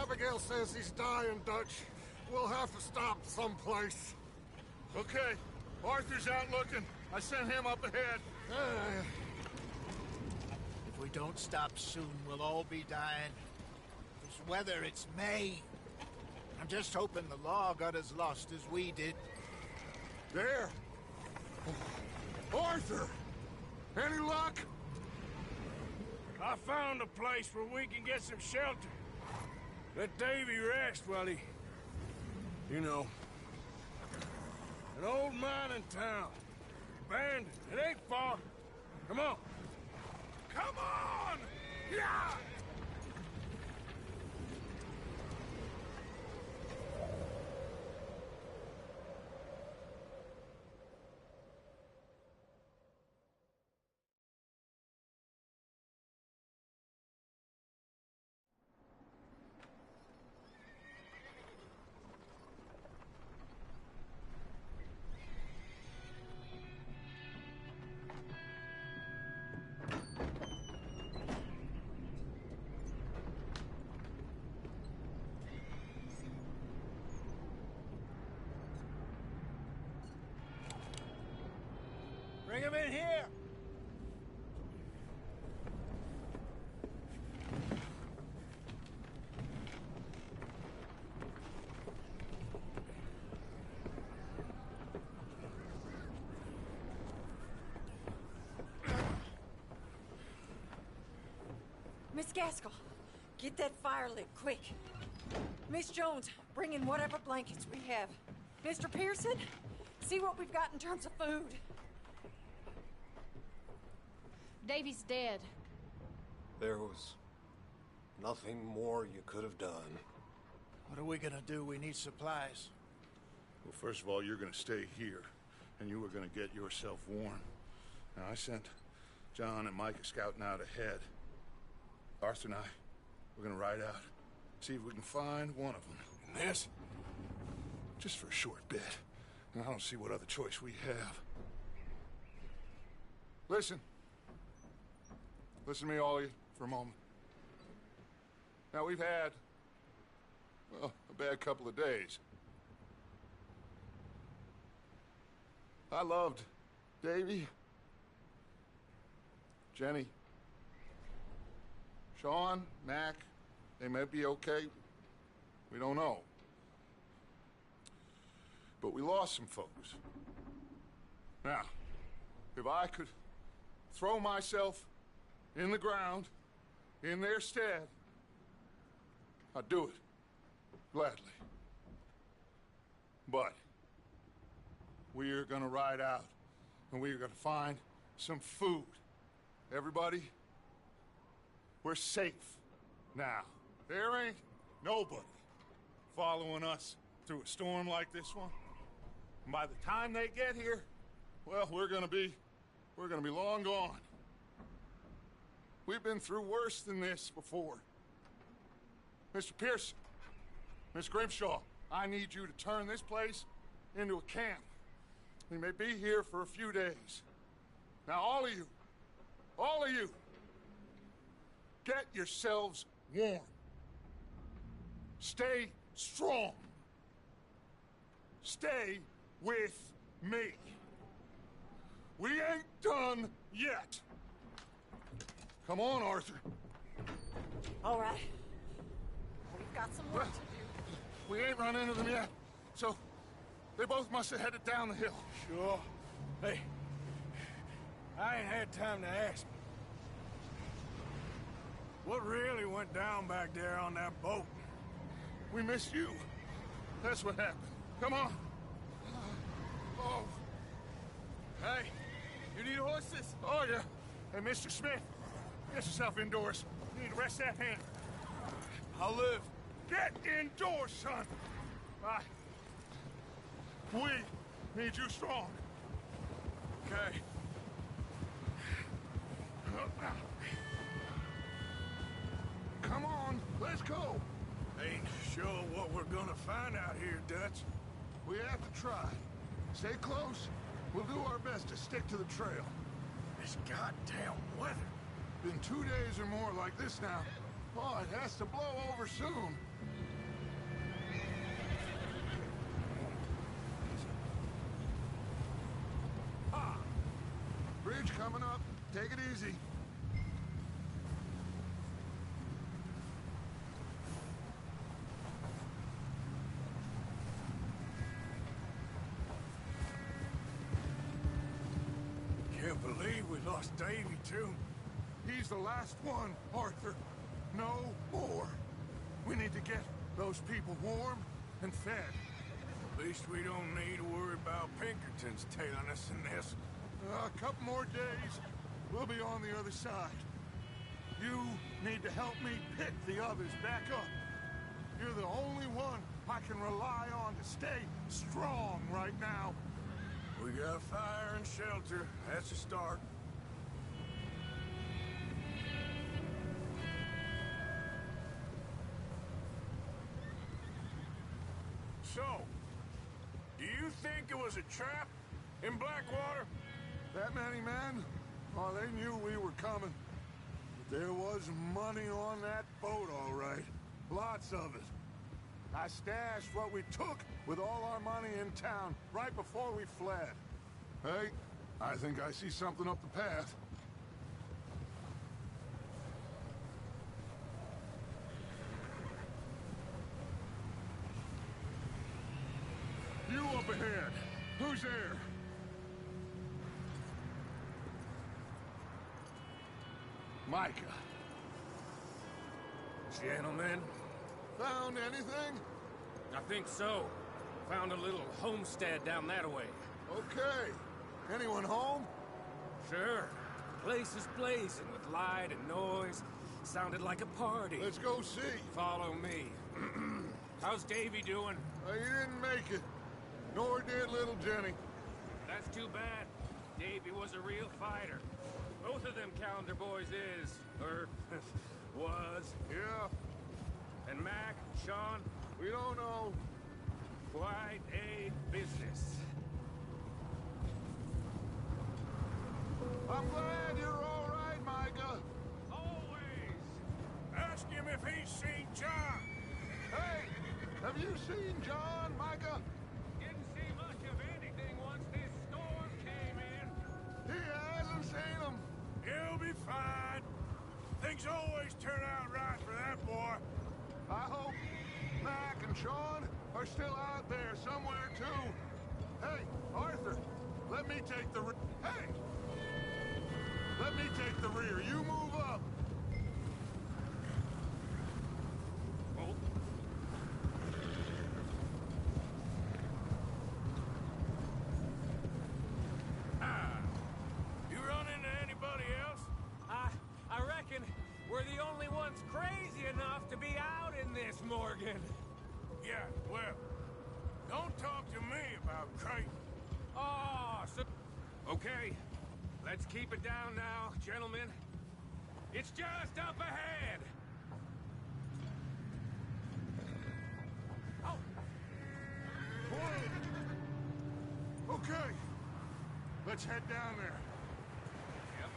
Abigail says he's dying, Dutch. We'll have to stop someplace. Okay. Arthur's out looking. I sent him up ahead. If we don't stop soon, we'll all be dying. This weather, it's May. I'm just hoping the law got as lost as we did. There! Arthur! Any luck? I found a place where we can get some shelter. Let Davy rest while he... You know. An old mining town. Abandoned. It ain't far. Come on. Come on! Yeah! Bring him in here! Miss Gaskell, get that fire lit, quick. Miss Jones, bring in whatever blankets we have. Mr. Pearson, see what we've got in terms of food. Davy's dead. There was nothing more you could have done. What are we gonna do? We need supplies. Well, first of all, you're gonna stay here, and you are gonna get yourself warm. Now, I sent John and Micah scouting out ahead. Arthur and I, we're gonna ride out, see if we can find one of them. And this? Just for a short bit. And I don't see what other choice we have. Listen. Listen to me, all of you, for a moment. Now, we've had, well, a bad couple of days. I loved Davy, Jenny, Sean, Mac. They may be okay. We don't know. But we lost some folks. Now, if I could throw myself in the ground, in their stead, I'd do it, gladly. But we are gonna ride out, and we are gonna find some food. Everybody, we're safe now. There ain't nobody following us through a storm like this one. And by the time they get here, well, we're gonna be long gone. We've been through worse than this before. Mr. Pearson, Miss Grimshaw, I need you to turn this place into a camp. We may be here for a few days. Now, all of you, get yourselves warm. Stay strong. Stay with me. We ain't done yet. Come on, Arthur. All right. We've got some work to do. We ain't run into them yet, so they both must have headed down the hill. Sure. Hey, I ain't had time to ask. What really went down back there on that boat? We missed you. That's what happened. Come on. Oh. Hey, you need horses? Oh, yeah. Hey, Mr. Smith, get yourself indoors. You need to rest that hand. I'll live. Get indoors, son. We need you strong. Okay. Come on, let's go. Ain't sure what we're gonna find out here, Dutch. We have to try. Stay close. We'll do our best to stick to the trail. This goddamn weather. Been 2 days or more like this now. Oh, it has to blow over soon. Bridge coming up. Take it easy. Can't believe we lost Davy, too. He's the last one, Arthur. No more. We need to get those people warm and fed. At least we don't need to worry about Pinkertons tailing us in this. A couple more days, we'll be on the other side. You need to help me pick the others back up. You're the only one I can rely on to stay strong right now. We got fire and shelter. That's a start. So, do you think it was a trap in Blackwater? That many men? Oh, they knew we were coming. But there was money on that boat, all right. Lots of it. I stashed what we took with all our money in town right before we fled. Hey, I think I see something up the path. You up ahead. Who's there? Micah. Gentlemen, Found anything? I think so. Found a little homestead down that way. Okay. Anyone home? Sure. Place is blazing with light and noise. Sounded like a party. Let's go see. Follow me. How's Davy doing? He didn't make it. Nor did little Jenny. That's too bad. Davy was a real fighter. Both of them calendar boys is, or was. Yeah, And Mac, Sean, we don't know. quite a business. I'm glad you're all right, Micah. Always. Ask him if he's seen John. Hey, have you seen John, Micah? Didn't see much of anything once this storm came in. He hasn't seen him. He'll be fine. Things always turn out right for that boy. I hope Mac and Sean are still out there somewhere, too. Hey, Arthur, let me take the Hey! Let me take the rear. You move up. Oh, You run into anybody else? I reckon we're the only ones crazy enough to be out in this, Morgan. Yeah, well, don't talk to me about Creighton. Oh, so... Okay, let's keep it down now, gentlemen. It's just up ahead. Oh, Whoa. Okay. Let's head down there. yep.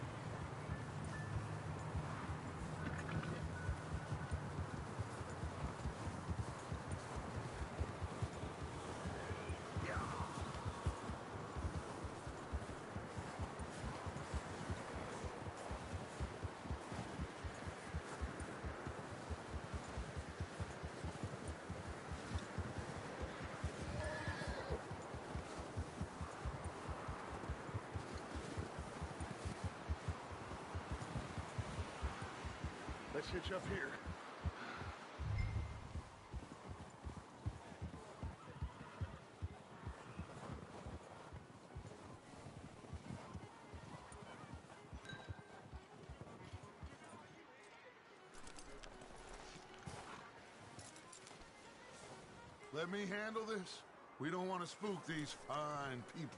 Let's hitch up here. Let me handle this. We don't want to spook these fine people.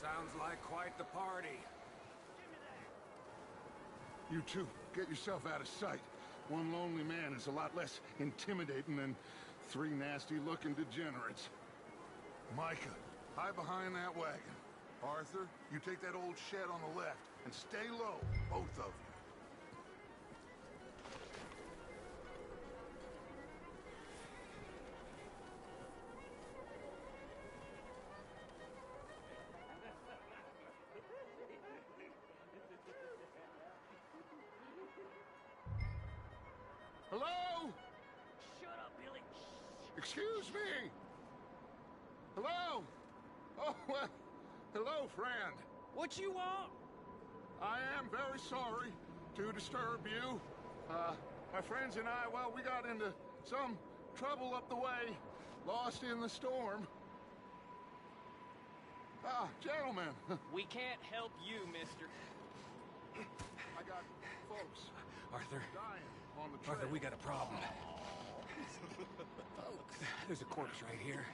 Sounds like quite the party. You two, get yourself out of sight. One lonely man is a lot less intimidating than three nasty-looking degenerates. Micah, hide behind that wagon. Arthur, you take that old shed on the left, and stay low, both of you. Excuse me! Hello? Oh, well, hello, friend. What you want? I am very sorry to disturb you. My friends and I, well, we got into some trouble up the way, lost in the storm. Ah, gentlemen. We can't help you, mister. I got folks Arthur, dying on the trail. Arthur, we got a problem. There's a corpse right here.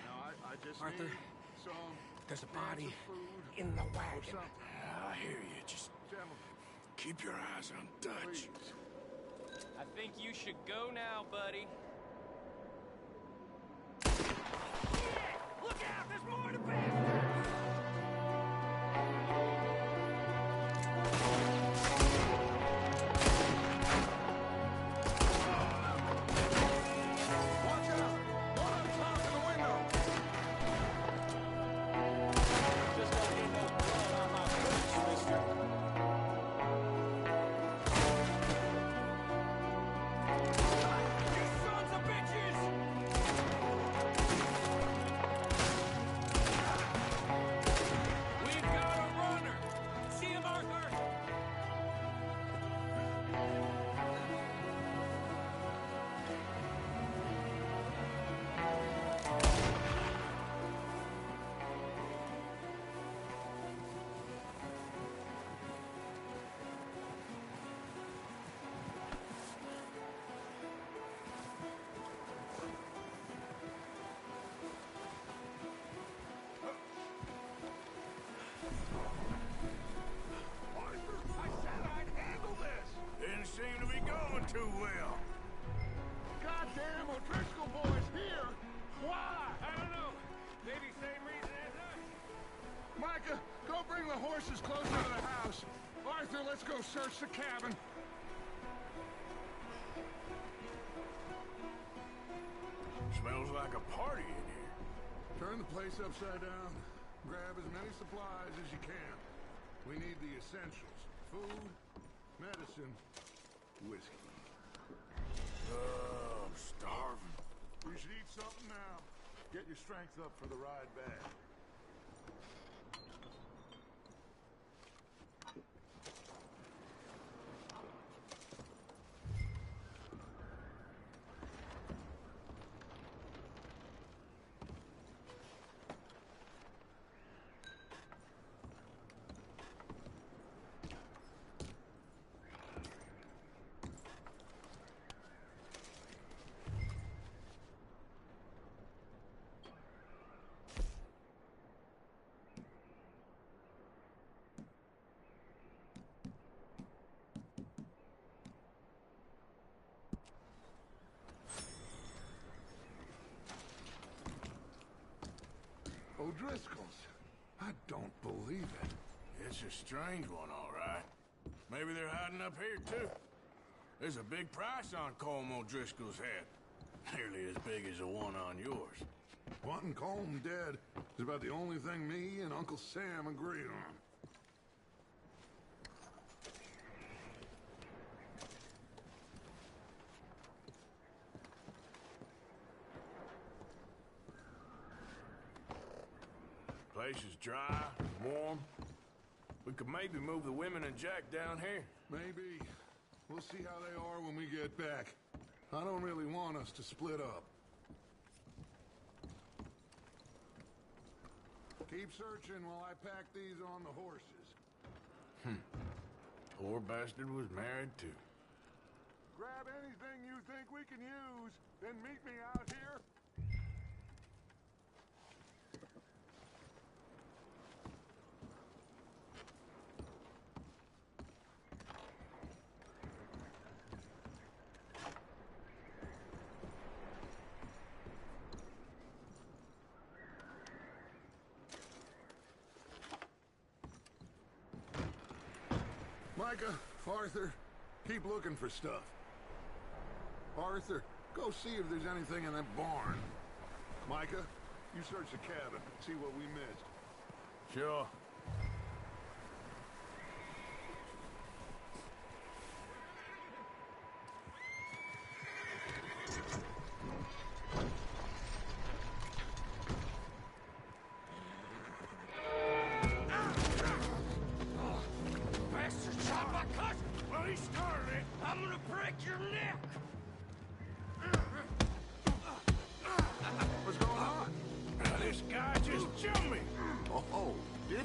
Now, I just Arthur, need some there's a body food in the or wagon. something. I hear you. Just Gentlemen, keep your eyes on Dutch. please. I think you should go now, buddy. Look out! There's more to pass! Watch out! One on top of the window! Just don't get no blood on my boots, mister. You sons of bitches! We've got a runner! See him, Arthur? Arthur, I said I'd handle this! Didn't seem to be going too well. Goddamn O'Driscoll boys here! Why? I don't know. Maybe same reason as us. Micah, go bring the horses closer to the house. Arthur, let's go search the cabin. Smells like a party in here. Turn the place upside down. Grab as many supplies as you can. We need the essentials. Food, medicine, whiskey. Oh, I'm starving. You should eat something now. Get your strength up for the ride back. O'Driscoll's. I don't believe it. It's a strange one, all right. Maybe they're hiding up here, too. There's a big price on Colm O'Driscoll's head. Nearly as big as the one on yours. Wanting Colm dead is about the only thing me and Uncle Sam agree on. Place is dry, warm. We could maybe move the women and Jack down here. Maybe. We'll see how they are when we get back. I don't really want us to split up. Keep searching while I pack these on the horses. Poor bastard was married, too. Grab anything you think we can use, then meet me out here. Micah, Arthur, keep looking for stuff. Arthur, go see if there's anything in that barn. Micah, you search the cabin, see what we missed. Sure.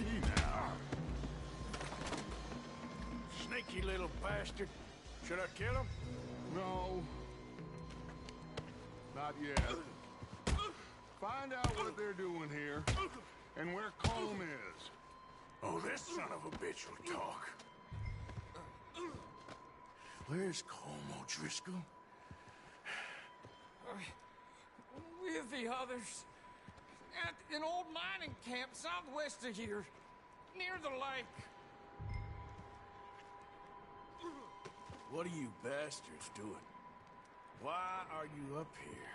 Steady now. Sneaky little bastard. Should I kill him? No. Not yet. Find out what they're doing here, and where Colm is. Oh, this son of a bitch will talk. Where's Colm O'Driscoll? With the others. At an old mining camp southwest of here. Near the lake. What are you bastards doing? Why are you up here?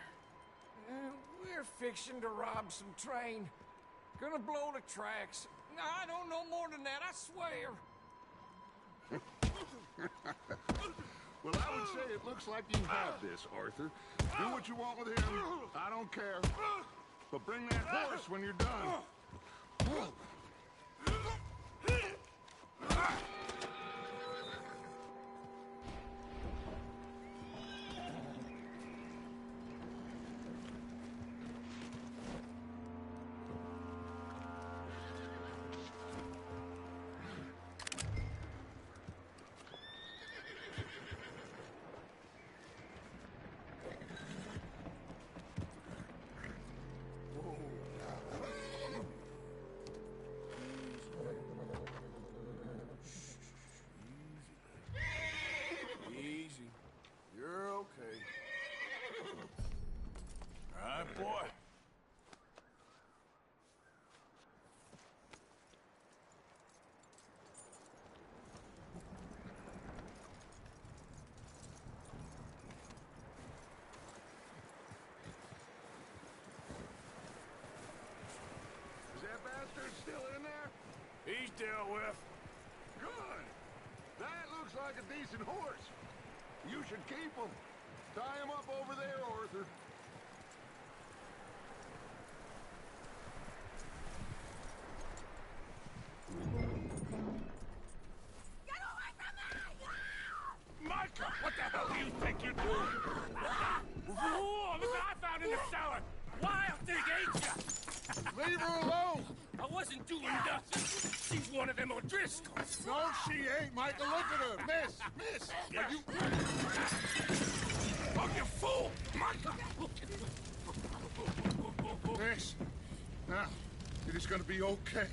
We're fixing to rob some train. Gonna blow the tracks. I don't know more than that, I swear. Well, I would say it looks like you have this, Arthur. Do what you want with him. I don't care. But bring that horse when you're done. Easy. You're okay. All right, boy. Is that bastard still in there? He's dealt with. Good. That looks like a decent horse. You should keep him. Tie him up over there, Arthur. Get away from me! Micah, what the hell do you think you're doing? Whoa, look what I found in the cellar! Wild thing, ain't ya? Leave her alone. I wasn't doing nothing. She's one of them O'Driscolls. No, she ain't, Michael. Look at her. Miss. Are you... Oh, you fool! Micah! Miss. Now, it is gonna be okay.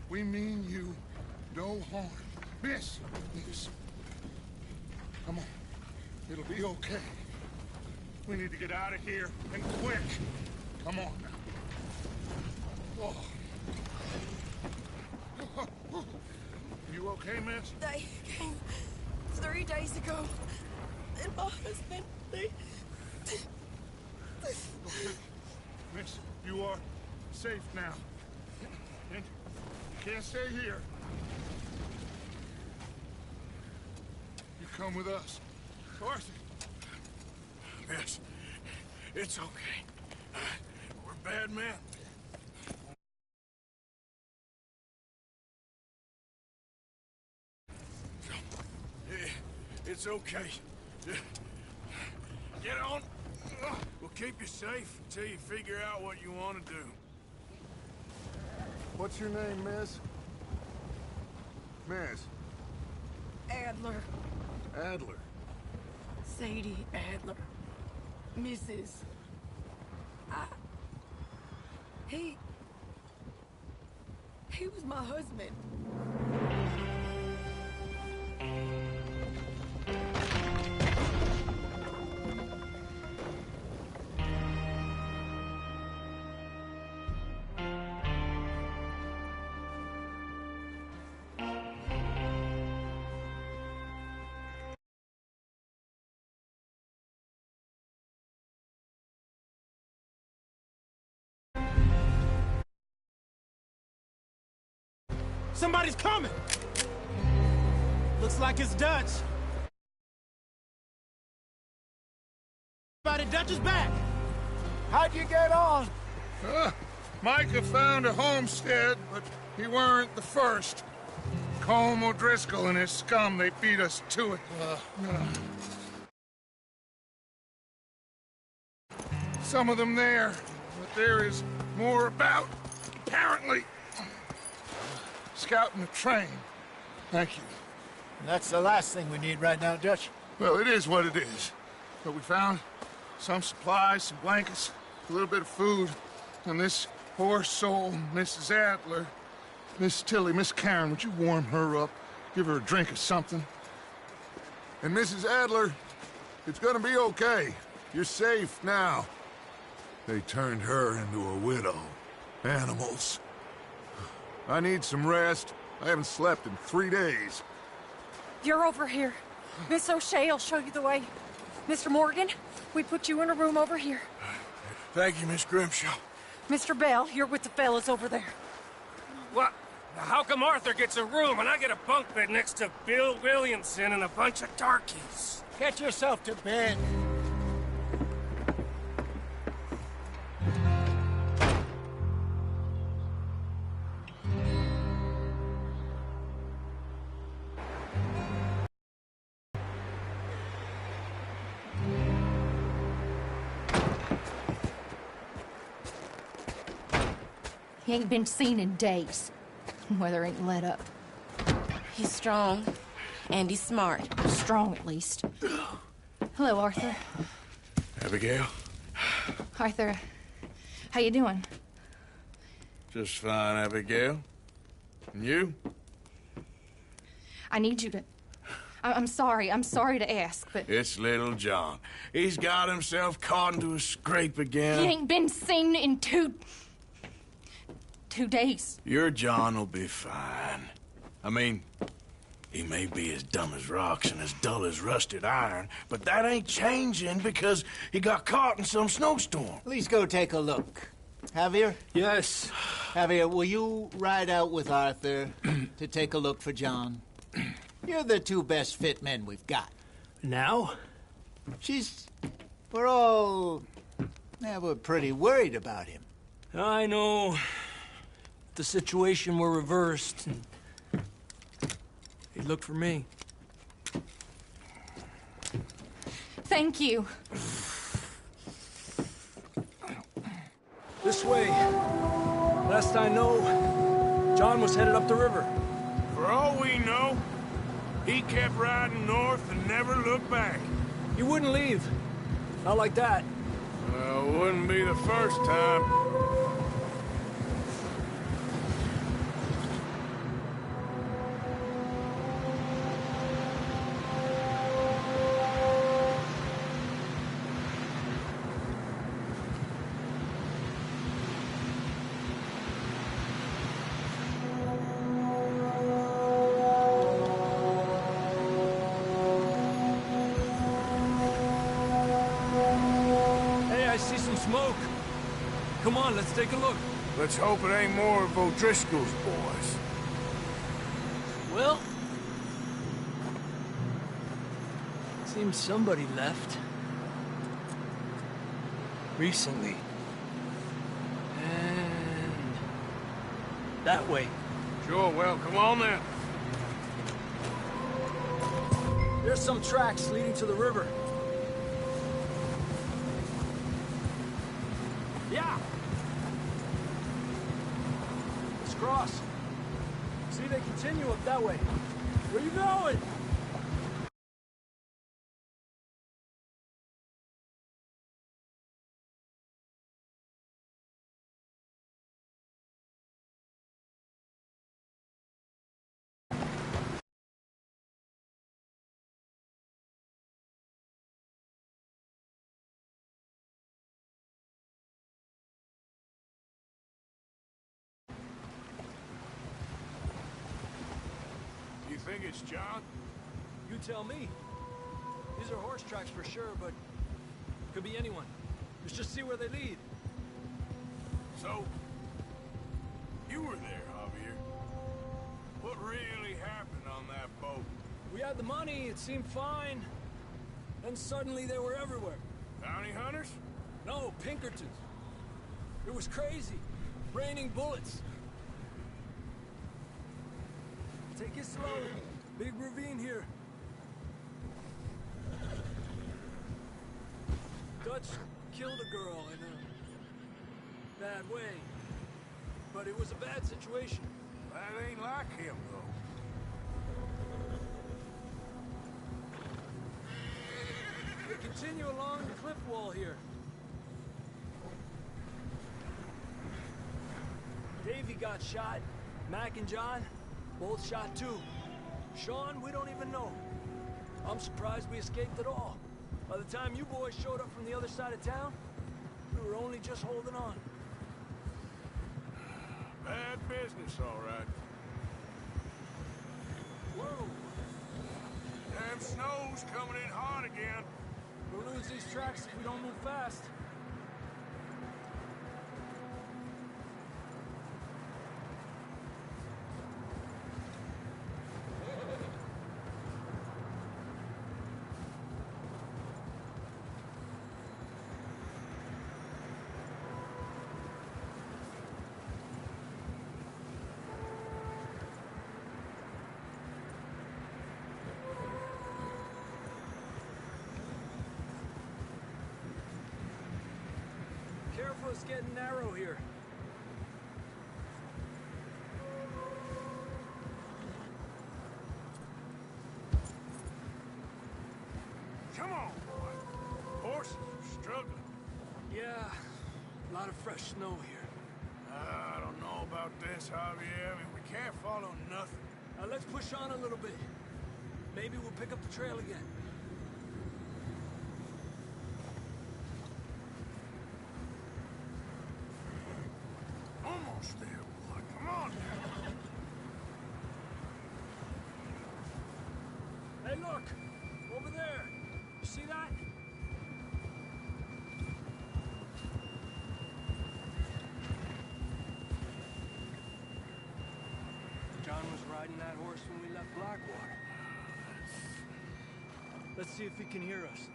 We mean you no harm. Miss. Come on. It'll be okay. We need to get out of here, and quick. Come on now. Oh. You okay, miss? They came 3 days ago. And my husband, Miss, you are safe now. And you can't stay here. You come with us. Arthur. Miss, it's okay. We're bad men. It's okay. Get on. We'll keep you safe until you figure out what you want to do. What's your name, miss? Miss. Adler. Adler. Sadie Adler. Mrs. He was my husband. Somebody's coming! Looks like it's Dutch. Everybody, Dutch is back! How'd you get on? Micah found a homestead, but he weren't the first. Colm O'Driscoll and his scum, they beat us to it. Some of them there, but there is more about, apparently. scouting the train. Thank you. And that's the last thing we need right now, Dutch. Well, it is what it is. But we found some supplies, some blankets, a little bit of food, and this poor soul, Mrs. Adler, Miss Tilly, Miss Karen, would you warm her up? Give her a drink or something? And Mrs. Adler, it's gonna be okay. You're safe now. They turned her into a widow. Animals. I need some rest. I haven't slept in 3 days. You're over here. Miss O'Shea will show you the way. Mr. Morgan, we put you in a room over here. Thank you, Miss Grimshaw. Mr. Bell, you're with the fellas over there. What? How come Arthur gets a room and I get a bunk bed next to Bill Williamson and a bunch of darkies? Get yourself to bed. He ain't been seen in days. Weather ain't let up. He's strong, and he's smart. Strong, at least. Hello, Arthur. Abigail? Arthur, how you doing? Just fine, Abigail. And you? I need you to... I'm sorry to ask, but... It's little John. He's got himself caught into a scrape again. He ain't been seen in 2 days. Your John will be fine. I mean, he may be as dumb as rocks and as dull as rusted iron, but that ain't changing because he got caught in some snowstorm. Please go take a look. Javier? Yes. Javier, will you ride out with Arthur to take a look for John? You're the 2 best fit men we've got. Now? We're all... Yeah, we're pretty worried about him. I know. The situation were reversed, and he'd look for me. Thank you. This way. Last I know, John was headed up the river. For all we know, he kept riding north and never looked back. He wouldn't leave. Not like that. Well, it wouldn't be the first time. Hey, I see some smoke. Come on, let's take a look. Let's hope it ain't more of O'Driscoll's boys. Well... seems somebody left. Recently. And... that way. Sure, well, come on then. There's some tracks leading to the river. Yeah! Let's cross. See, they continue up that way. Where you going? You think it's John? You tell me. These are horse tracks for sure, but could be anyone. Let's just see where they lead. So, you were there, Javier. What really happened on that boat? We had the money, it seemed fine. Then suddenly they were everywhere. Bounty hunters? No, Pinkertons. It was crazy. Raining bullets. Take it slow. Big ravine here. Dutch killed a girl in a bad way. But it was a bad situation. That ain't like him, though. We continue along the cliff wall here. Davey got shot. Mac and John, both shot too. Sean, we don't even know. I'm surprised we escaped at all. By the time you boys showed up from the other side of town, we were only just holding on. Bad business, all right. Whoa! Damn snow's coming in hard again. We'll lose these tracks if we don't move fast. Careful, it's getting narrow here. Come on, boy. Horses are struggling. Yeah, a lot of fresh snow here. I don't know about this, Javier. I mean, we can't follow nothing. Now let's push on a little bit. Maybe we'll pick up the trail again. Almost there, boy. Come on now. Hey, look! Over there! You see that? John was riding that horse when we left Blackwater. Let's see if he can hear us.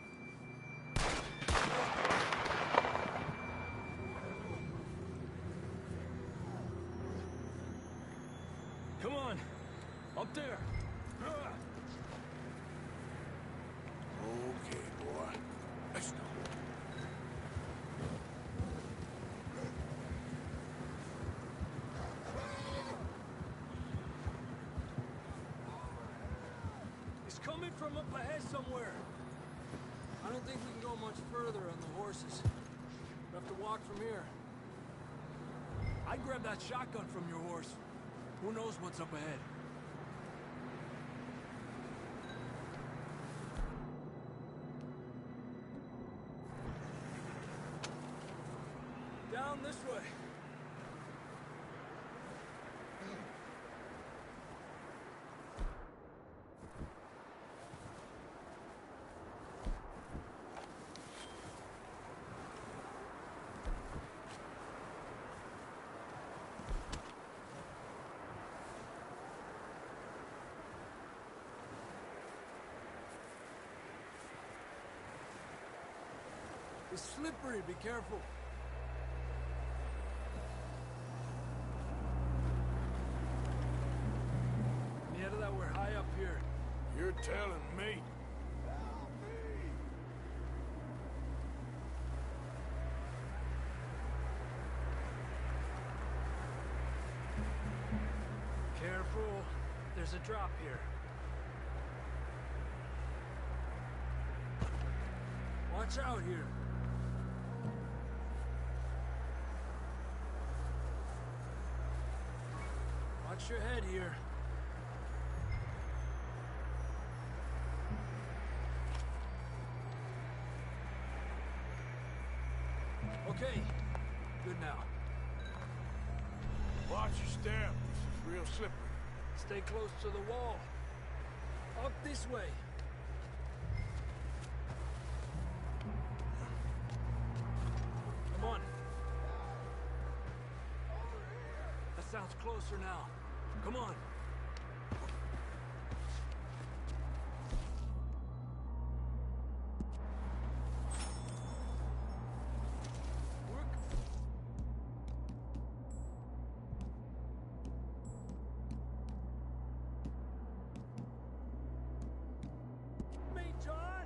Come on! Up there! Okay, boy. Let's go. He's coming from up ahead somewhere. I don't think we can go much further on the horses. We'll have to walk from here. I'd grab that shotgun from your horse. Who knows what's up ahead? Down this way. It's slippery, be careful. Near that we're high up here. You're telling me. Careful. There's a drop here. Watch out here. Watch your head here. Okay, good now. Watch your step. This is real slippery. Stay close to the wall. Up this way. Come on. That sounds closer now. Come on. Me, John!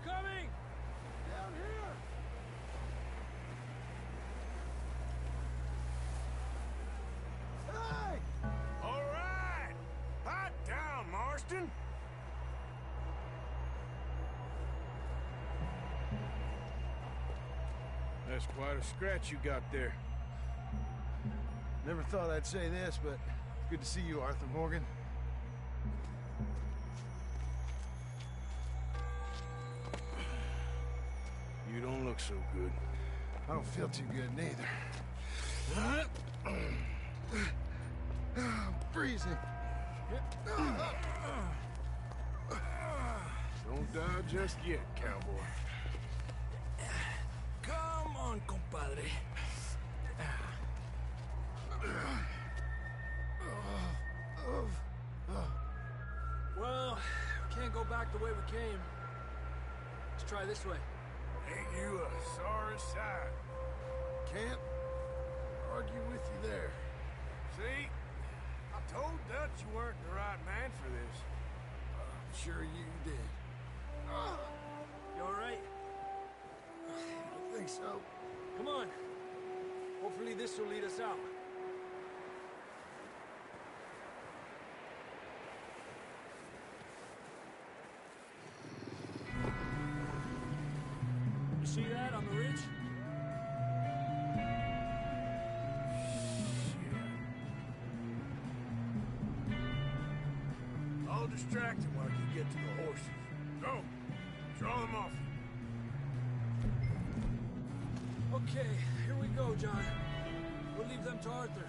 coming! Down here! Hey! All right! Hot down, Marston! That's quite a scratch you got there. Never thought I'd say this, but it's good to see you, Arthur Morgan. You don't look so good. I don't feel too good, neither. I'm freezing. Don't die just yet, cowboy. Come on, compadre. Well, we can't go back the way we came. Let's try this way. Ain't you a sorry sight? Can't argue with you there. See? I told Dutch you weren't the right man for this. I'm sure you did. You all right? I think so. Come on. Hopefully this will lead us out. You see that on the ridge? I'll distract him while you get to the horses. Go! Draw them off. Okay, here we go, John. We'll leave them to Arthur.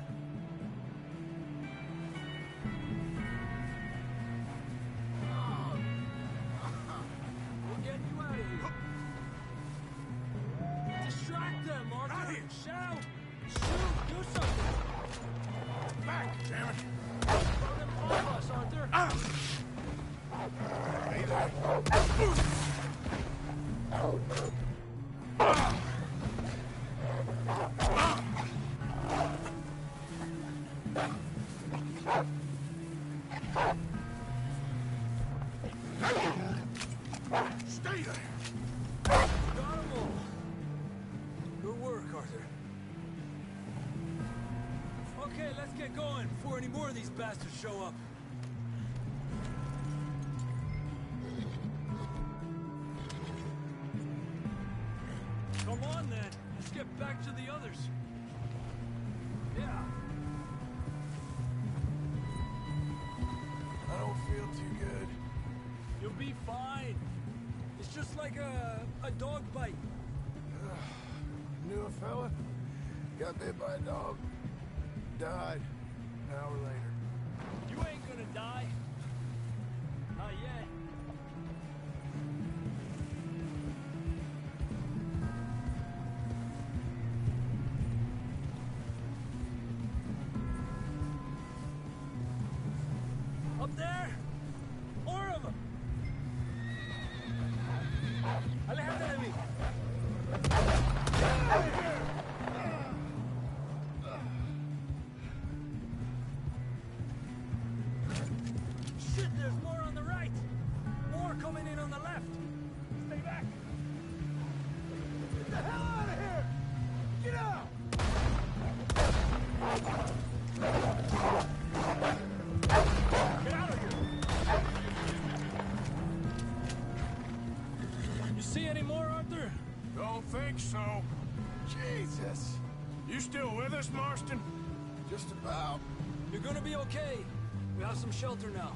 We'll get you out of here. Distract them, Arthur. Right here. Shout! Shoot! Do something! Back, damn it! Throw them off us, Arthur! Hey there. Stay there! Got them all. Good work, Arthur. Okay, let's get going before any more of these bastards show up. Come on, then. Let's get back to the others. Yeah. I don't feel too good. You'll be fine. It's just like a dog bite. Knew a fella, got bit by a dog, died an hour later. You ain't gonna die. Not yet. Up there? More of them! Aléjate de mí! Shit, there's more on the right! More coming in on the left! Stay back! Get the hell out of here! Get out! Get out of here! You see any more, Arthur? Don't think so. Jesus! You still with us, Marston? Just about. You're gonna be okay. We have some shelter now.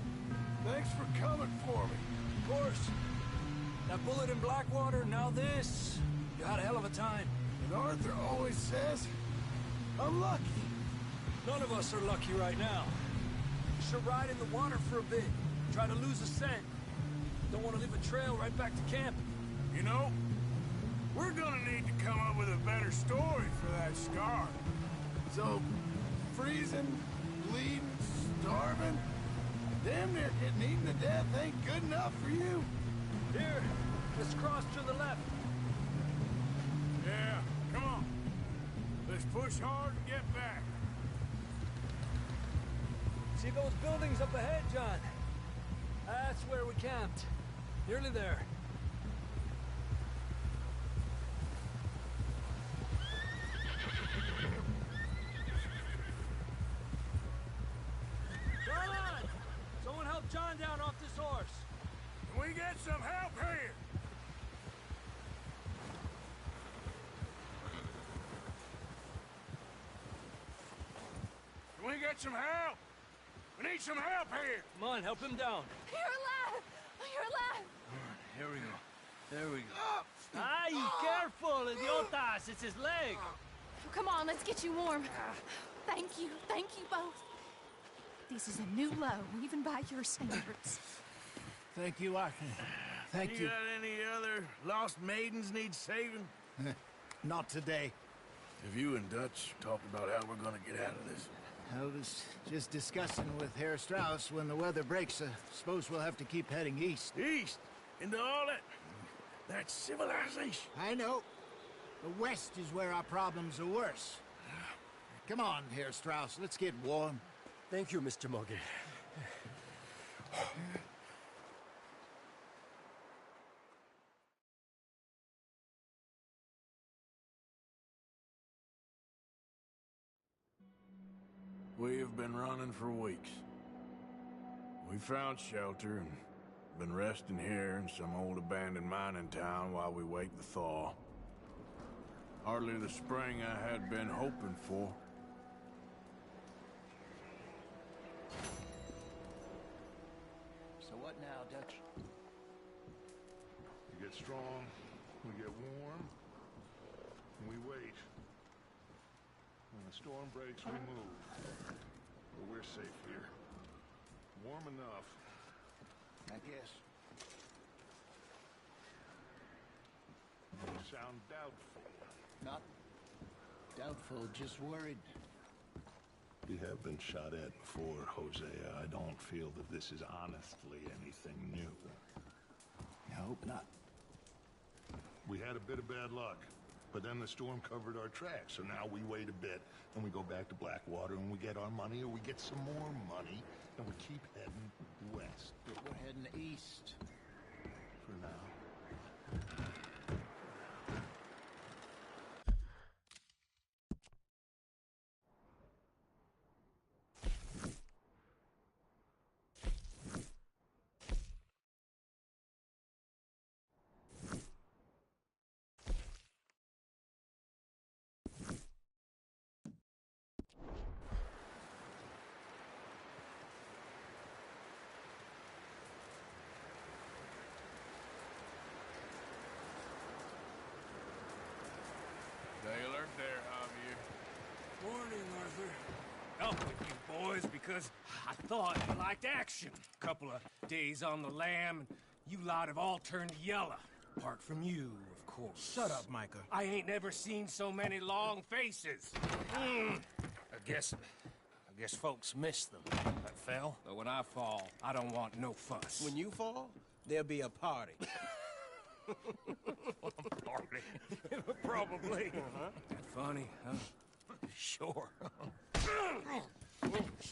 Thanks for coming for me. Of course. That bullet in Blackwater, now this. You had a hell of a time. And Arthur always says, I'm lucky. None of us are lucky right now. You should ride in the water for a bit. Try to lose a scent. Don't want to leave a trail right back to camp. You know, we're gonna need to come up with a better story for that scar. So, freezing, bleeding, starving, damn near getting eaten to death ain't good enough for you. Here, let's cross to the left. Yeah, come on. Let's push hard and get back. See those buildings up ahead, John? That's where we camped. Nearly there. want some help? We need some help here. Come on, help him down. You're alive! You're alive! Here we go. There we go. Ay, careful, idiotas. It's his leg. Come on, let's get you warm. Thank you both. This is a new low, even by your standards. Thank you, Arthur. Thank you. You got any other lost maidens need saving? Not today. Have you and Dutch talked about how we're gonna get out of this? I was just discussing with Herr Strauss when the weather breaks. Suppose we'll have to keep heading east. East? Into all that civilization? I know. The west is where our problems are worse. Come on, Herr Strauss, let's get warm. Thank you, Mr. Morgan. We have been running for weeks. We found shelter and been resting here in some old abandoned mining town while we wait the thaw. Hardly the spring I had been hoping for. So what now, Dutch? We get strong, we get warm, and we wait. When the storm breaks, we move. But we're safe here. Warm enough. I guess. You sound doubtful. Not doubtful, just worried. We have been shot at before, Hosea. I don't feel that this is honestly anything new. I hope not. We had a bit of bad luck, but then the storm covered our tracks, so now we wait a bit, and we go back to Blackwater, and we get our money, or we get some more money, and we keep heading west. But we're heading east. For now. Stay alert there, Javier. Morning, Arthur. Up with you boys because I thought you liked action. Couple of days on the lam, and you lot have all turned yellow. Apart from you, of course. Shut up, Micah. I ain't never seen so many long faces. I guess folks miss them. That fell. But when I fall, I don't want no fuss. When you fall, there'll be a party. Party. Probably. That funny, huh? Sure.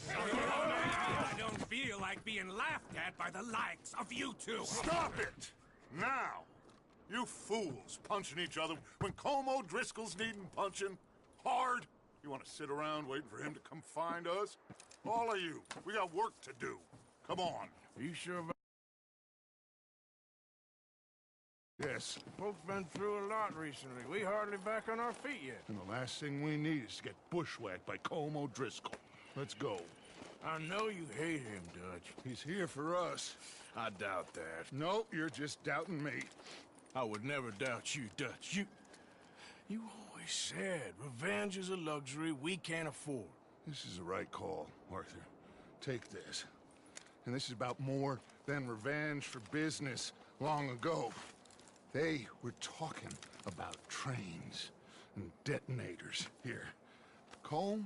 I don't feel like being laughed at by the likes of you two. Stop it! Now! You fools punching each other when Como Driscoll's needing punching hard. You want to sit around waiting for him to come find us? All of you, we got work to do. Come on. Are you sure about... Yes. Folks been through a lot recently. We hardly back on our feet yet. And the last thing we need is to get bushwhacked by Como Driscoll. Let's go. I know you hate him, Dutch. He's here for us. I doubt that. No, you're just doubting me. I would never doubt you, Dutch. You always said revenge is a luxury we can't afford. This is the right call, Arthur. Take this. And this is about more than revenge for business long ago. They were talking about trains and detonators here. Colm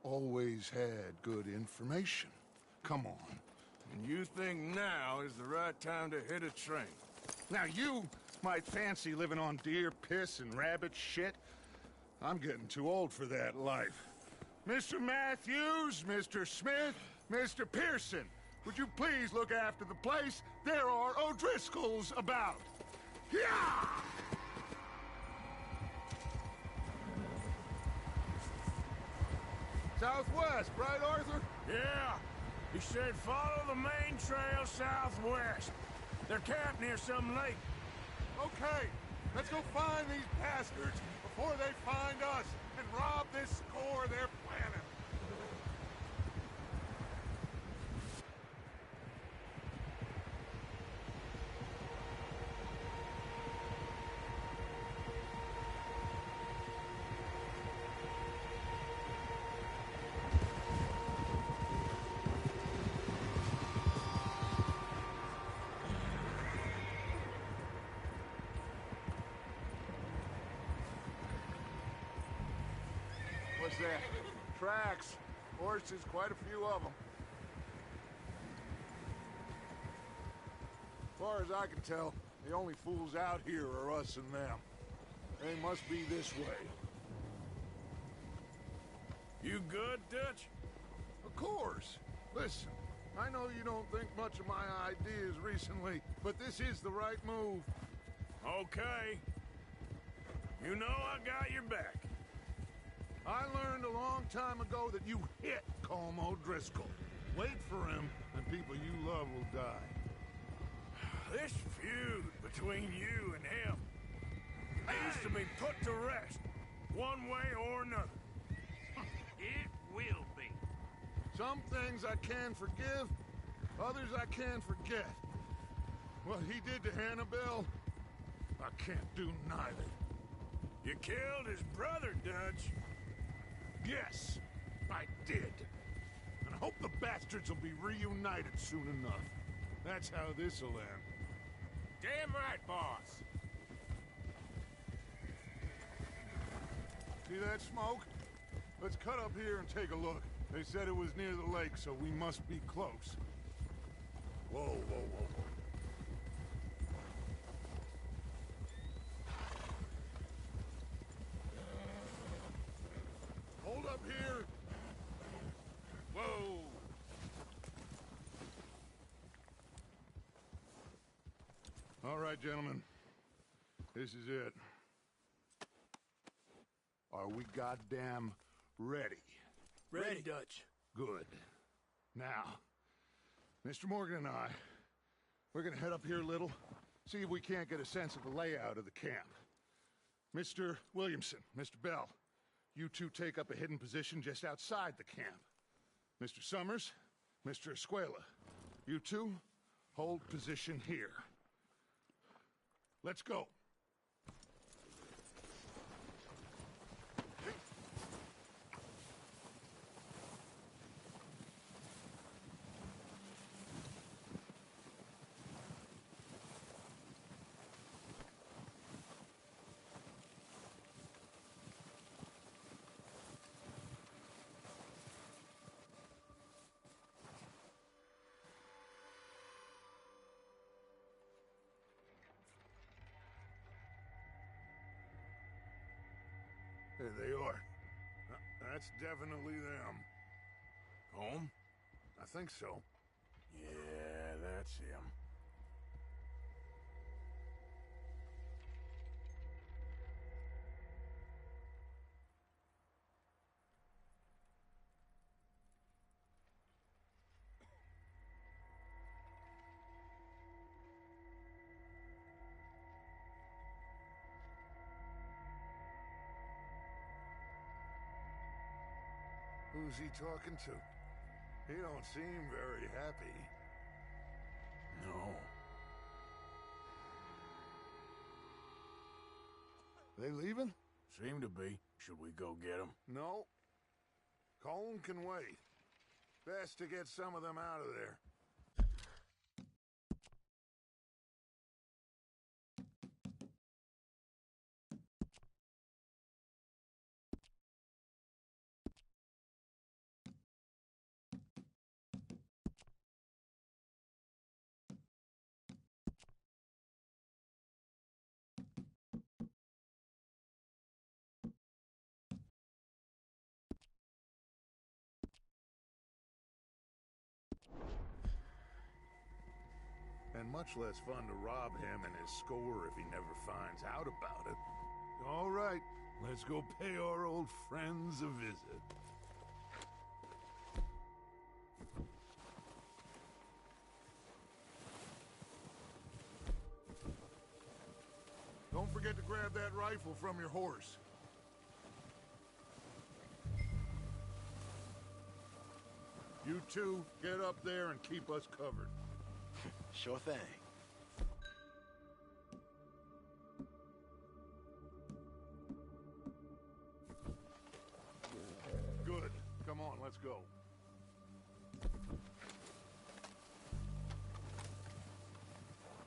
always had good information. Come on. And you think now is the right time to hit a train? Now you might fancy living on deer piss and rabbit shit. I'm getting too old for that life. Mr. Matthews, Mr. Smith, Mr. Pearson, would you please look after the place? There are O'Driscolls about. Yeah! Southwest, right, Arthur? Yeah. He said follow the main trail southwest. They're camped near some lake. Okay, let's go find these bastards before they find us and rob this score they're planning. that? Tracks. Horses, quite a few of them. As far as I can tell, the only fools out here are us and them. They must be this way. You good, Dutch? Of course. Listen, I know you don't think much of my ideas recently, but this is the right move. Okay. You know I got your back. I learned a long time ago that you hit Colm O'Driscoll. Wait for him, and people you love will die. This feud between you and him needs to be put to rest, one way or another. It will be. Some things I can forgive, others I can't forget. What he did to Annabelle, I can't do neither. You killed his brother, Dutch. Yes, I did. And I hope the bastards will be reunited soon enough. That's how this'll end. Damn right, boss. See that smoke? Let's cut up here and take a look. They said it was near the lake, so we must be close. Whoa, whoa, whoa, whoa. Hold up here! Whoa! All right, gentlemen. This is it. Are we goddamn ready? Ready, Dutch. Good. Now, Mr. Morgan and I, we're gonna head up here a little, see if we can't get a sense of the layout of the camp. Mr. Williamson, Mr. Bell, you two take up a hidden position just outside the camp. Mr. Summers, Mr. Escuela, you two hold position here. Let's go. There they are. That's definitely them. Home? I think so. Yeah, that's him. Who's he talking to? He don't seem very happy. No. They leaving? Seem to be. Should we go get them? No. Colm can wait. Best to get some of them out of there. And much less fun to rob him and his score if he never finds out about it. All right, let's go pay our old friends a visit. Don't forget to grab that rifle from your horse. You two, get up there and keep us covered. Sure thing. Good. Come on, let's go.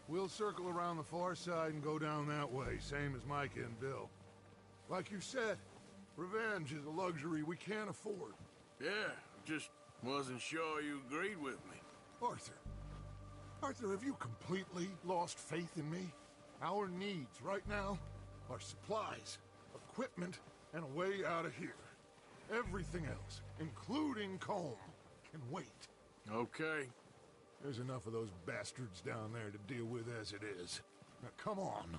We'll circle around the far side and go down that way, same as Micah and Bill. Like you said, Revenge is a luxury we can't afford. Yeah, just wasn't sure you agreed with me. Arthur. Arthur, have you completely lost faith in me? Our needs right now are supplies, equipment, and a way out of here. Everything else, including Colm, can wait. Okay. There's enough of those bastards down there to deal with as it is. Now, come on.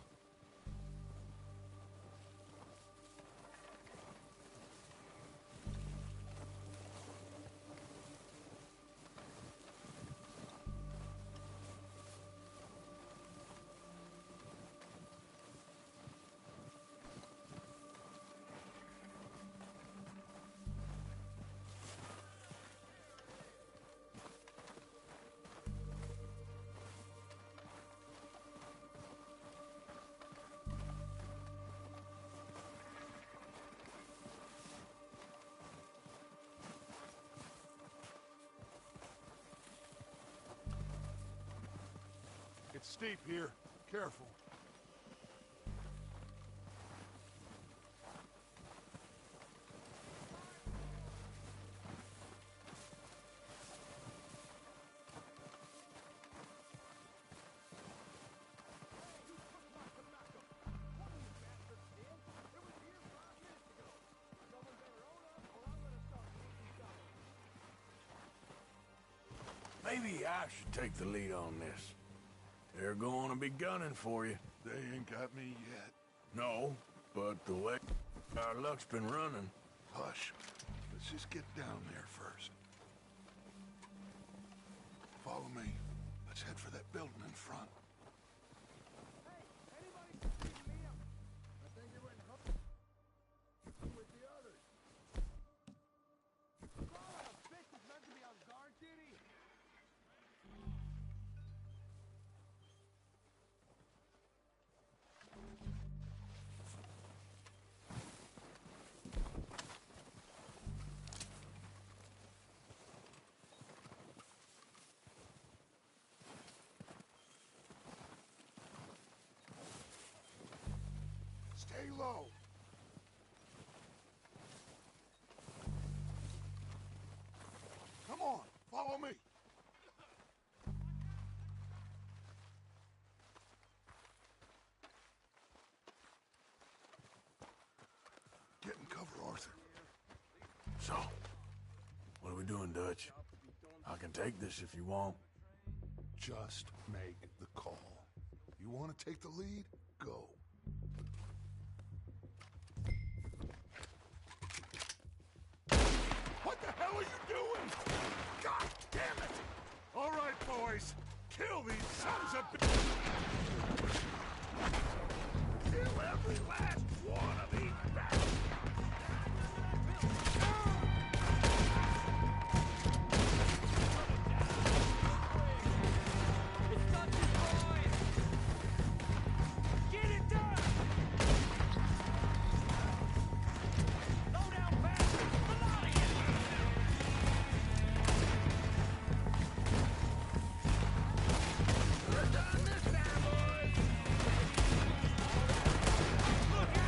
It's steep here. Careful. Maybe I should take the lead on this. They're going to be gunning for you. They ain't got me yet. No, but the way our luck's been running. Hush. Let's just get down there first. Follow me. Let's head for that building in front. Stay low. Come on, follow me. Get in cover, Arthur. So, what are we doing, Dutch? I can take this if you want. Just make the call. You want to take the lead? Go. What the hell are you doing? God damn it! All right, boys. Kill these sons of bitches! Kill every last one of these bastards! Look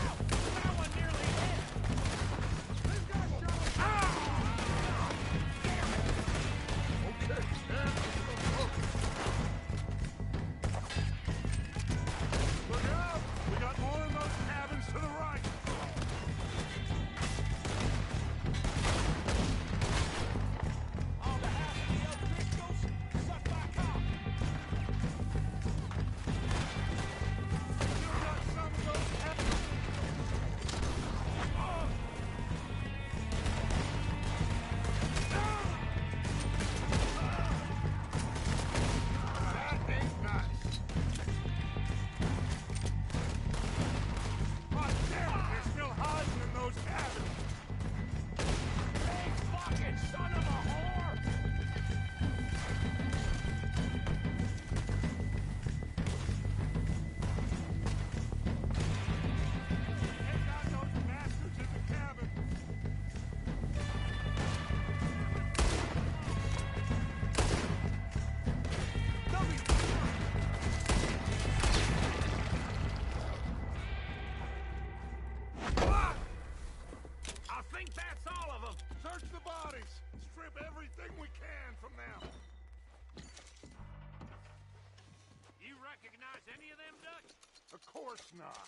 course not.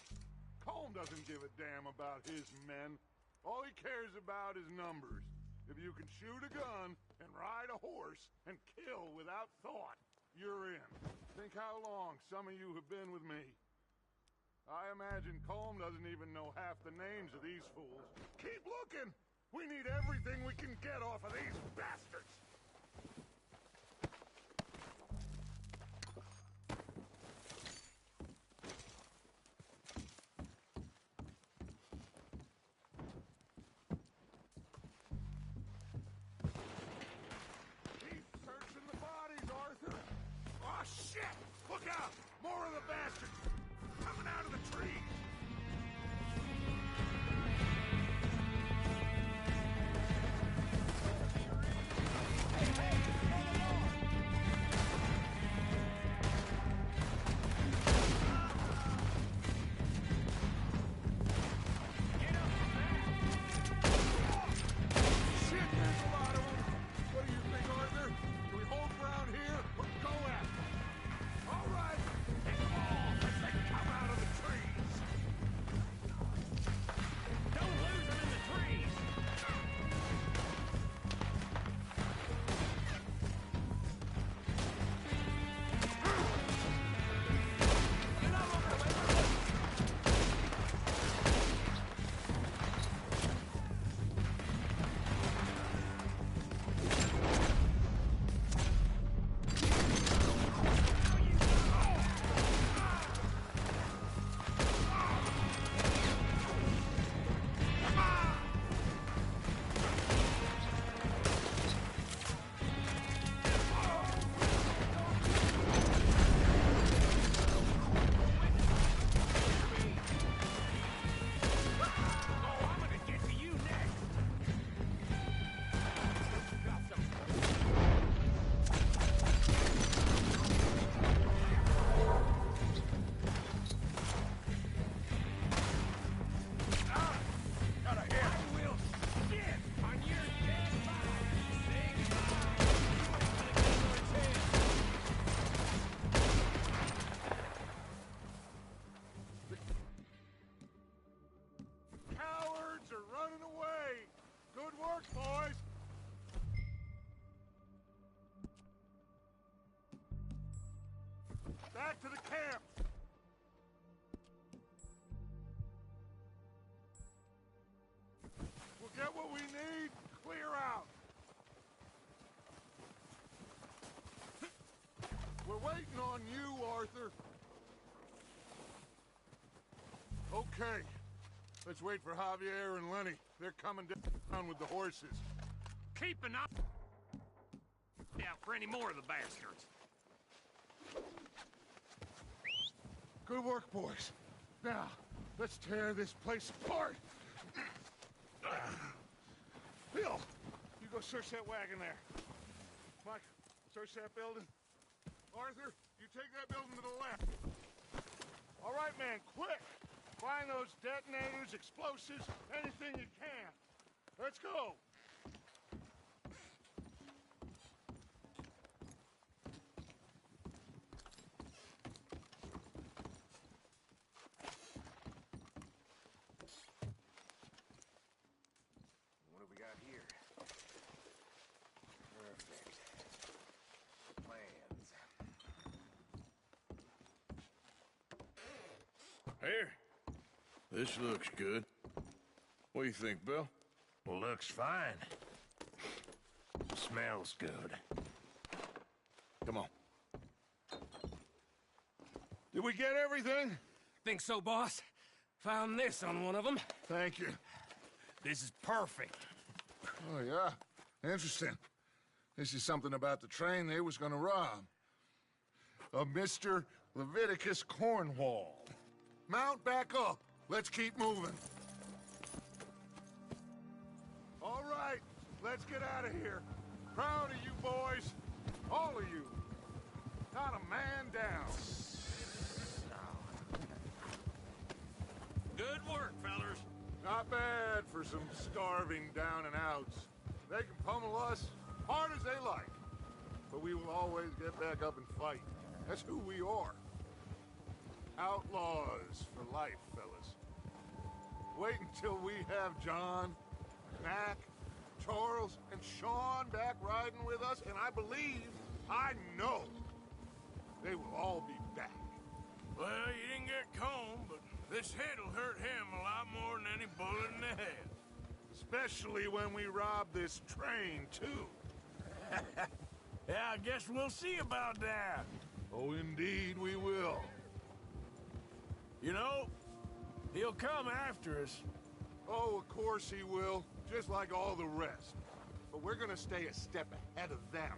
Colm doesn't give a damn about his men. All he cares about is numbers. If you can shoot a gun and ride a horse and kill without thought, you're in. Think how long some of you have been with me. I imagine Colm doesn't even know half the names of these fools. Keep looking! We need everything we can get off of these bastards! Keep searching the bodies, Arthur! Oh, shit! Look out! More of the bastards! Coming out of the trees! Boys! Back to the camp! We'll get what we need, clear out! We're waiting on you, Arthur. Okay. Let's wait for Javier and Lenny. They're coming down with the horses. Keep an eye out for any more of the bastards. Good work, boys. Now, let's tear this place apart. Bill, you go search that wagon there. Mike, search that building. Arthur, you take that building to the left. All right, man, quick! Find those detonators, explosives, anything you can. Let's go! What do we got here? Perfect. Plans. Here. This looks good. What do you think, Bill? Looks fine. Smells good. Come on. Did we get everything? Think so, boss. Found this on one of them. Thank you. This is perfect. Oh, yeah? Interesting. This is something about the train they was gonna rob. A Mr. Leviticus Cornwall. Mount back up. Let's keep moving. All right, let's get out of here. Proud of you boys. All of you. Not a man down. Good work, fellers. Not bad for some starving down and outs. They can pummel us hard as they like. But we will always get back up and fight. That's who we are. Outlaws for life, fellas. Wait until we have John, Mac, Charles, and Sean back riding with us, and I believe, I know, they will all be back. Well, you didn't get Combe, but this hit'll hurt him a lot more than any bullet in the head. Especially when we rob this train, too. Yeah, I guess we'll see about that. Oh, indeed we will. You know, he'll come after us. Oh, of course he will, just like all the rest. But we're gonna stay a step ahead of them.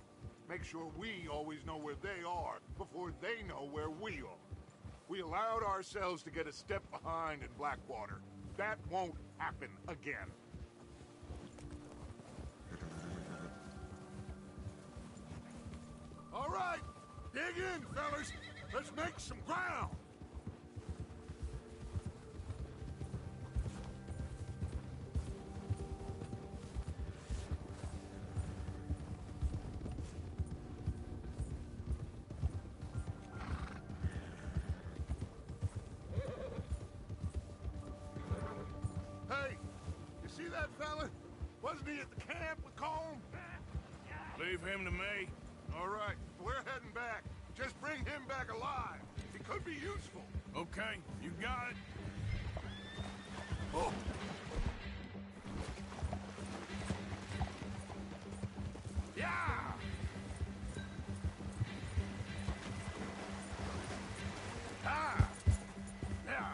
Make sure we always know where they are before they know where we are. We allowed ourselves to get a step behind in Blackwater. That won't happen again. All right, dig in, fellas. Let's make some ground. Hey, you see that fella? Wasn't he at the camp with Combe? Leave him to me. All right, we're heading back. Just bring him back alive. He could be useful. Okay, you got it. Oh. Yeah! Ah! Yeah!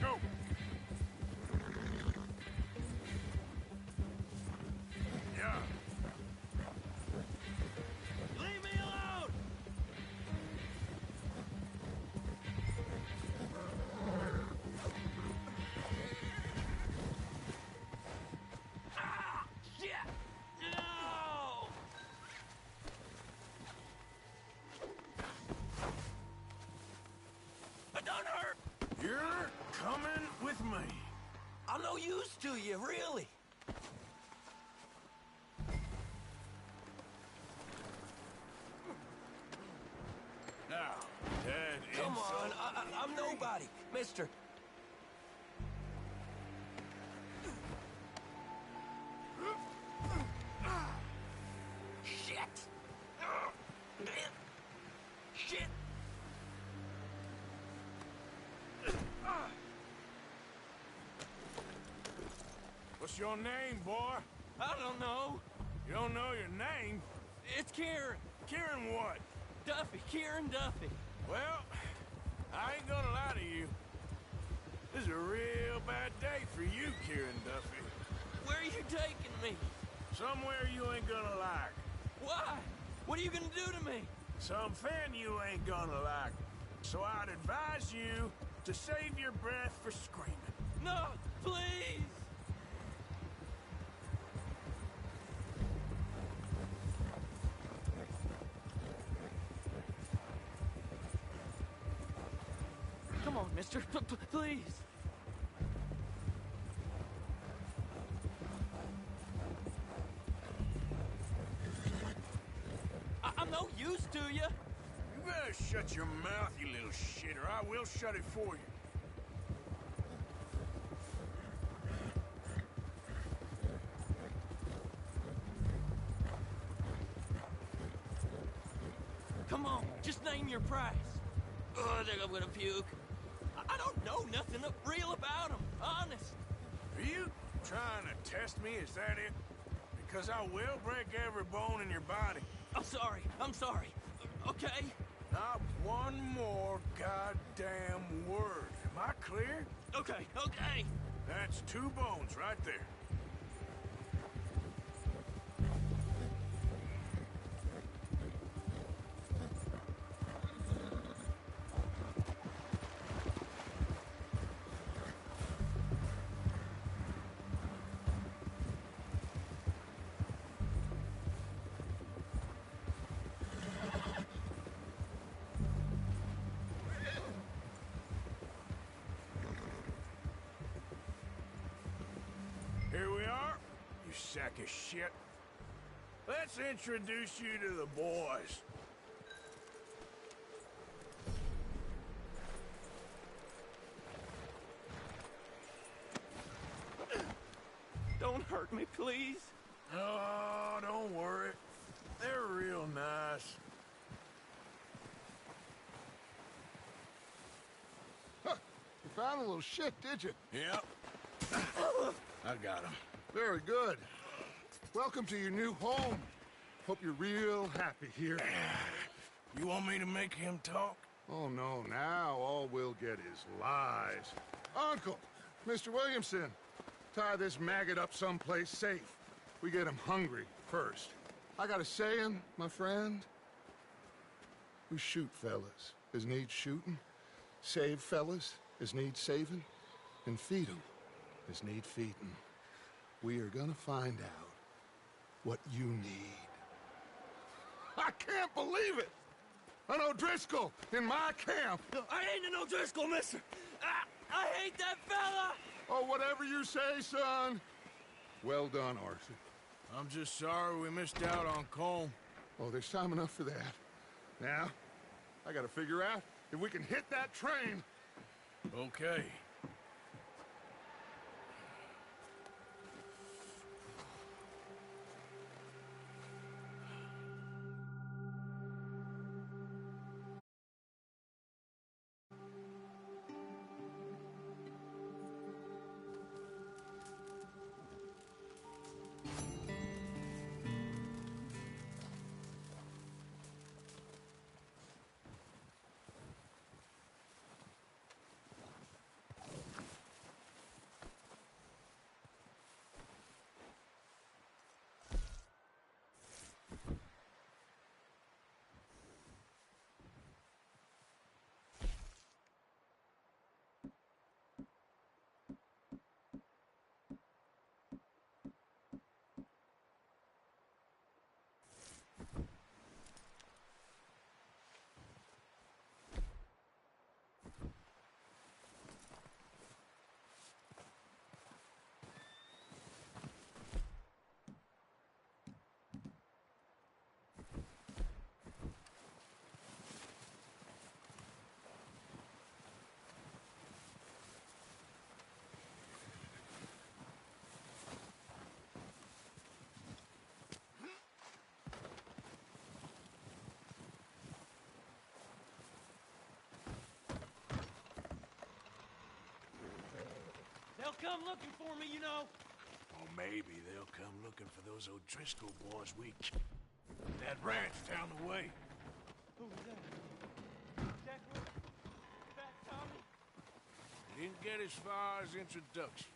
Go! Yeah! Leave me alone! Ah! Shit! No! It don't hurt! You're coming with me. I'm no use to you, really. Now, Dad, Come on, I'm nobody, mister. Shit! Shit! What's your name, boy? I don't know. You don't know your name? It's Kieran. Kieran what? Duffy. Kieran Duffy. Well, I ain't gonna lie to you. This is a real bad day for you, Kieran Duffy. Where are you taking me? Somewhere you ain't gonna like. Why? What are you gonna do to me? Something you ain't gonna like. So I'd advise you to save your breath for screaming. No, please! Come on, mister. Please. I'm no use to you. You better shut your mouth, you little shit, or I will shut it for you. Come on, just name your price. Oh, I think I'm gonna puke. I don't know nothing real about him, honest. Are you trying to test me? Is that it? Because I will break every bone in your body. I'm sorry. Okay? Not one more goddamn word. Am I clear? Okay. That's 2 bones right there. Here we are, you sack of shit. let's introduce you to the boys. Don't hurt me, please. Oh, don't worry. They're real nice. Huh. You found a little shit, did you? Yep. I got him. Very good. Welcome to your new home. Hope you're real happy here. You want me to make him talk? Oh, no. Now all we'll get is lies. Uncle, Mr. Williamson, tie this maggot up someplace safe. We get him hungry first. I got a saying, my friend. We shoot fellas as need shooting, save fellas as need saving, and feed 'em as need feeding. We are gonna find out what you need. I can't believe it! An O'Driscoll in my camp! I ain't an O'Driscoll, mister! I hate that fella! Oh, whatever you say, son. Well done, Arthur. I'm just sorry we missed out on Colm. Oh, there's time enough for that. Now, I gotta figure out if we can hit that train. Okay. They'll come looking for me, you know. Or maybe they'll come looking for those O'Driscoll boys that ranch down the way. Who was that? Declan? Fat Tommy? Didn't get as far as introduction.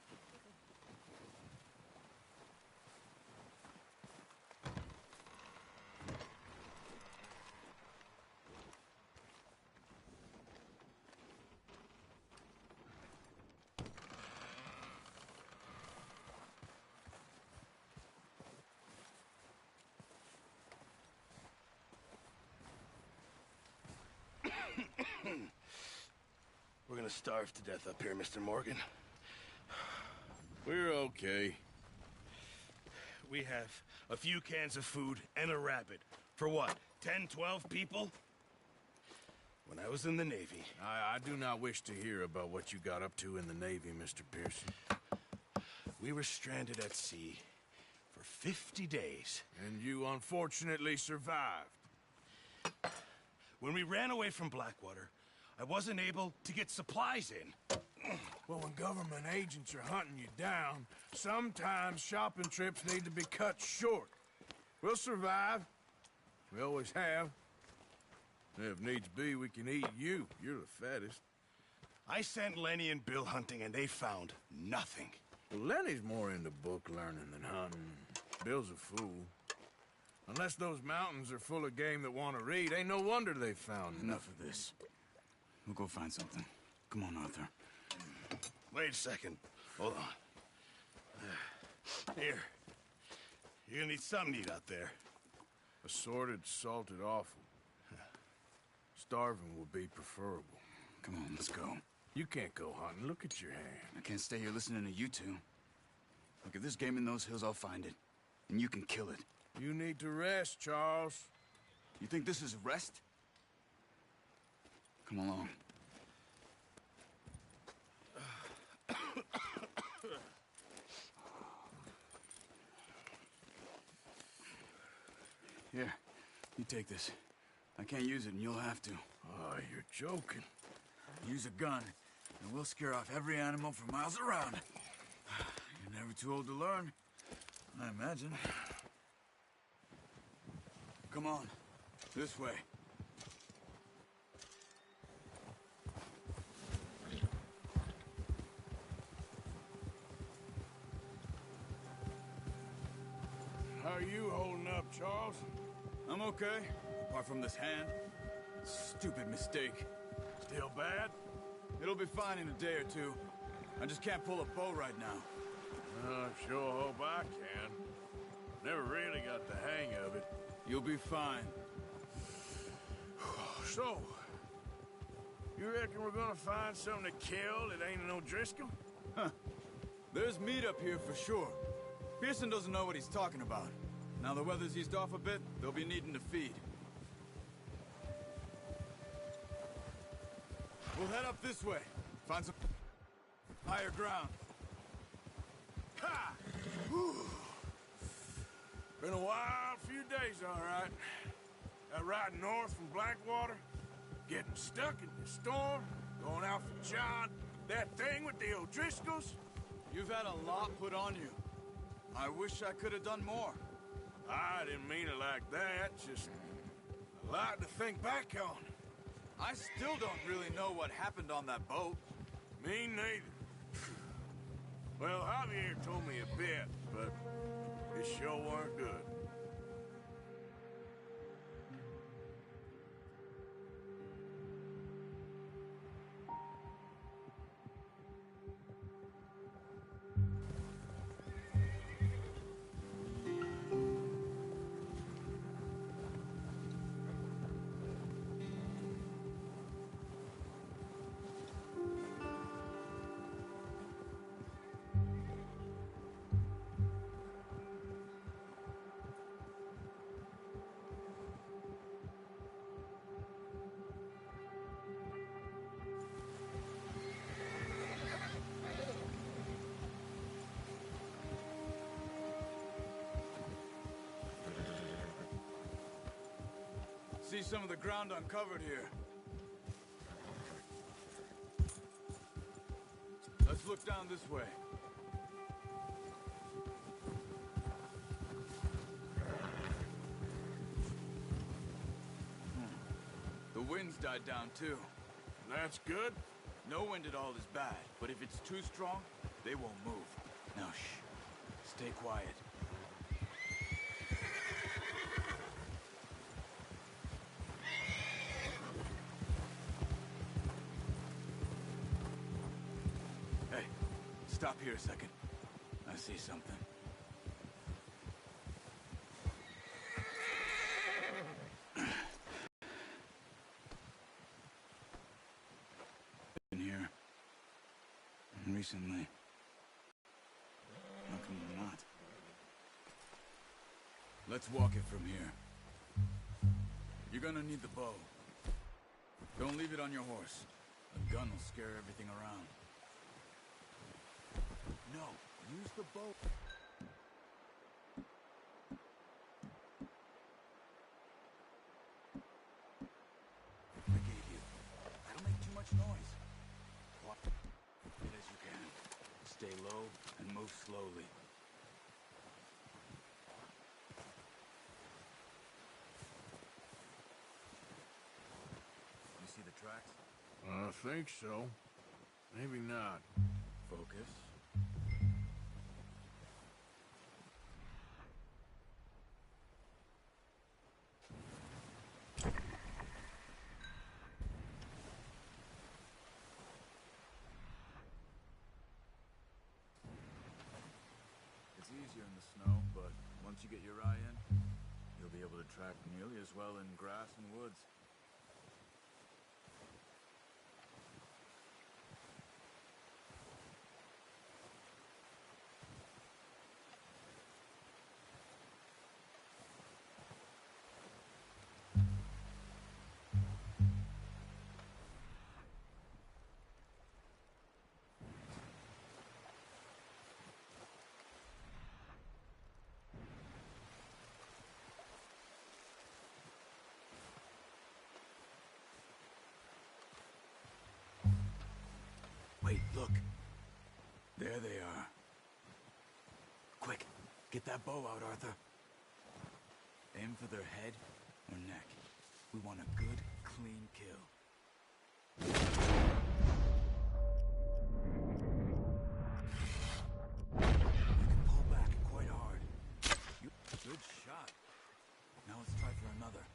We're gonna starve to death up here, Mr. Morgan. We're okay. We have a few cans of food and a rabbit. For what, 10, 12 people? When I was in the Navy... I do not wish to hear about what you got up to in the Navy, Mr. Pearson. We were stranded at sea for 50 days. And you unfortunately survived. When we ran away from Blackwater, I wasn't able to get supplies in. Well, when government agents are hunting you down, sometimes shopping trips need to be cut short. We'll survive. We always have. If needs be, we can eat you. You're the fattest. I sent Lenny and Bill hunting, and they found nothing. Well, Lenny's more into book learning than hunting. Bill's a fool. Unless those mountains are full of game that want to read, ain't no wonder they found Enough of this. We'll go find something. Come on, Arthur. Wait a second. Hold on. Here. You're gonna need something to eat out there. Assorted, salted offal. Starving would be preferable. Come on, let's go. You can't go hunting. Look at your hand. I can't stay here listening to you two. Look, if there's game in those hills, I'll find it. And you can kill it. You need to rest, Charles. You think this is rest? Come along. Here, you take this. I can't use it, and you'll have to. Oh, you're joking. Use a gun, and we'll scare off every animal for miles around. You're never too old to learn, I imagine. Come on, this way. How are you holding up, Charles? I'm okay, apart from this hand. Stupid mistake. Still bad? It'll be fine in a day or two. I just can't pull a bow right now. I sure hope I can. Never really got the hang of it. You'll be fine. So, you reckon we're gonna find something to kill that ain't an O'Driscoll? Huh. There's meat up here for sure. Pearson doesn't know what he's talking about. Now the weather's eased off a bit, they'll be needing to feed. We'll head up this way. Find some higher ground. Ha! Whew. Been a wild few days, all right. That ride north from Blackwater, getting stuck in the storm, going out for John, that thing with the O'Driscolls. You've had a lot put on you. I wish I could have done more. I didn't mean it like that, just a lot to think back on. I still don't really know what happened on that boat. Me neither. Well, Javier told me a bit, but it sure weren't good. See some of the ground uncovered here. Let's look down this way. The wind's died down too. That's good. No wind at all is bad, but if it's too strong, they won't move. Now shh. Stay quiet. Stop here a second. I see something. Been here. Recently. How come you're not? Let's walk it from here. You're gonna need the bow. Don't leave it on your horse. A gun will scare everything around. No, use the boat. I gave you. Don't make too much noise. Walk it as you can. Stay low and move slowly. You see the tracks? I think so. Maybe not. Focus. It's easier in the snow, but once you get your eye in, you'll be able to track nearly as well in grass and woods. Wait, look. There they are. Quick, get that bow out, Arthur. Aim for their head or neck. We want a good, clean kill. You can pull back quite hard. Good shot. Now let's try for another.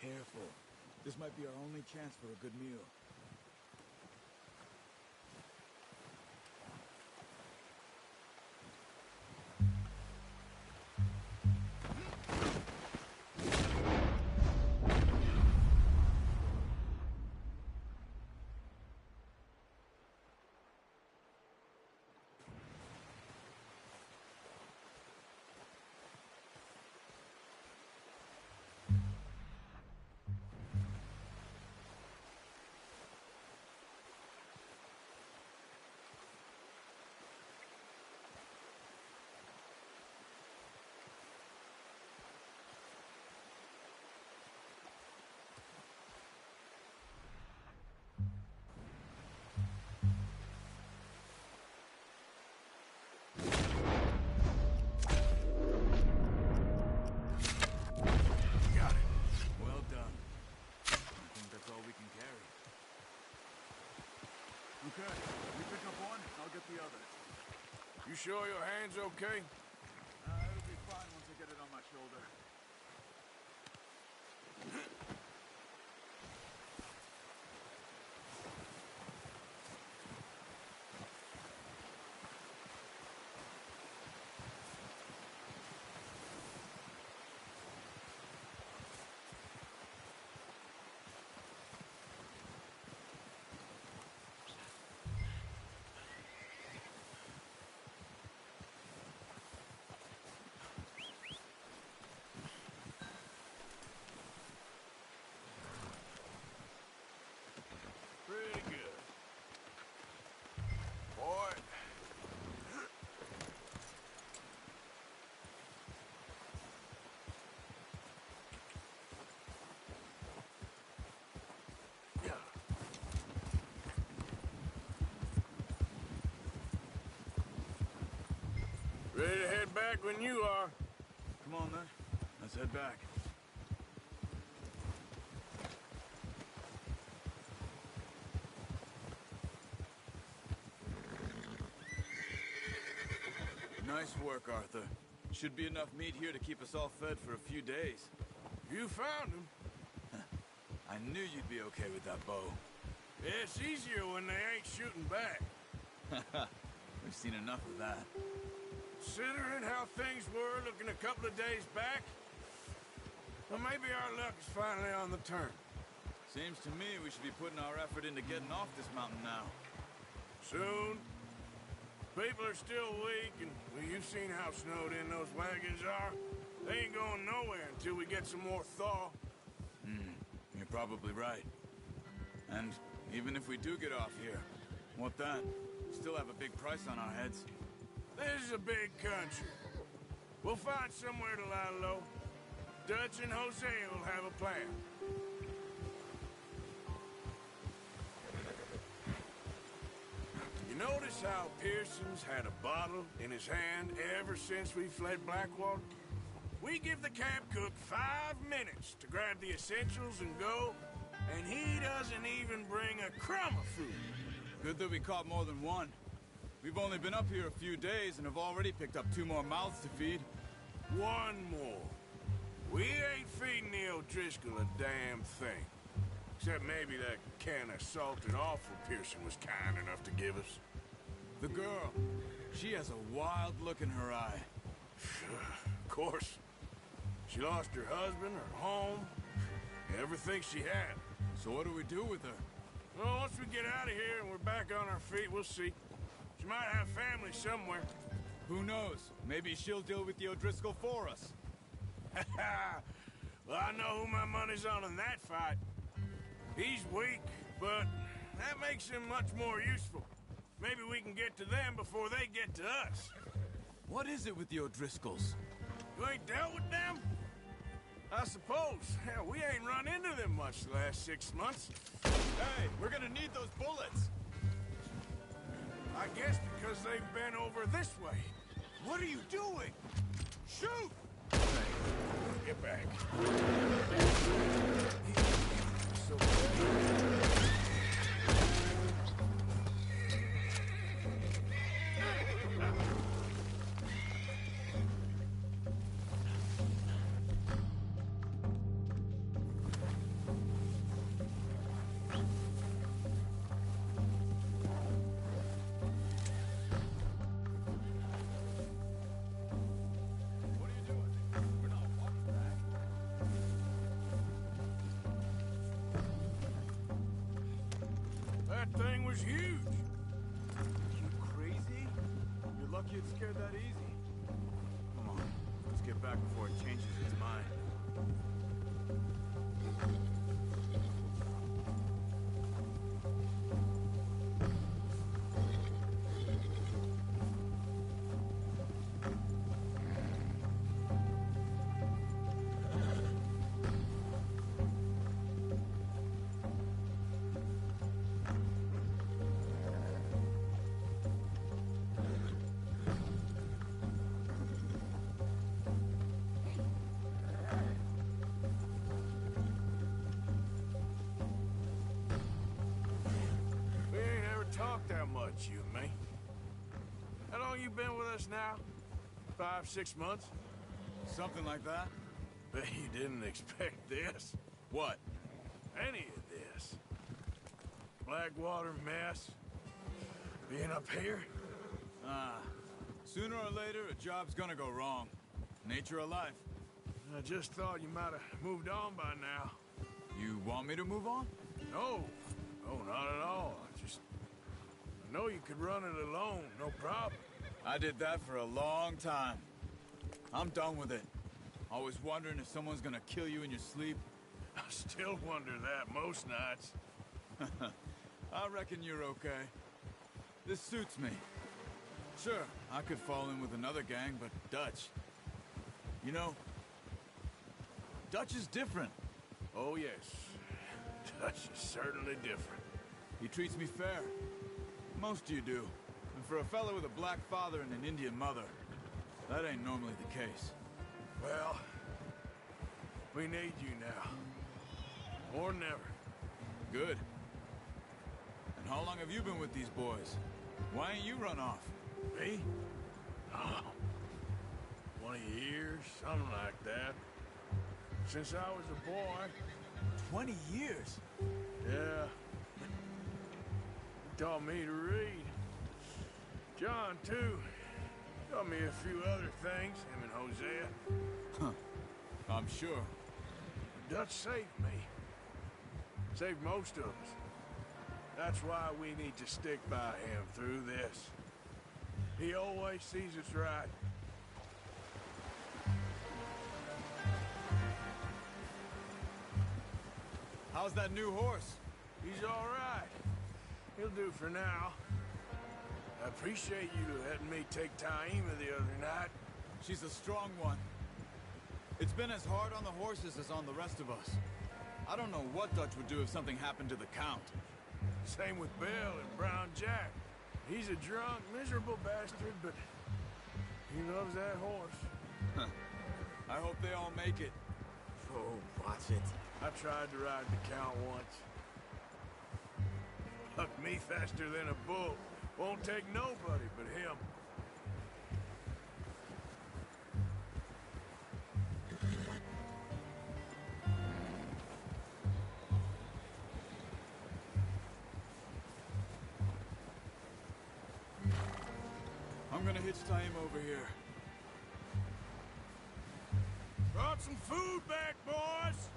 Careful. This might be our only chance for a good meal. Okay, you pick up one, I'll get the other. You sure your hand's okay? It'll be fine once I get it on my shoulder. Pretty good. Boy. Yeah. Ready to head back when you are. Come on, then. Let's head back. Nice work, Arthur. Should be enough meat here to keep us all fed for a few days. You found him. I knew you'd be okay with that bow. Yeah, it's easier when they ain't shooting back. We've seen enough of that. Considering how things were looking a couple of days back, well, maybe our luck is finally on the turn. Seems to me we should be putting our effort into getting off this mountain now. Soon. People are still weak, and well, you've seen how snowed in those wagons are. They ain't going nowhere until we get some more thaw. You're probably right. And even if we do get off here, what then? Still have a big price on our heads. This is a big country. We'll find somewhere to lie low. Dutch and Hosea will have a plan. You notice how Pearson's had a bottle in his hand ever since we fled Blackwater? We give the camp cook 5 minutes to grab the essentials and go, and he doesn't even bring a crumb of food. Good that we caught more than one. We've only been up here a few days and have already picked up 2 more mouths to feed. 1 more. We ain't feeding the O'Driscoll a damn thing. Except maybe that can of salted offal Pearson was kind enough to give us. The girl, she has a wild look in her eye. Of course. She lost her husband, her home, everything she had. So what do we do with her? Well, once we get out of here and we're back on our feet, we'll see. She might have family somewhere. Who knows? Maybe she'll deal with the O'Driscoll for us. Well, I know who my money's on in that fight. He's weak, but that makes him much more useful. Maybe we can get to them before they get to us. What is it with the O'Driscolls? You ain't dealt with them? I suppose. Hell, we ain't run into them much the last 6 months. Hey, we're gonna need those bullets. I guess because they've been over this way. What are you doing? Shoot! Get back. That thing was huge. You crazy? You're lucky it scared that easy. Come on, let's get back before it changes its mind. Talk that much, you and me. How long you been with us now? 5, 6 months? Something like that? Bet you didn't expect this. What? Any of this. Blackwater mess. Being up here. Sooner or later, a job's gonna go wrong. Nature of life. I just thought you might have moved on by now. You want me to move on? No. No, not at all. I know you could run it alone, no problem. I did that for a long time. I'm done with it. Always wondering if someone's gonna kill you in your sleep. I still wonder that most nights. I reckon you're okay. This suits me. Sure, I could fall in with another gang, but Dutch... You know, Dutch is different. Oh, yes. Dutch is certainly different. He treats me fair. Most of you do. And for a fellow with a black father and an Indian mother, that ain't normally the case. Well, we need you now. Or never. Good. And how long have you been with these boys? Why ain't you run off? Me? Oh, 20 years, something like that. Since I was a boy. 20 years? Yeah. He taught me to read. John, too. Taught me a few other things, him and Hosea. Huh. I'm sure. Dutch saved me. Saved most of us. That's why we need to stick by him through this. He always sees us right. How's that new horse? He's all right. He'll do for now. I appreciate you letting me take Taima the other night. She's a strong one. It's been as hard on the horses as on the rest of us. I don't know what Dutch would do if something happened to the Count. Same with Bill and Brown Jack. He's a drunk, miserable bastard, but he loves that horse. I hope they all make it. Oh, watch it. I tried to ride the Count once. Bucked me faster than a bull. Won't take nobody but him. I'm gonna hitch tie him over here. Brought some food back, boys!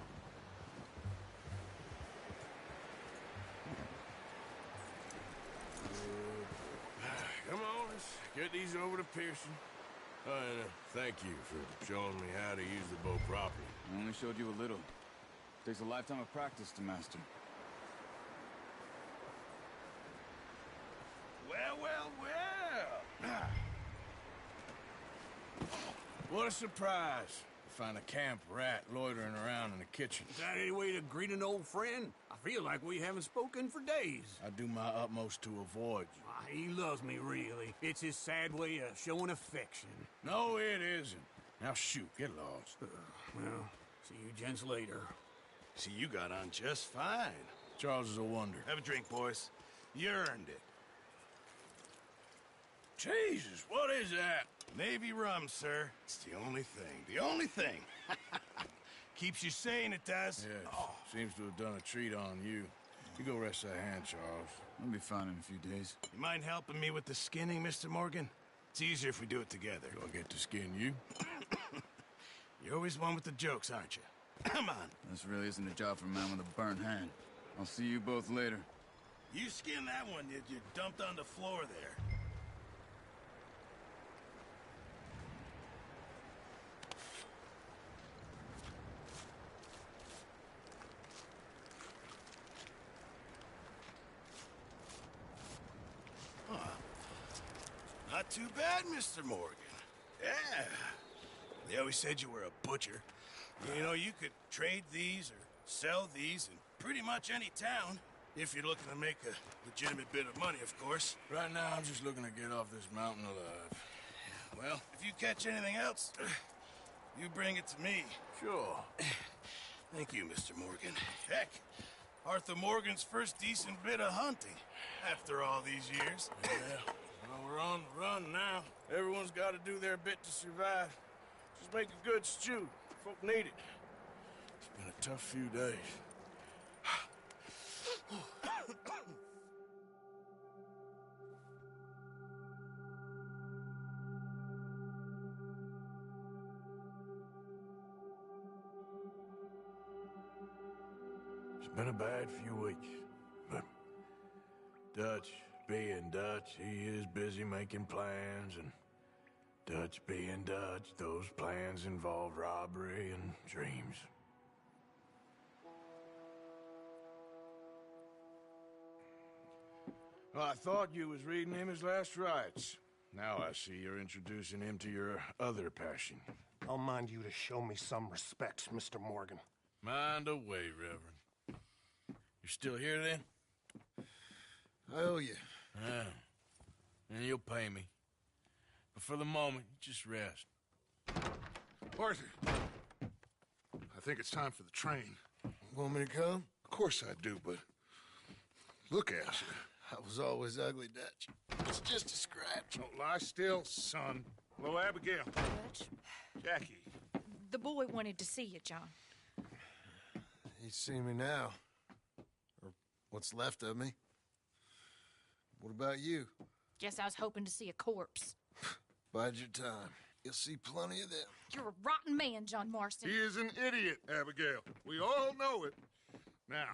Come on, let's get these over to Pearson. And thank you for showing me how to use the bow properly. I only showed you a little. Takes a lifetime of practice to master. Well, well, well! What a surprise. Find a camp rat loitering around in the kitchen. Is that any way to greet an old friend? I feel like we haven't spoken for days. I do my utmost to avoid you. He loves me, really. It's his sad way of showing affection. No, it isn't. Now shoot, get lost. Well, see you gents later. See, you got on just fine. Charles is a wonder. Have a drink, boys. You earned it. Jesus, what is that? Navy rum, sir. It's the only thing. The only thing. Keeps you sane, it does. Yes, seems to have done a treat on you. You go rest that hand, Charles. I'll be fine in a few days. You mind helping me with the skinning, Mr. Morgan? It's easier if we do it together. Do I get to skin you? You're always one with the jokes, aren't you? Come on. This really isn't a job for a man with a burnt hand. I'll see you both later. You skinned that one you dumped on the floor there. Not too bad, Mr. Morgan. Yeah. They always said you were a butcher. You know, you could trade these or sell these in pretty much any town, if you're looking to make a legitimate bit of money, of course. Right now, I'm just looking to get off this mountain alive. Well, if you catch anything else, you bring it to me. Sure. Thank you, Mr. Morgan. Heck, Arthur Morgan's first decent bit of hunting after all these years. Yeah. Well, we're on the run now. Everyone's got to do their bit to survive. Just make a good stew. Folk need it. It's been a tough few days. It's been a bad few weeks, but Dutch being Dutch, he is busy making plans, and Dutch being Dutch, those plans involve robbery and dreams. Well, I thought you was reading him his last rites. Now I see you're introducing him to your other passion. I'll mind you to show me some respect, Mr. Morgan. Mind away, Reverend. You still here, then? I owe you. Yeah. And you'll pay me. But for the moment, just rest. Arthur, I think it's time for the train. Want me to come? Of course I do, but look at you. I was always ugly, Dutch. It's just a scratch. Don't lie still, son. Hello, Abigail. Dutch, Jackie. the boy wanted to see you, John. He's seen me now. Or what's left of me. What about you? Guess I was hoping to see a corpse. Bide your time. You'll see plenty of them. You're a rotten man, John Marston. He is an idiot, Abigail. We all know it. Now,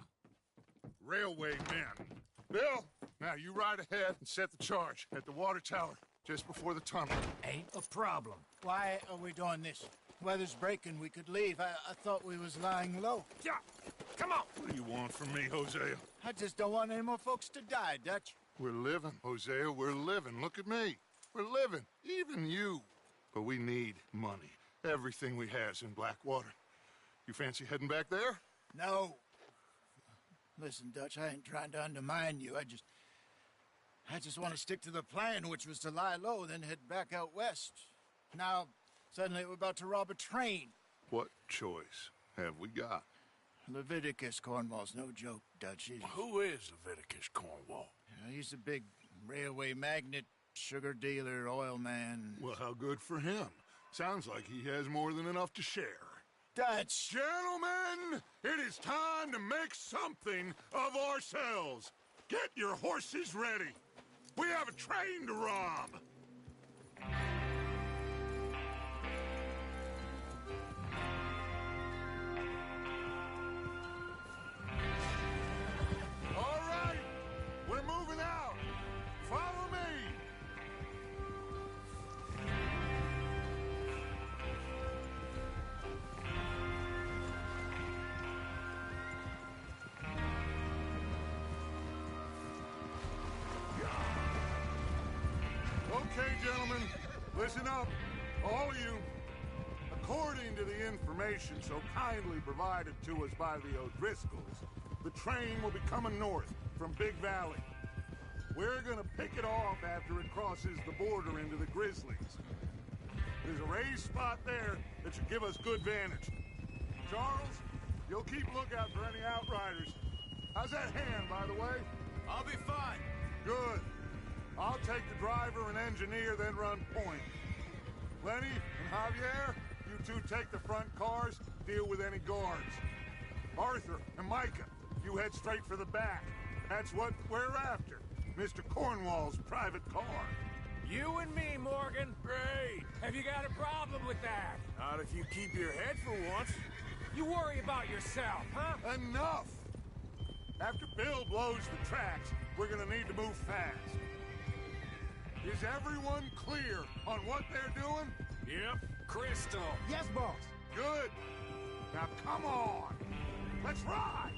railway men. Bill, now you ride ahead and set the charge at the water tower just before the tunnel. Ain't a problem. Why are we doing this? Weather's breaking. We could leave. I thought we was lying low. Yeah, come on. What do you want from me, Hosea? I just don't want any more folks to die, Dutch. We're living, Hosea. We're living. Look at me. We're living. Even you. But we need money. Everything we has in Blackwater. You fancy heading back there? No. Listen, Dutch, I ain't trying to undermine you. I just want to stick to the plan, which was to lie low, then head back out west. Now, suddenly we're about to rob a train. What choice have we got? Leviticus Cornwall's no joke, Dutch. Who is Leviticus Cornwall? He's a big railway magnate, sugar dealer, oil man. Well, how good for him. Sounds like he has more than enough to share. Dutch! Gentlemen, it is time to make something of ourselves. Get your horses ready. We have a train to rob. All right, we're moving out. Follow me. Okay, gentlemen, listen up, all of you. According to the information so kindly provided to us by the O'Driscolls, the train will be coming north from Big Valley. We're gonna pick it off after it crosses the border into the Grizzlies. There's a raised spot there that should give us good vantage. Charles, you'll keep lookout for any outriders. How's that hand, by the way? I'll be fine. Good. I'll take the driver and engineer, then run point. Lenny and Javier, you two take the front cars, deal with any guards. Arthur and Micah, you head straight for the back. That's what we're after. Mr. Cornwall's private car. You and me, Morgan. Great. Have you got a problem with that? Not if you keep your head for once. You worry about yourself, huh? Enough! After Bill blows the tracks, we're gonna need to move fast. Is everyone clear on what they're doing? Yep. Crystal. Yes, boss. Good. Now come on. Let's ride.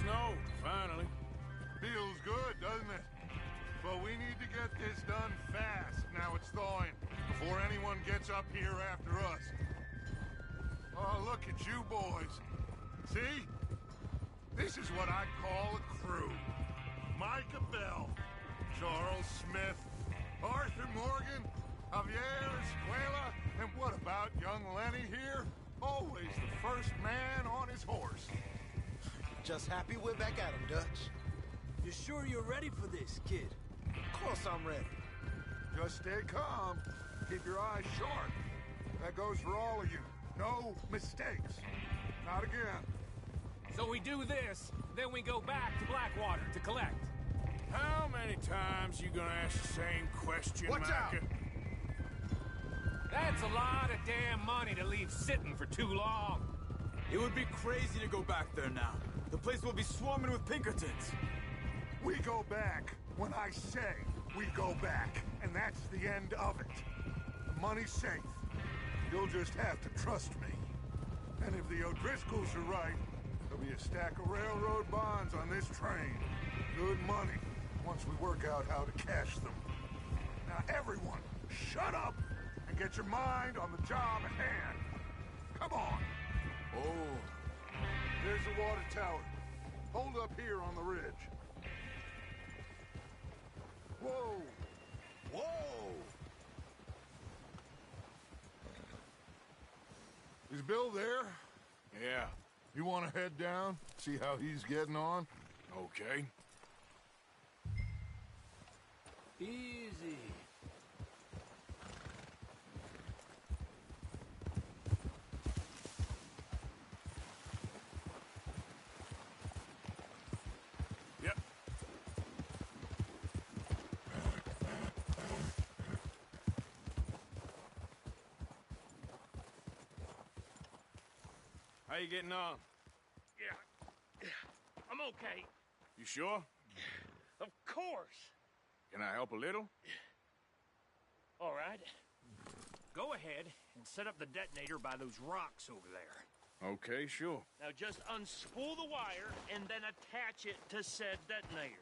Snow, finally. Feels good, doesn't it? But we need to get this done fast. Now it's thawing, before anyone gets up here after us. Oh, look at you boys. See? This is what I call a crew. Micah Bell, Charles Smith, Arthur Morgan, Javier Escuela, and what about young Lenny here? Always the first man on his horse. Just happy we're back at him, Dutch. You sure you're ready for this, kid? Of course I'm ready. Just stay calm. Keep your eyes sharp. That goes for all of you. No mistakes. Not again. So we do this, then we go back to Blackwater to collect. How many times you gonna ask the same question, Watch out! Micah? That's a lot of damn money to leave sitting for too long. It would be crazy to go back there now. The place will be swarming with Pinkertons. We go back when I say we go back, and that's the end of it. The money's safe. You'll just have to trust me. And if the O'Driscolls are right, there'll be a stack of railroad bonds on this train. Good money, once we work out how to cash them. Now everyone, shut up and get your mind on the job at hand. Come on. Oh. There's the water tower. Hold up here on the ridge. Whoa! Whoa! Is Bill there? Yeah. You want to head down? See how he's getting on? Okay. Easy. How you getting on? Yeah, I'm okay. You sure? Of course. Can I help a little? All right. Go ahead and set up the detonator by those rocks over there. Okay, sure. Now just unspool the wire and then attach it to said detonator.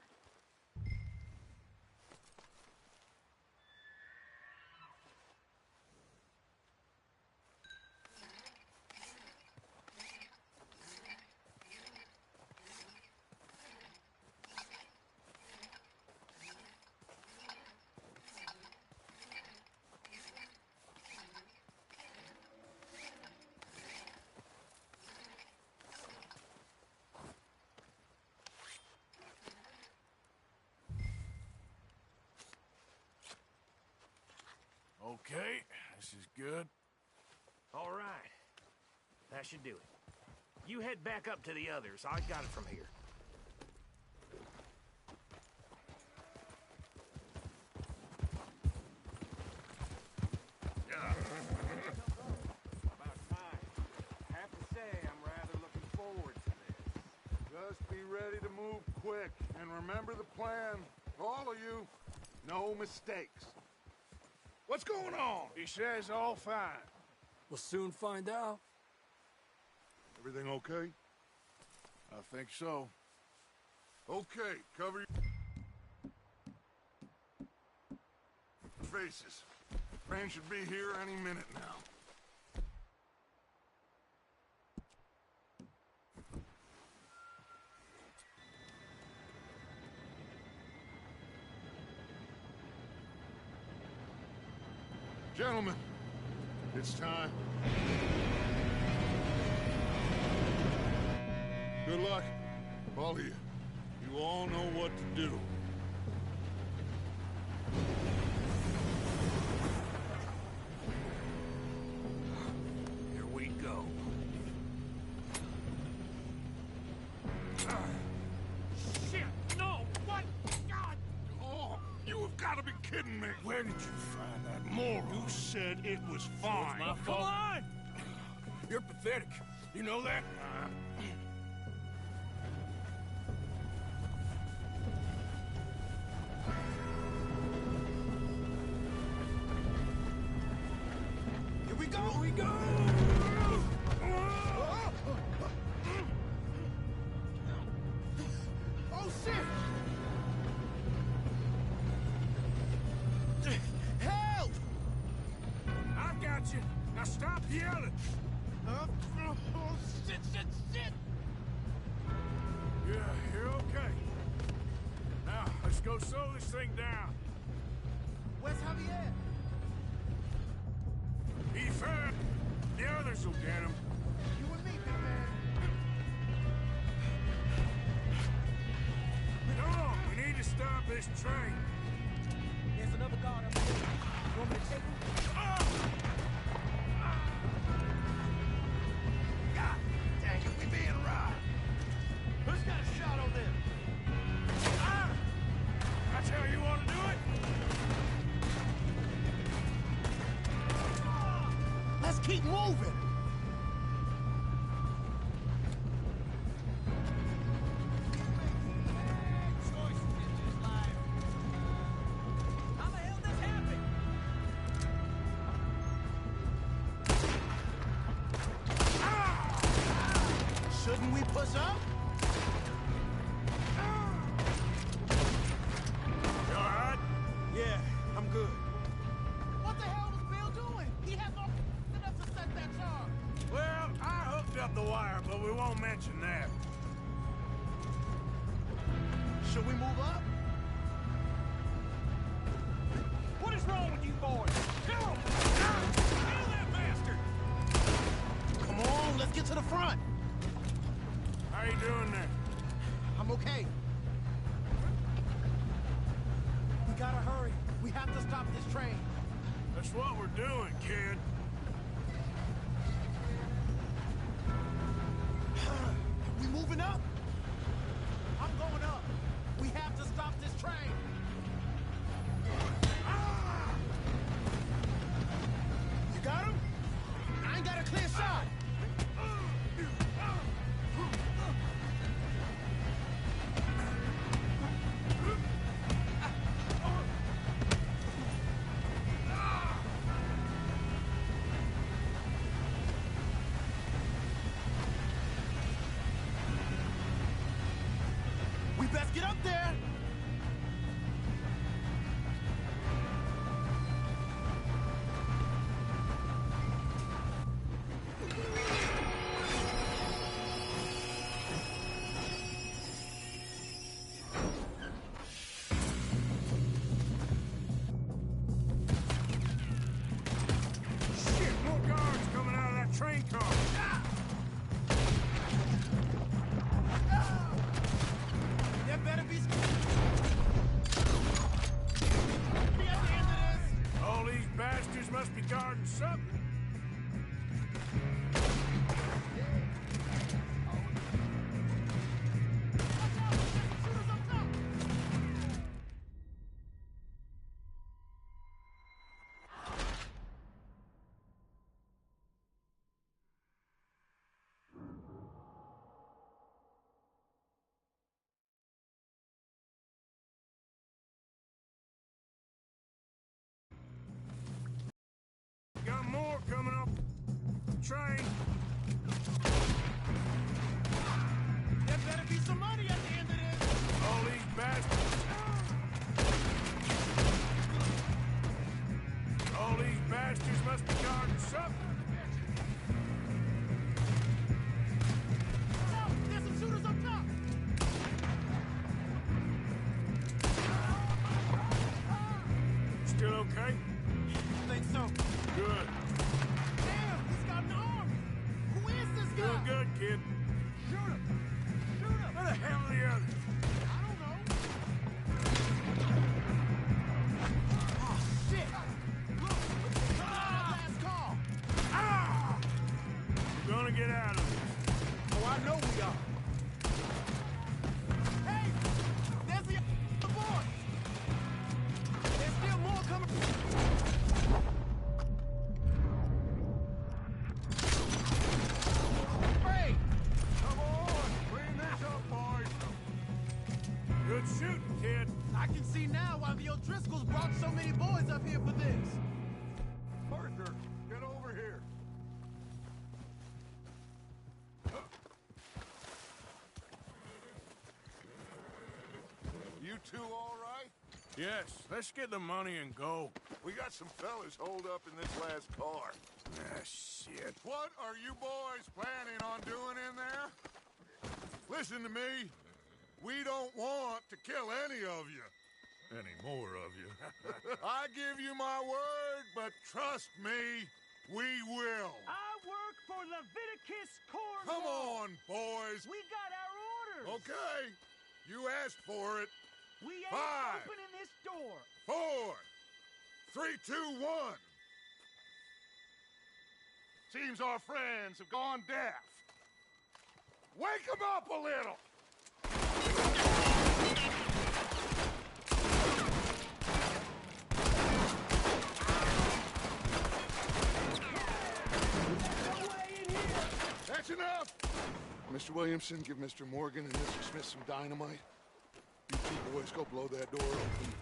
Okay, this is good. All right. That should do it. You head back up to the others. I got it from here. About time. I have to say, I'm rather looking forward to this. Just be ready to move quick, and remember the plan. All of you, no mistakes. What's going on? He says all fine. We'll soon find out. Everything okay? I think so. Okay, cover your faces. Train should be here any minute now. Gentlemen, it's time. Good luck, all of you. You all know what to do. Here we go. Shit! No! What? God! Oh, you have got to be kidding me. Where did you find that moron? You said it was fine. my fault. Come on! You're pathetic. You know that? Here we go! Here we go! Oh, shit! Help! I've got you. Now stop yelling. Oh, shit, shit, shit! Yeah, you're okay. Now, let's go slow this thing down. Where's Javier? He found. The others will get him. You and me, big man. Come on, we need to stop this train. There's another guard up there. You want me to take him? God dang it, we being robbed. Who's got a shot on them? That's how you want to do it? Let's keep moving. How the hell this happened? Shouldn't we push up? You all right? Yeah, I'm good. What the hell was Bill doing? He had no enough to set that charge. Well, I hooked up the wire, but we won't mention that. Should we move up? What is wrong with you boys? Kill that bastard! Come on, let's get to the front. How you doing there? I'm okay. We gotta hurry. We have to stop this train. That's what we're doing, kid. We moving up? I'm going up. We have to stop this train. You got him? I ain't got a clear shot. We best get up there! Shit, more guards coming out of that train car. There better be at the end of this! All these bastards must be guarding something. Got more coming up the train. There better be some money at the end of this! All these bastards. All these bastards must be guarding something. There's some shooters up top! Still okay? I think so. Good. Damn, he's got an arm! Who is this guy? Doing good, kid. Shoot him! Shoot him! Where the hell are the others? I don't know. Oh, shit! Look! We're coming out of that last call! Ah! We're gonna get out of this. Oh, I know we are. Hey! There's the boy! There's still more coming. Hey! Come on! Clean this up, boys. Good shooting, kid. I can see now why the O'Driscolls brought so many boys up here for this. Parker, get over here. You two all right? Yes, let's get the money and go. We got some fellas holed up in this last car. Ah, shit. What are you boys planning on doing in there? Listen to me. We don't want to kill any of you. Any more of you. I give you my word, but trust me, we will. I work for Leviticus Cornwall. Come on, boys. We got our orders. Okay. You asked for it. We ain't 5, opening this door. 4, 3, 2, 1. Seems our friends have gone deaf. Wake them up a little. That's enough. Mr. Williamson, give Mr. Morgan and Mr. Smith some dynamite. You two boys go blow that door open.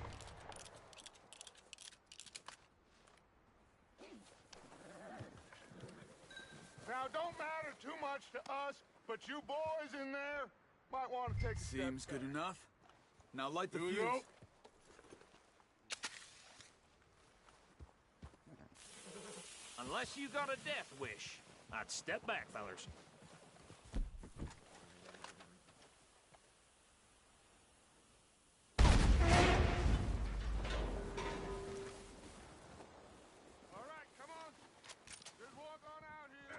Now, don't matter too much to us, but you boys in there might want to take a step Seems good enough. Now light the Here we fuse. go. Unless you got a death wish, I'd step back, fellers. All right, come on. Just walk on out here.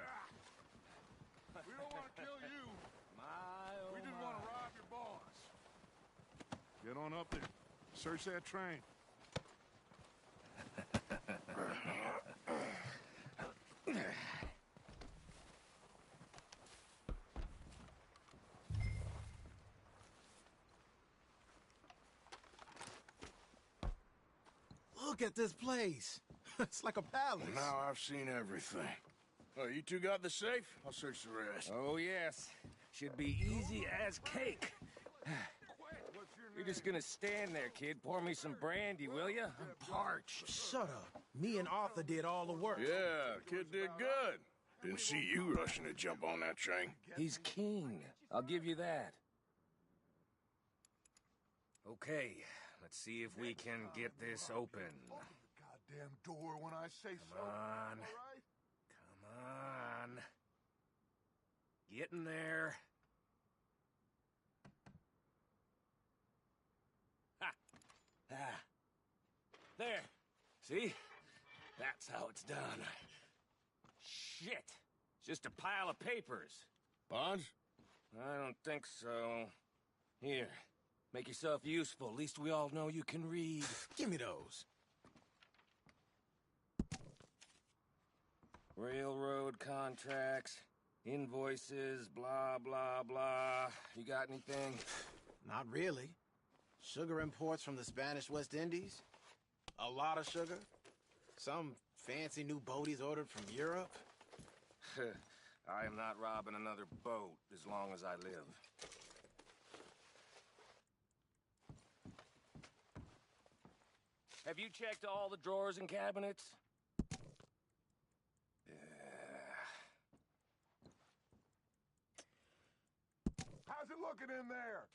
We don't want to kill you. We just want to rob your boss. Get on up there. Search that train. Look at this place. It's like a palace. Now I've seen everything. Oh, you two got the safe? I'll search the rest. Oh, yes. Should be easy as cake. You're just gonna stand there, kid. Pour me some brandy, will you? I'm parched. Shut up. Me and Arthur did all the work. Yeah, kid did good. Didn't see you rushing to jump on that train. He's king. I'll give you that. Okay, let's see if we can get this open. Goddamn door when I say so. Come on. All right? Come on. Get in there. Ha! Ah. There. See? That's how it's done. Shit. It's just a pile of papers. Bonds? I don't think so. Here. Make yourself useful. At least we all know you can read. Give me those. Railroad contracts, invoices, blah, blah, blah. You got anything? Not really. Sugar imports from the Spanish West Indies. A lot of sugar. Some fancy new boat he's ordered from Europe. I am not robbing another boat as long as I live. Have you checked all the drawers and cabinets? How's it looking in there?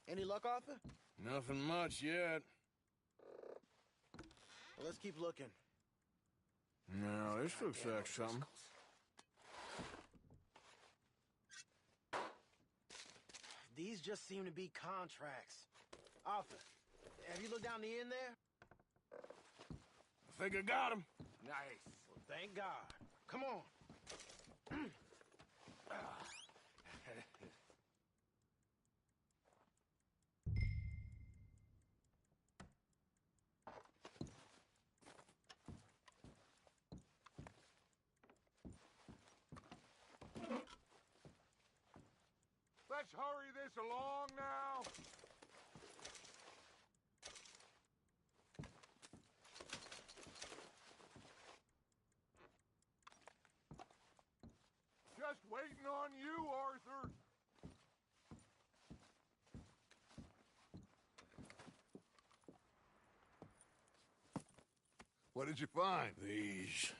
Any luck, Arthur? Nothing much yet. Well, let's keep looking. No, this looks like something. These just seem to be contracts. Arthur, have you looked down the end there? I think I got him. Nice. Well, thank God. Come on. Let's hurry this along now. Just waiting on you, Arthur. What did you find? These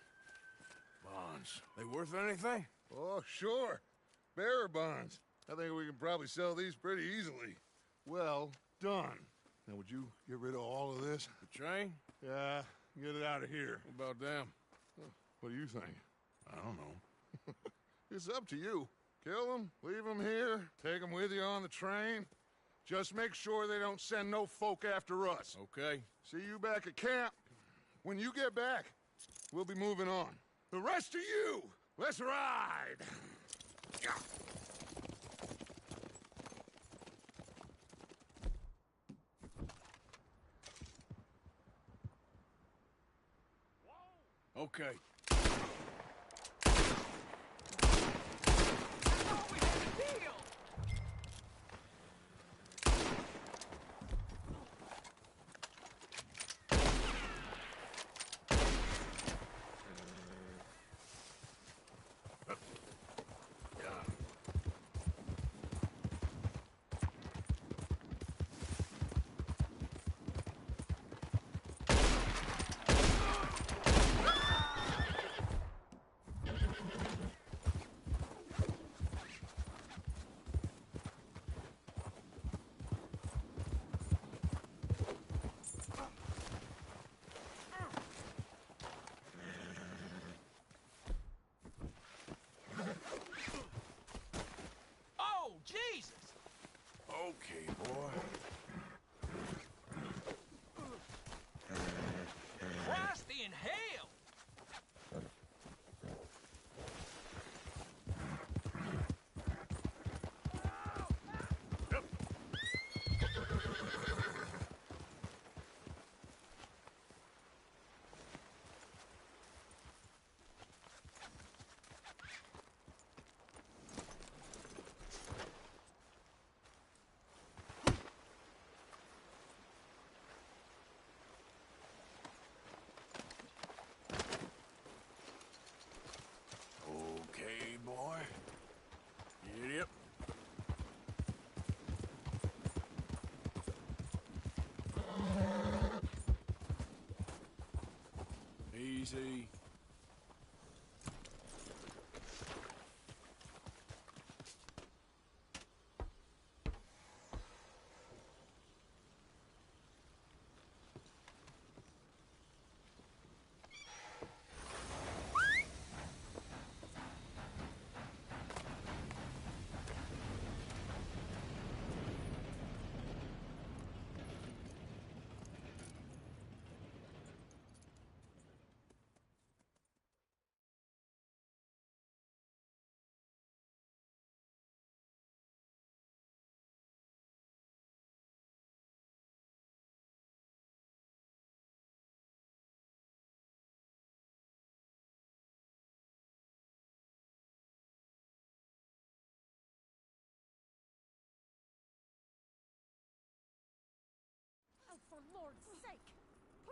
bonds. They worth anything? Oh, sure. Bearer bonds. I think we can probably sell these pretty easily. Well done. Now, would you get rid of all of this? The train? Yeah, get it out of here. What about them? What do you think? I don't know. It's up to you. Kill them, leave them here, take them with you on the train. Just make sure they don't send no folk after us. Okay. See you back at camp. When you get back, we'll be moving on. The rest of you, let's ride! Okay.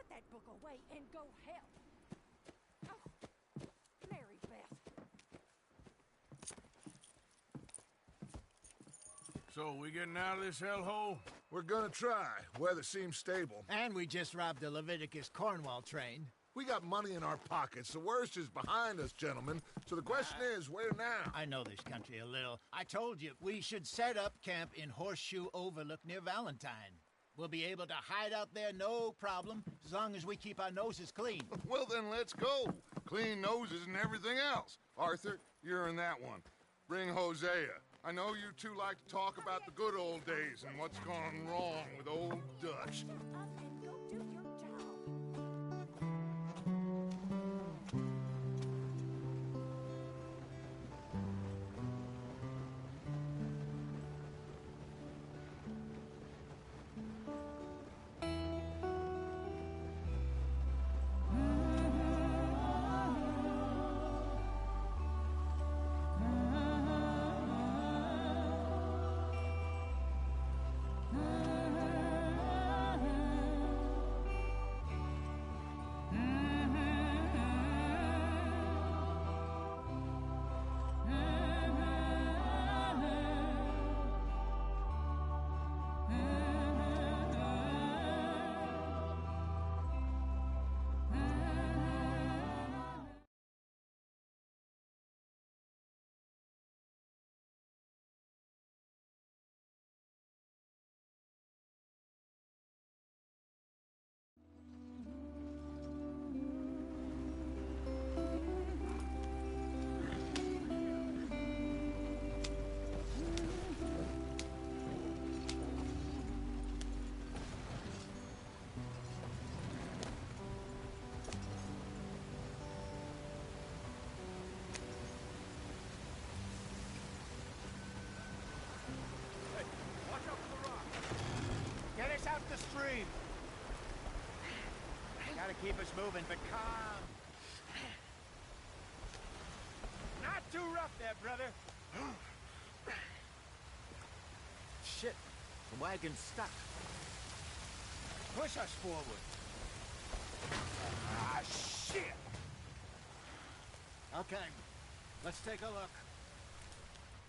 that book away and go help. Oh, Mary Beth. So, we getting out of this hellhole? We're gonna try. Weather seems stable. And we just robbed the Leviticus Cornwall train. We got money in our pockets. The worst is behind us, gentlemen. So the question is, where now? I know this country a little. I told you, we should set up camp in Horseshoe Overlook near Valentine. We'll be able to hide out there, no problem, as long as we keep our noses clean. Well, then let's go. Clean noses and everything else. Arthur, you're in that one. Bring Hosea. I know you two like to talk about the good old days and what's gone wrong with old Dutch. Get us out the stream. Gotta keep us moving, but calm. Not too rough there, brother. Shit, the wagon's stuck. Push us forward. Ah, shit! Okay, let's take a look.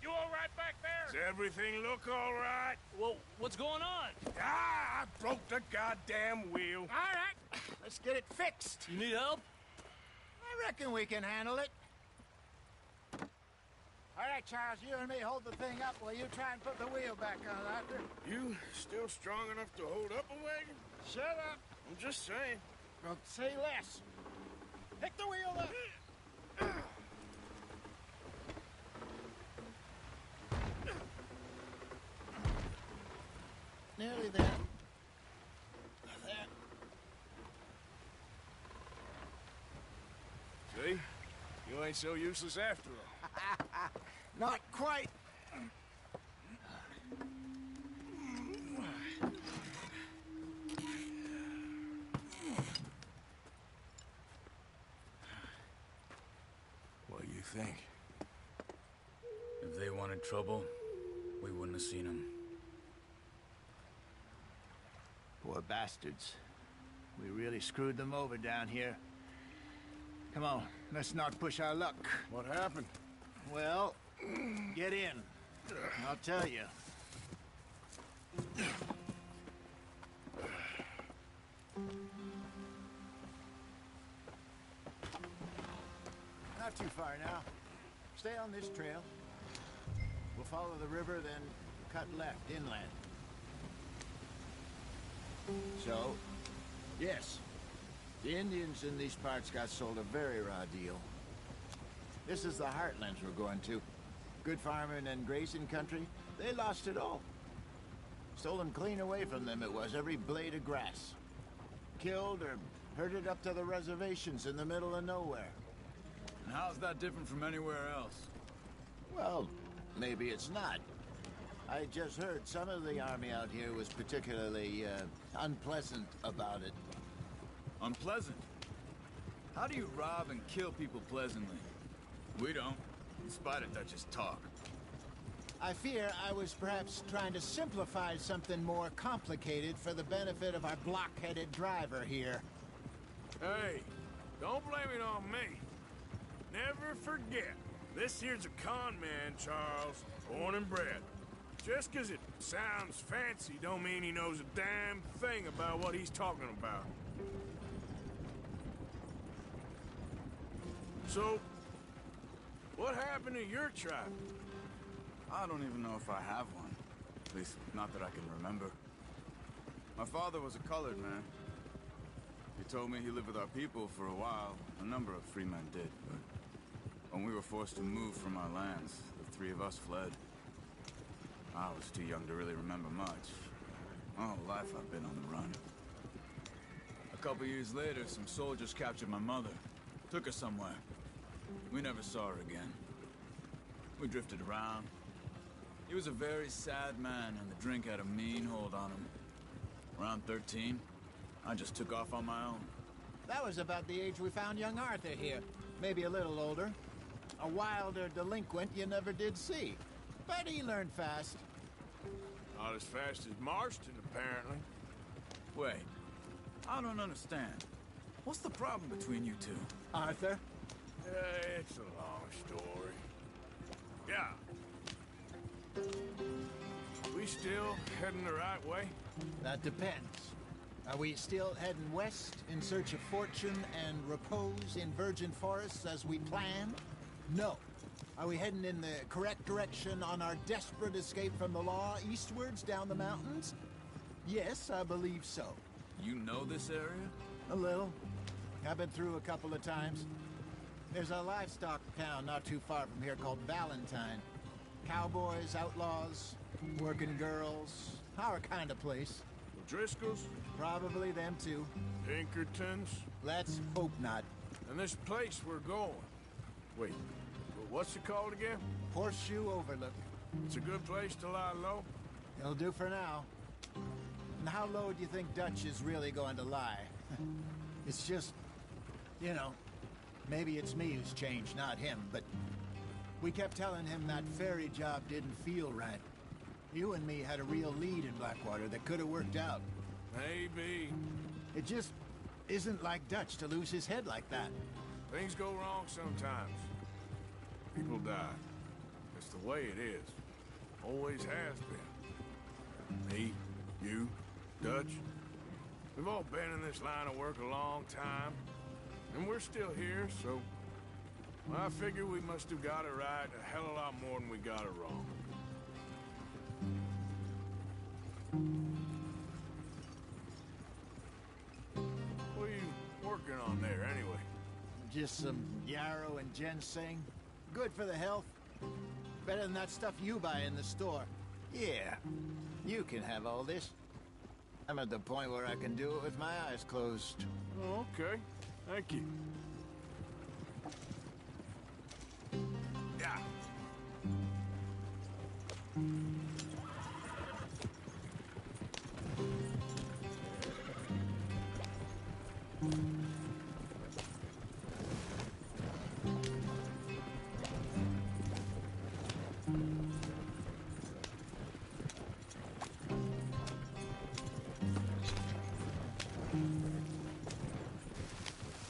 You all right back there? Does everything look all right? Well, what's going on? Ah, I broke the goddamn wheel. All right, let's get it fixed. You need help? I reckon we can handle it. All right, Charles, you and me hold the thing up while you try and put the wheel back on, Arthur. You still strong enough to hold up a wagon? Shut up. I'm just saying. Well, say less. Pick the wheel up. Nearly there. There. See? You ain't so useless after all. Not quite. What do you think? If they wanted trouble, we wouldn't have seen them. Poor bastards. We really screwed them over down here. Come on, let's not push our luck. What happened? Well, get in. I'll tell you. Not too far now. Stay on this trail. We'll follow the river, then cut left inland. So, yes, the Indians in these parts got sold a very raw deal. This is the heartlands we're going to. Good farming and grazing country, they lost it all. Stolen clean away from them it was, every blade of grass. Killed or herded up to the reservations in the middle of nowhere. And how's that different from anywhere else? Well, maybe it's not. I just heard some of the army out here was particularly, unpleasant about it. Unpleasant? How do you rob and kill people pleasantly? We don't, in spite of Dutch's talk. I fear I was perhaps trying to simplify something more complicated for the benefit of our block-headed driver here. Hey, don't blame it on me. Never forget, this here's a con man, Charles, born and bred. Just 'cause it sounds fancy don't mean he knows a damn thing about what he's talking about. So, what happened to your tribe? I don't even know if I have one. At least, not that I can remember. My father was a colored man. He told me he lived with our people for a while. A number of free men did, but when we were forced to move from our lands, the three of us fled. I was too young to really remember much. My whole life I've been on the run. A couple years later, some soldiers captured my mother. Took her somewhere. We never saw her again. We drifted around. He was a very sad man, and the drink had a mean hold on him. Around 13, I just took off on my own. That was about the age we found young Arthur here. Maybe a little older. A wilder delinquent you never did see. But he learned fast. Not as fast as Marston, apparently. Wait, I don't understand. What's the problem between you two? Arthur? It's a long story. Yeah. We still heading the right way? That depends. Are we still heading west in search of fortune and repose in virgin forests as we planned? No. Are we heading in the correct direction on our desperate escape from the law eastwards down the mountains? Yes, I believe so. You know this area? A little. I've been through a couple of times. There's a livestock town not too far from here called Valentine. Cowboys, outlaws, working girls, our kind of place. The Driscolls? Probably them too. Pinkertons? Let's hope not. And this place we're going. Wait, what's it called again? Horseshoe Overlook. It's a good place to lie low? It'll do for now. And how low do you think Dutch is really going to lie? It's just, you know, maybe it's me who's changed, not him, but we kept telling him that ferry job didn't feel right. You and me had a real lead in Blackwater that could have worked out. Maybe. It just isn't like Dutch to lose his head like that. Things go wrong sometimes. People die. It's the way it is. Always has been. Me, you, Dutch. We've all been in this line of work a long time. And we're still here, so I figure we must have got it right a hell of a lot more than we got it wrong. What are you working on there, anyway? Just some yarrow and ginseng. Good for the health. Better than that stuff you buy in the store. Yeah, you can have all this. I'm at the point where I can do it with my eyes closed. Oh, okay. Thank you. Yeah.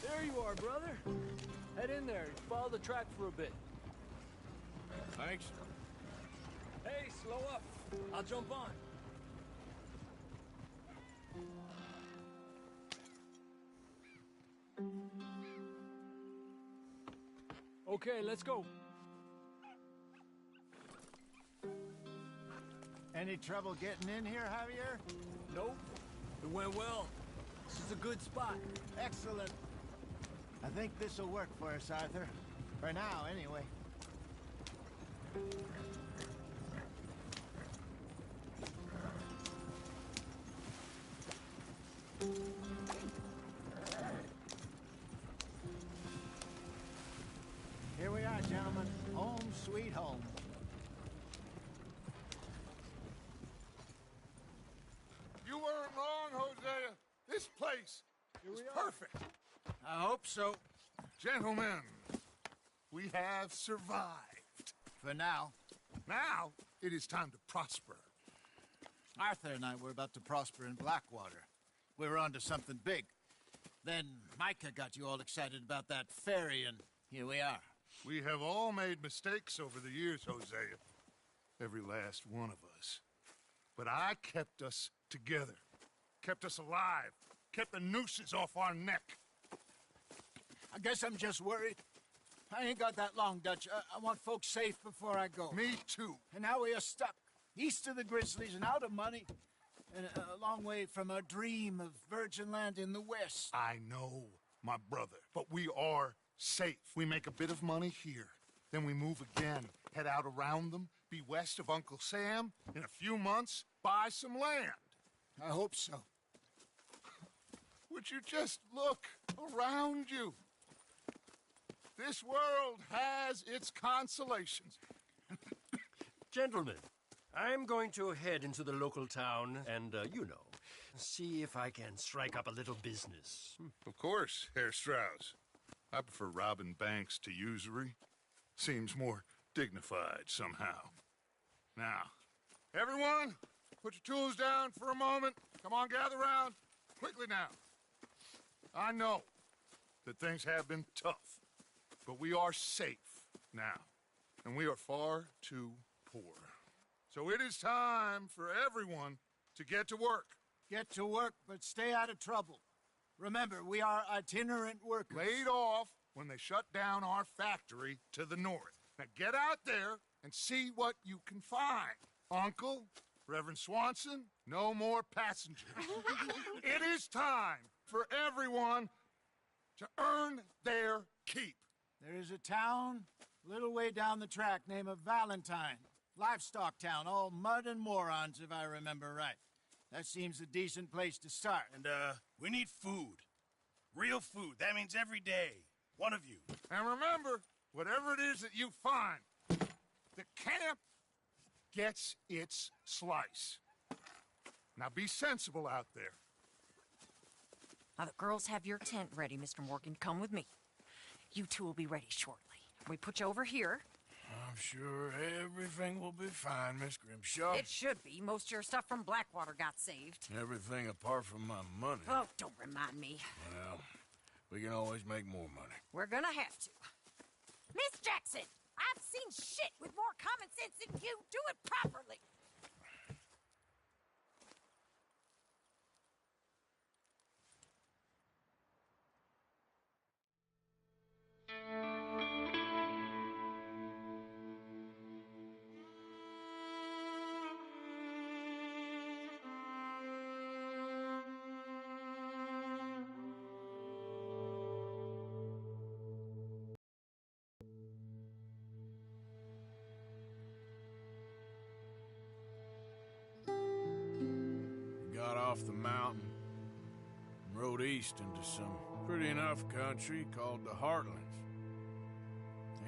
There you are, brother. Head in there and follow the track for a bit. Thanks. Hey, slow up. I'll jump on. Okay, let's go. Any trouble getting in here, Javier? Nope. It went well. This is a good spot. Excellent. I think this'll work for us, Arthur. For now, anyway. Here we are, gentlemen. Home sweet home. You weren't wrong, Hosea. This place is perfect. I hope so. Gentlemen, we have survived. For now. Now, it is time to prosper. Arthur and I were about to prosper in Blackwater. We were onto something big. Then Micah got you all excited about that ferry, and here we are. We have all made mistakes over the years, Hosea. Every last one of us. But I kept us together. Kept us alive. Kept the nooses off our neck. I guess I'm just worried. I ain't got that long, Dutch. I want folks safe before I go. Me too. And now we are stuck. East of the Grizzlies and out of money. And a long way from our dream of virgin land in the west. I know, my brother. But we are safe. We make a bit of money here. Then we move again. Head out around them. Be west of Uncle Sam. In a few months, buy some land. I hope so. Would you just look around you? This world has its consolations. Gentlemen, I'm going to head into the local town and, see if I can strike up a little business. Of course, Herr Strauss. I prefer robbing banks to usury. Seems more dignified somehow. Now, everyone, put your tools down for a moment. Come on, gather round. Quickly now. I know that things have been tough, but we are safe now, and we are far too poor. So it is time for everyone to get to work. Get to work, but stay out of trouble. Remember, we are itinerant workers. Laid off when they shut down our factory to the north. Now get out there and see what you can find. Uncle, Reverend Swanson, no more passengers. It is time for everyone to earn their keep. There is a town a little way down the track named Valentine. Livestock town, all mud and morons, if I remember right. That seems a decent place to start. And, we need food. Real food. That means every day. One of you. And remember, whatever it is that you find, the camp gets its slice. Now be sensible out there. Now, the girls have your tent ready, Mr. Morgan. Come with me. You two will be ready shortly. We put you over here. I'm sure everything will be fine, Miss Grimshaw. It should be. Most of your stuff from Blackwater got saved. Everything apart from my money. Oh, don't remind me. Well, we can always make more money. We're gonna have to. Miss Jackson, I've seen shit with more common sense than you. Do it properly. Got off the mountain and rode east into some pretty enough country called the Heartlands.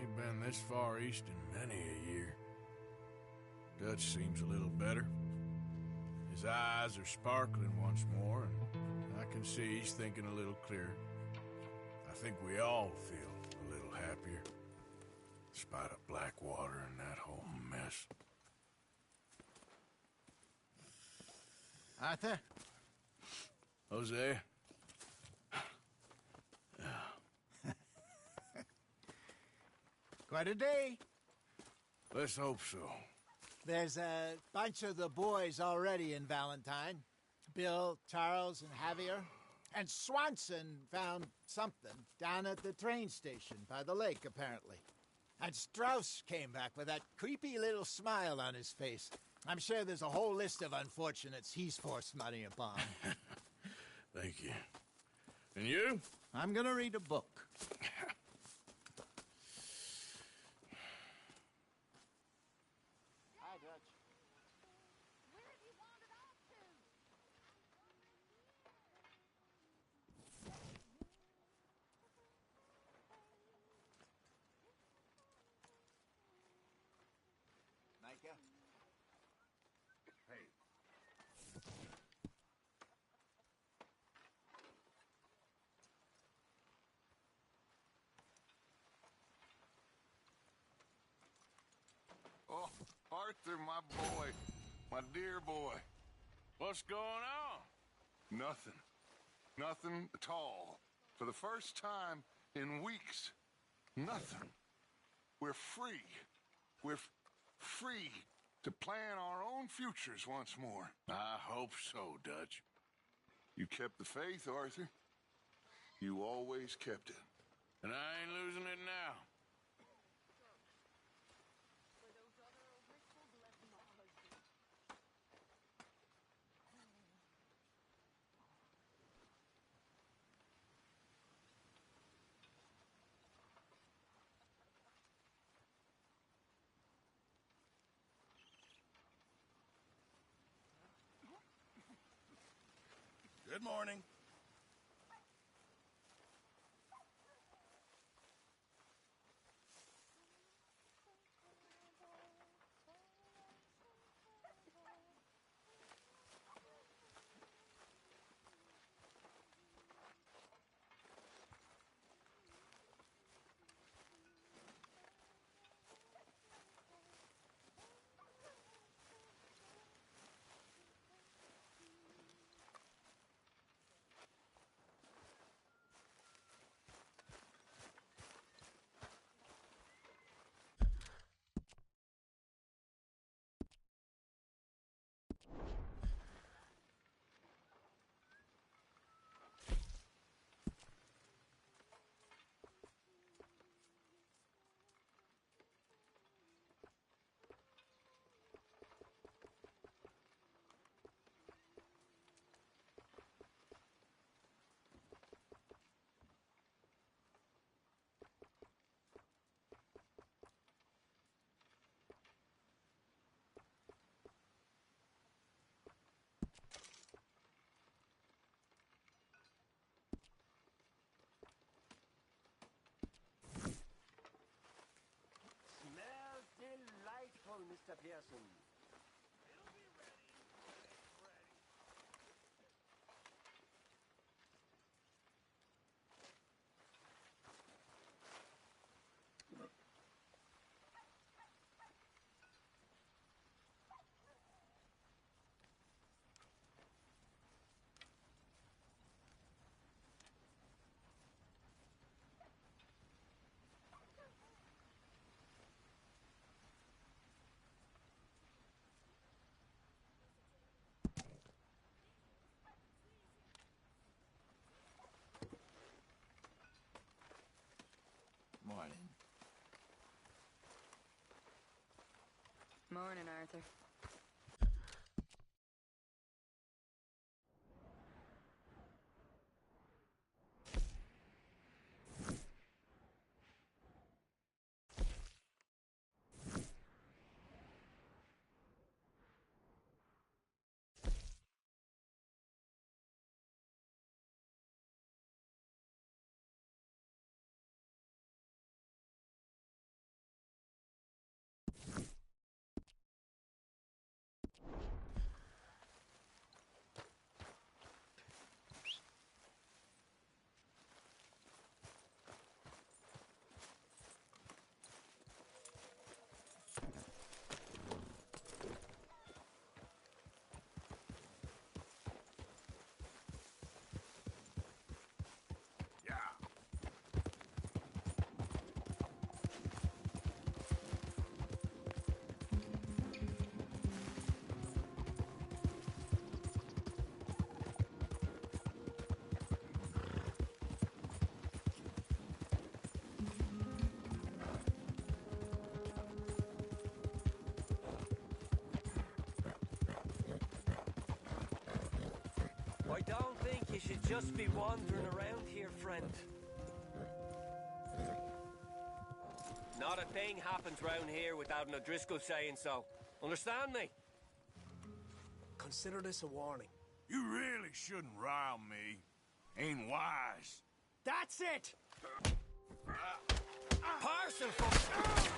Ain't been this far east in many a year. Dutch seems a little better. His eyes are sparkling once more, and I can see he's thinking a little clearer. I think we all feel a little happier, in spite of Blackwater and that whole mess. Arthur? Jose? Quite a day. Let's hope so. There's a bunch of the boys already in Valentine. Bill, Charles, and Javier. And Swanson found something down at the train station by the lake, apparently. And Strauss came back with that creepy little smile on his face. I'm sure there's a whole list of unfortunates he's forced money upon. Thank you. And you? I'm gonna read a book. Hi, Dutch. Where have you wandered off to? Micah? Hey. Oh, Arthur, my boy. My dear boy. What's going on? Nothing. Nothing at all. For the first time in weeks. Nothing. We're free. We're free to plan our own futures once more. I hope so, Dutch. You kept the faith, Arthur. You always kept it. And I ain't losing it now. Good morning. Smells delightful, Mr. Pearson. Morning. Morning, Arthur. I don't think you should just be wandering around here, friend. Not a thing happens round here without an O'Driscoll saying so. Understand me? Consider this a warning. You really shouldn't rile me. Ain't wise. That's it! Parson for...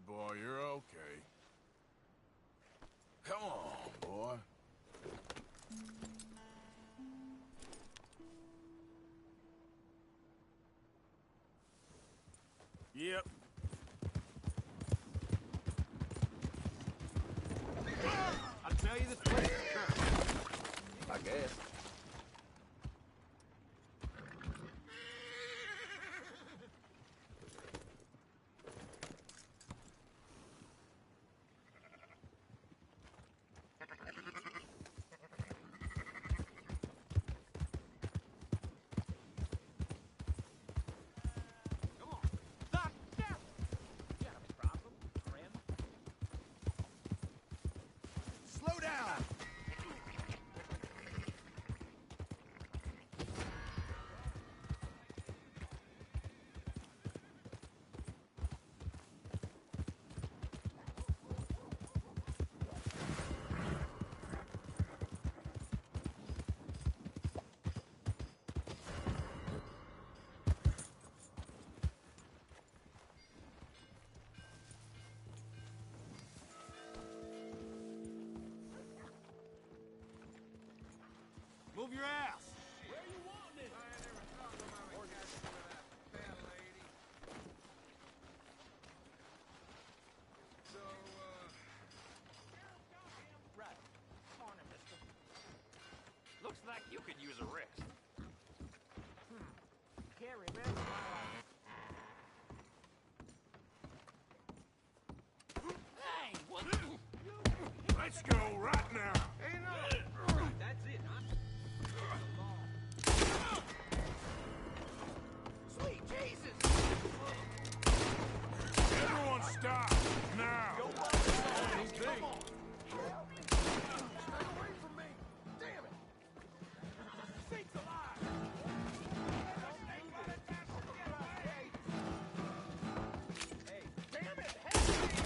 boy. You're okay. Come on, boy. Yep. I tell you, this place is cursed. I guess. Slow down! Move your ass! Right. Morning, mister. Looks like you could use a rest. Can't remember Hey, what? Let's go right now. That's it, huh? Sweet Jesus! Everyone stop now. Come on! Stay away from me! Damn it! Saints alive! Hey, Damn it! Help me!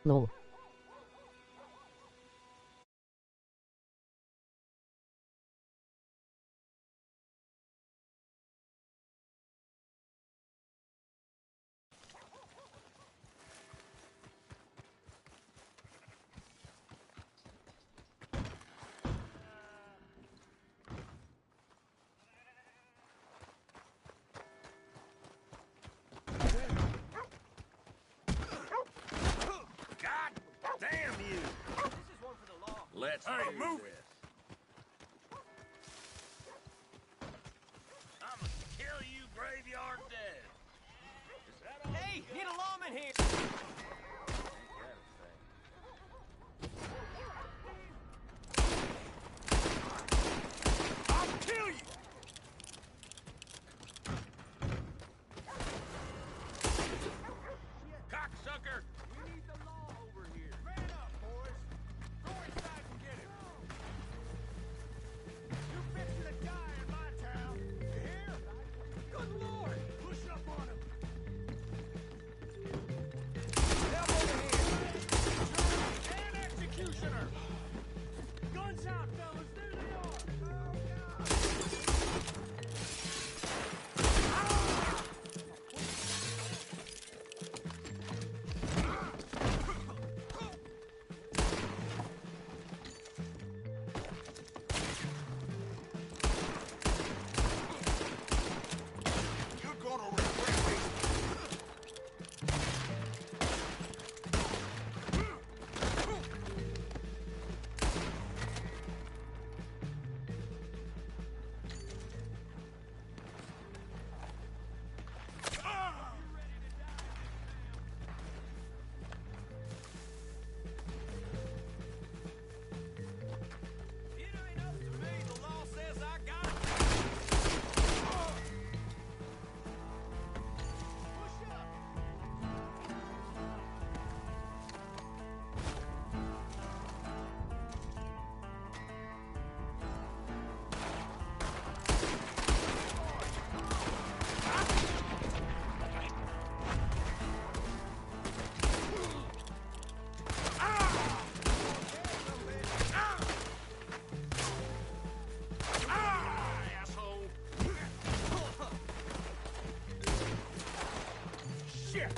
No. God damn you! This is one for the law. Let's move it. I'ma kill you, graveyard dead. Is that all? Hey, need a lawman here. I'll kill you. Cocksucker! We need the law over here. Man up, boys. Go inside and get him. You fixing to die in my town. You hear? Good Lord! Push up on him. Help over here. And executioner. Guns out, fellas. There they are. Oh, God. You're gonna regret it. It ain't up to me. The law says I got it. Push up. Asshole! Shit!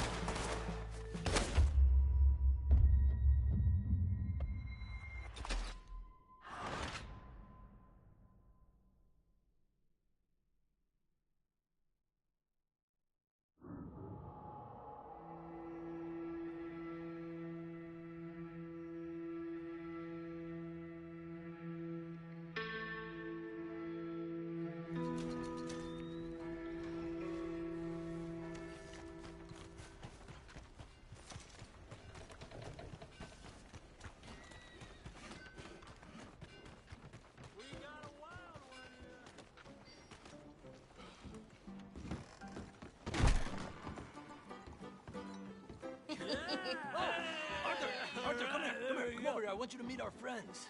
Arthur, come here. Come over here. I want you to meet our friends.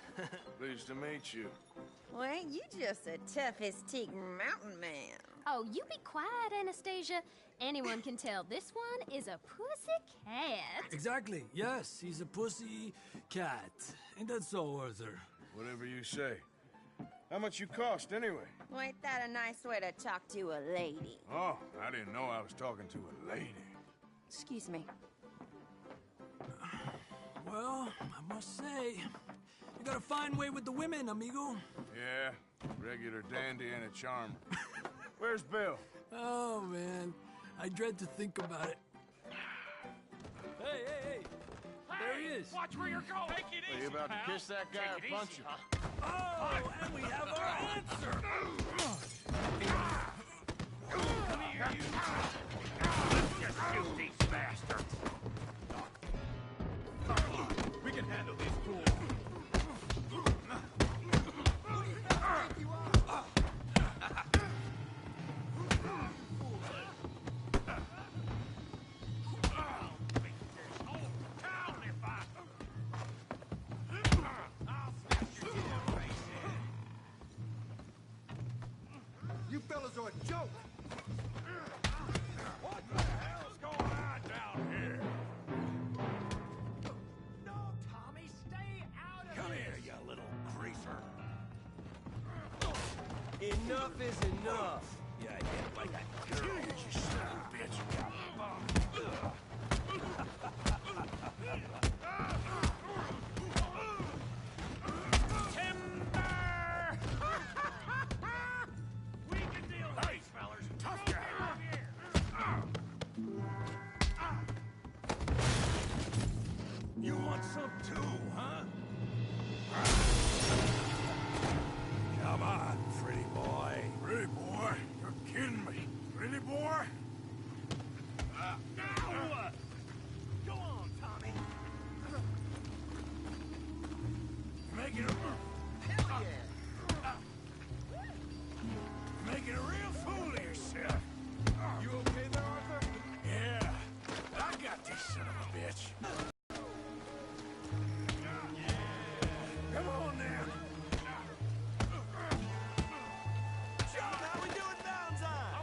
Pleased to meet you. Well, ain't you just the toughest teak mountain man? Oh, you be quiet, Anastasia. Anyone can tell this one is a pussy cat. Exactly. Yes, he's a pussy cat. Ain't that so, Arthur? Whatever you say. How much you cost, anyway? Well, ain't that a nice way to talk to a lady? Oh, I didn't know I was talking to a lady. Excuse me. Well, I must say, you got a fine way with the women, amigo. Yeah, regular dandy and a charmer. Where's Bill? Oh, man. I dread to think about it. Hey! There he is. Watch where you're going! Take it easy, Are you about pal. to kiss that guy Take or it punch easy, him? huh? Oh, and we have our answer. Come here, you! Let's just shoot these bastards! We can handle these fools. You fellas are a joke! What the hell's going on down here? Enough is enough. Yeah, I get like that girl. You son of a bitch. Timber! We can deal with these fellers. Tough guy. You want some too, huh? Come on, pretty boy. Pretty boy? You're kidding me. Pretty boy? Now! Go on, Tommy. Making a... Hell yeah! Making a real fool of yourself. You okay there, Arthur? Yeah. I got this son of a bitch. Come on now. John, how we doing downtime?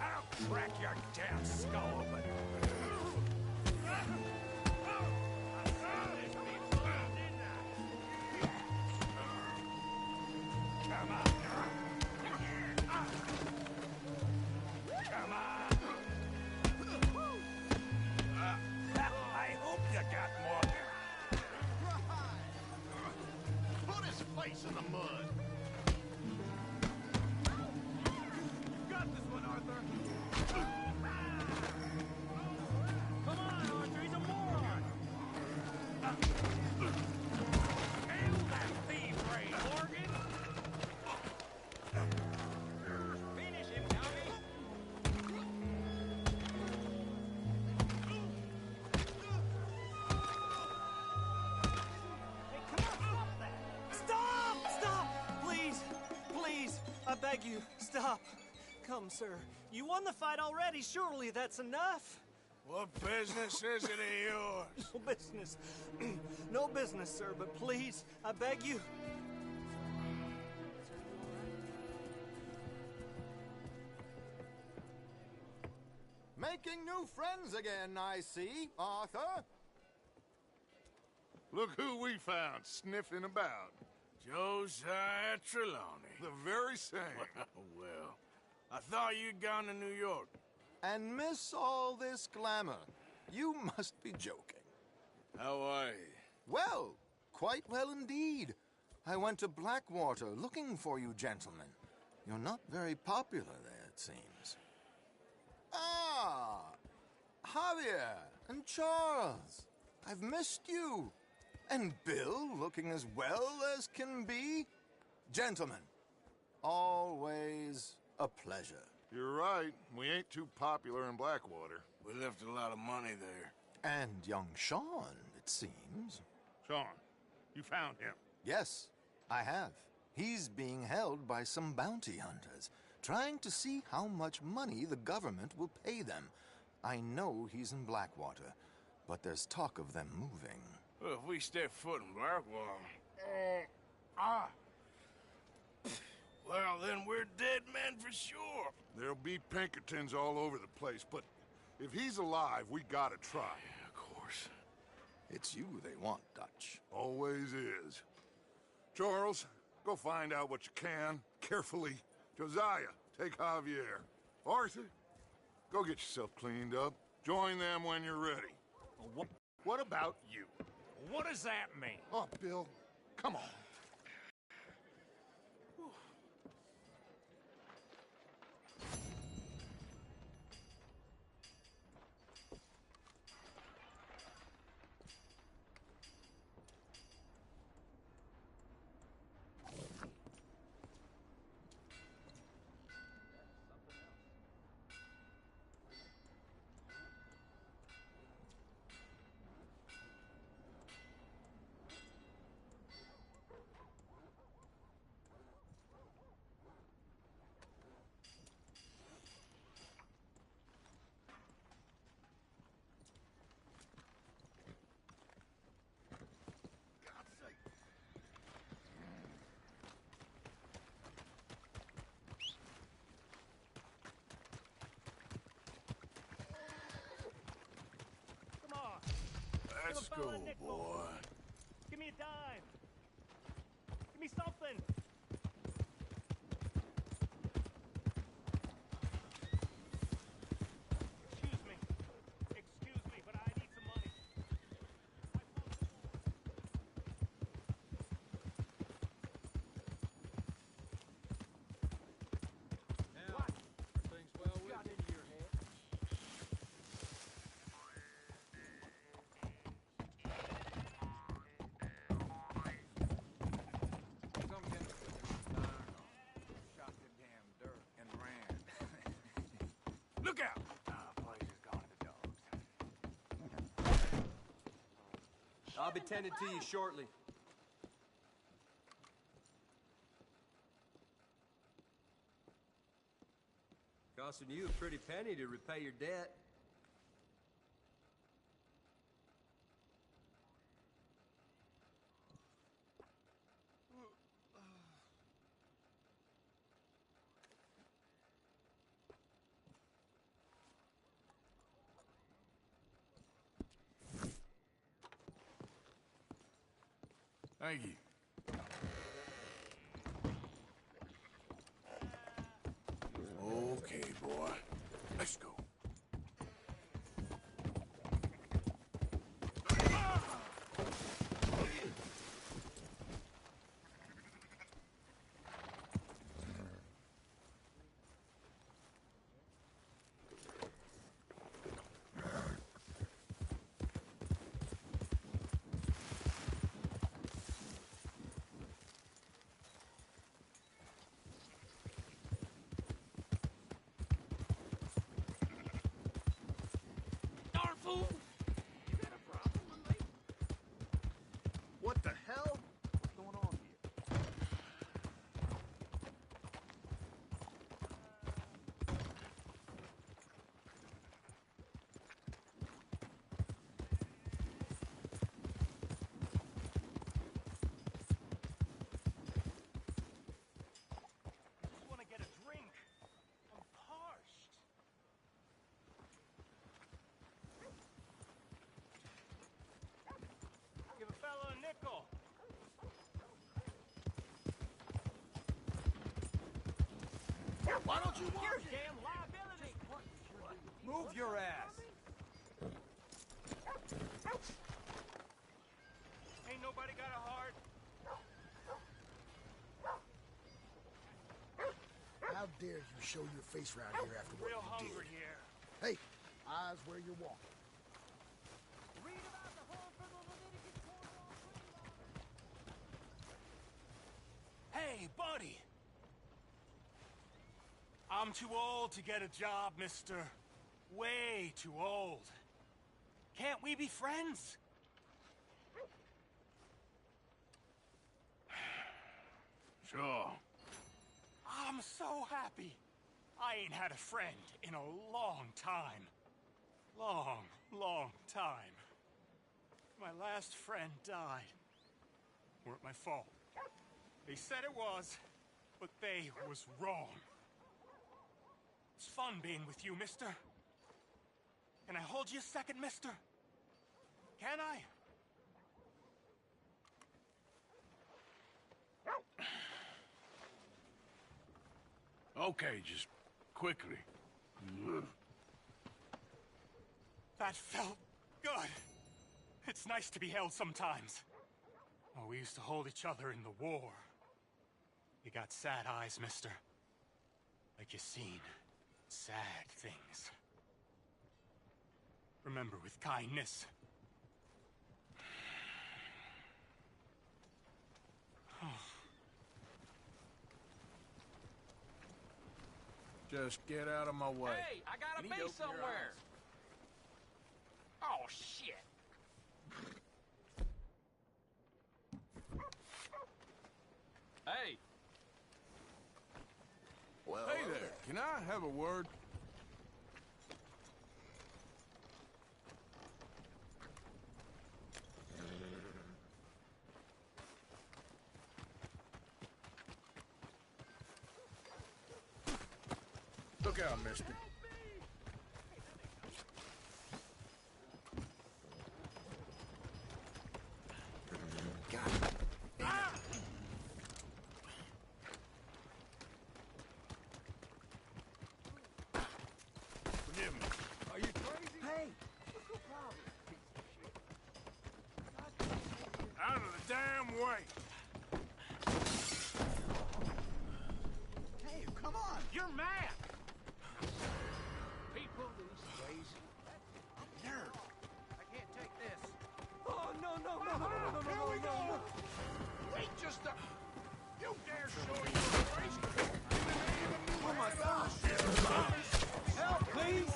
I'll crack your damn skull open. Come on. Come on. I hope you got more. Put his face in the mud. You got this one, Arthur. Come on, Arthur, he's a moron. Hail that thievery, Morgan! Finish him, Tommy. Stop! Stop! Please! Please! I beg you, stop. Come, sir. You won the fight already. Surely that's enough. What business is it of yours? No business. No business, sir, but please, I beg you. Making new friends again, I see, Arthur. Look who we found sniffing about. Josiah Trelawney. The very same. Well, I thought you'd gone to New York. And miss all this glamour. You must be joking. How are you? Well, quite well indeed. I went to Blackwater looking for you gentlemen. You're not very popular there, it seems. Ah, Javier and Charles. I've missed you. And Bill looking as well as can be. Gentlemen, always a pleasure. You're right. We ain't too popular in Blackwater. We left a lot of money there. And young Sean, it seems. Sean, you found him. Yes, I have. He's being held by some bounty hunters, trying to see how much money the government will pay them. I know he's in Blackwater, but there's talk of them moving. Well, if we step foot in Blackwater... Well, then we're dead men for sure. There'll be Pinkertons all over the place, but if he's alive, we gotta try. Yeah, of course. It's you they want, Dutch. Always is. Charles, go find out what you can, carefully. Josiah, take Javier. Arthur, go get yourself cleaned up. Join them when you're ready. What about you? What does that mean? Oh, Bill, come on. Let's go, boy. Give me a dime. Give me something. Excuse me, but I need some money. Now, are things well with you? Into your head. Some gentleman with an iron on shot the damn dirt and ran. Look out! Place has gone to dogs. I'll be tending to you shortly. Costing you a pretty penny to repay your debt. Thank you. Okay, boy. Let's go. Darn fool! You got a problem with me? What the hell? What's going on here? Just want to get a drink. I'm parched. Give a fella a nickel. Why don't you watch You're a it? damn liability. Move your ass. Ain't nobody got a heart. How dare you show your face around here after what Real you hungry did? here. Hey, eyes where you're walking. Read about the whole for the Leviticus Hey, buddy. I'm too old to get a job, mister. Way too old. Can't we be friends? Sure. I'm so happy. I ain't had a friend in a long time. Long, long time. My last friend died. Weren't my fault. They said it was, but they was wrong. It's fun being with you, mister. Can I hold you a second, mister? Can I? Okay, just quickly. That felt good. It's nice to be held sometimes. Oh, we used to hold each other in the war. You got sad eyes, mister. Like you seen sad things. Remember with kindness. Just get out of my way. Hey, I gotta You need to be open your somewhere. Oh, shit. Hey. Well, hey there, can I have a word? Look out, mister. way. Hey, come on! You're mad! People these days. Nerve. I can't take this. Oh, no, no, no, no, no, no, no, Here we no, go! no. Wait just a... You dare show your face? Oh, my gosh. Help, please!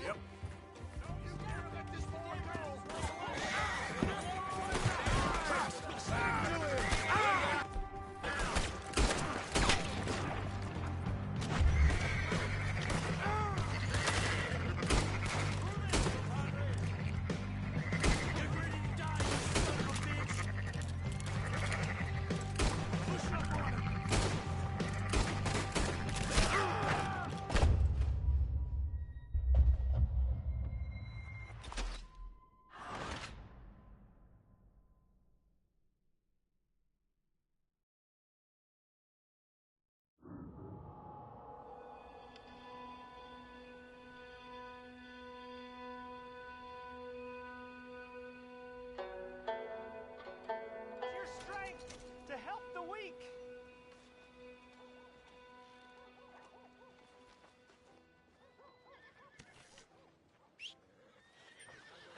Yep. Your strength to help the weak.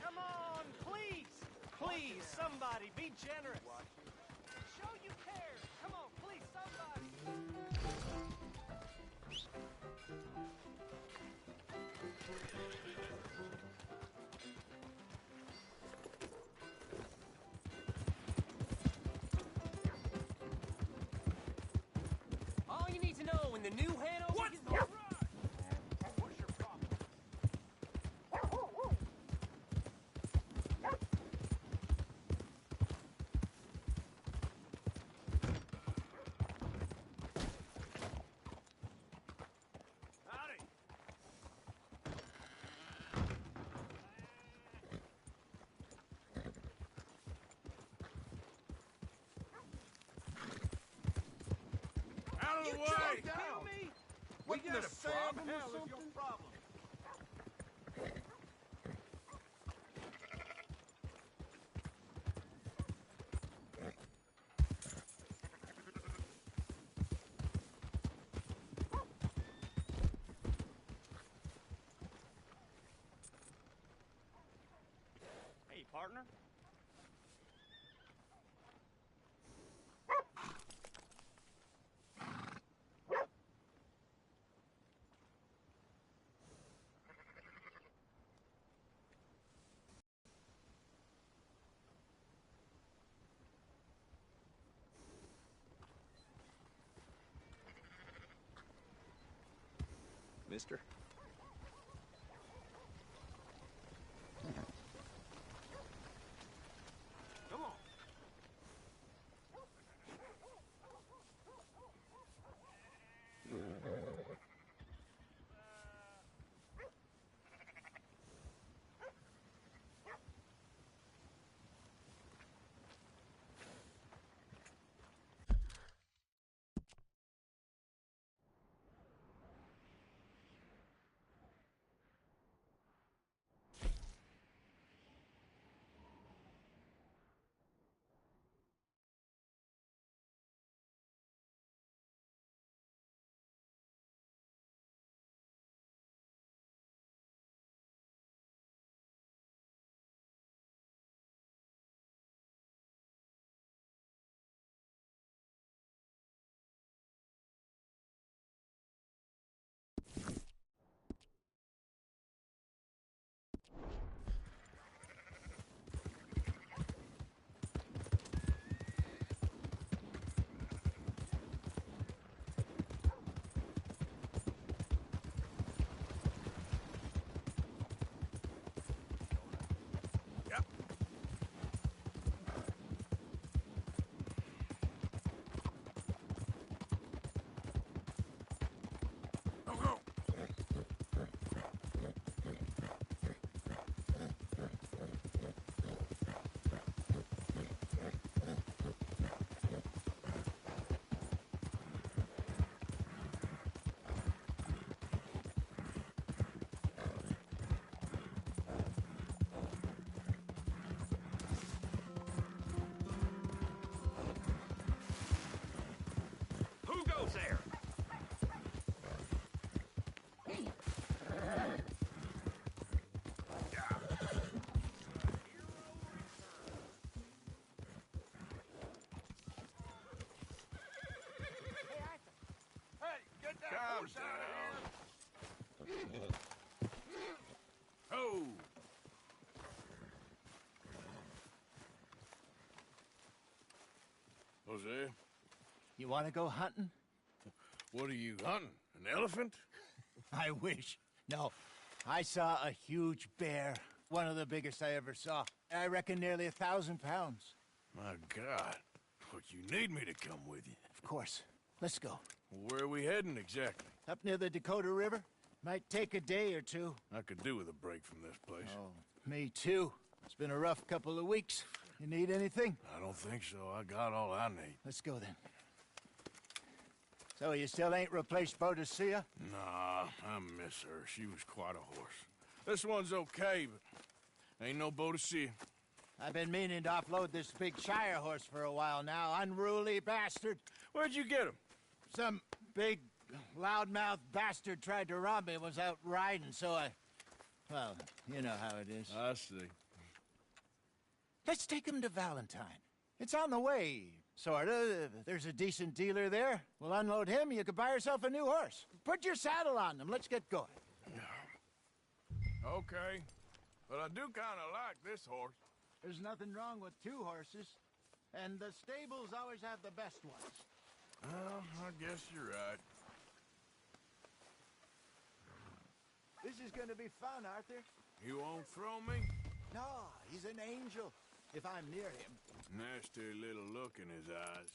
Come on, please. Please, somebody, be generous. Show you care. Come on, please, somebody. All you need to know when the new Hanover... What? What's your problem? Howdy. Out of the way! Kill me? We got a problem or something? Problem. Hey, partner. Mister? Come on. horse out of here! Oh! Jose? You want to go hunting? What are you hunting? An elephant? I wish. No. I saw a huge bear. One of the biggest I ever saw. I reckon nearly 1,000 pounds. My God. What, you need me to come with you? Of course. Let's go. Where are we heading exactly? Up near the Dakota River. Might take a day or two. I could do with a break from this place. Oh, me too. It's been a rough couple of weeks. You need anything? I don't think so. I got all I need. Let's go then. So you still ain't replaced Boadicea? Nah, I miss her. She was quite a horse. This one's okay, but ain't no Boadicea. I've been meaning to offload this big Shire horse for a while now. Unruly bastard. Where'd you get him? Some big, loudmouth bastard tried to rob me, was out riding, so I... Well, you know how it is. I see. Let's take him to Valentine. It's on the way, sorta. There's a decent dealer there. We'll unload him, you could buy yourself a new horse. Put your saddle on him, let's get going. Okay, but I do kinda like this horse. There's nothing wrong with two horses, and the stables always have the best ones. Well, I guess you're right. This is gonna be fun, Arthur. You won't throw me? No, he's an angel, if I'm near him. Nasty little look in his eyes.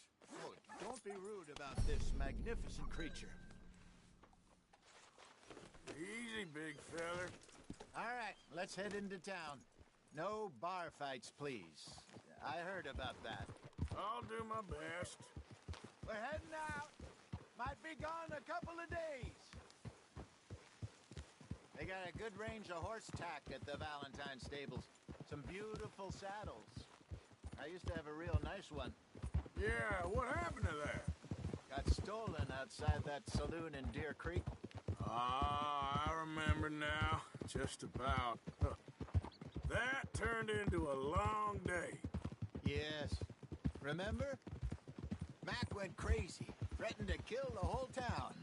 Oh, don't be rude about this magnificent creature. Easy, big feller. All right, let's head into town. No bar fights, please. I heard about that. I'll do my best. We're heading out. Might be gone a couple of days. They got a good range of horse tack at the Valentine stables. Some beautiful saddles. I used to have a real nice one. Yeah, what happened to that? Got stolen outside that saloon in Deer Creek. Ah, I remember now. Just about. That turned into a long day. Yes. Remember? Mac went crazy, threatened to kill the whole town.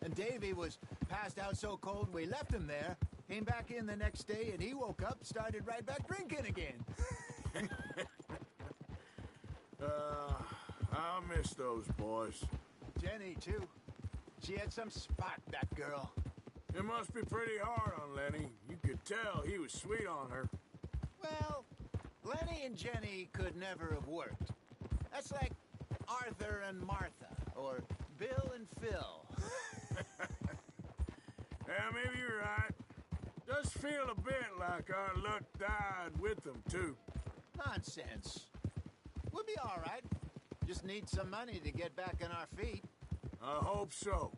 And Davy was passed out so cold we left him there, came back in the next day, and he woke up, started right back drinking again. I miss those boys. Jenny, too. She had some spot, that girl. It must be pretty hard on Lenny. You could tell he was sweet on her. Well, Lenny and Jenny could never have worked. That's like Arthur and Martha, or Bill and Phil. Yeah, maybe you're right. Does feel a bit like our luck died with them, too. Nonsense. We'll be all right. Just need some money to get back on our feet. I hope so.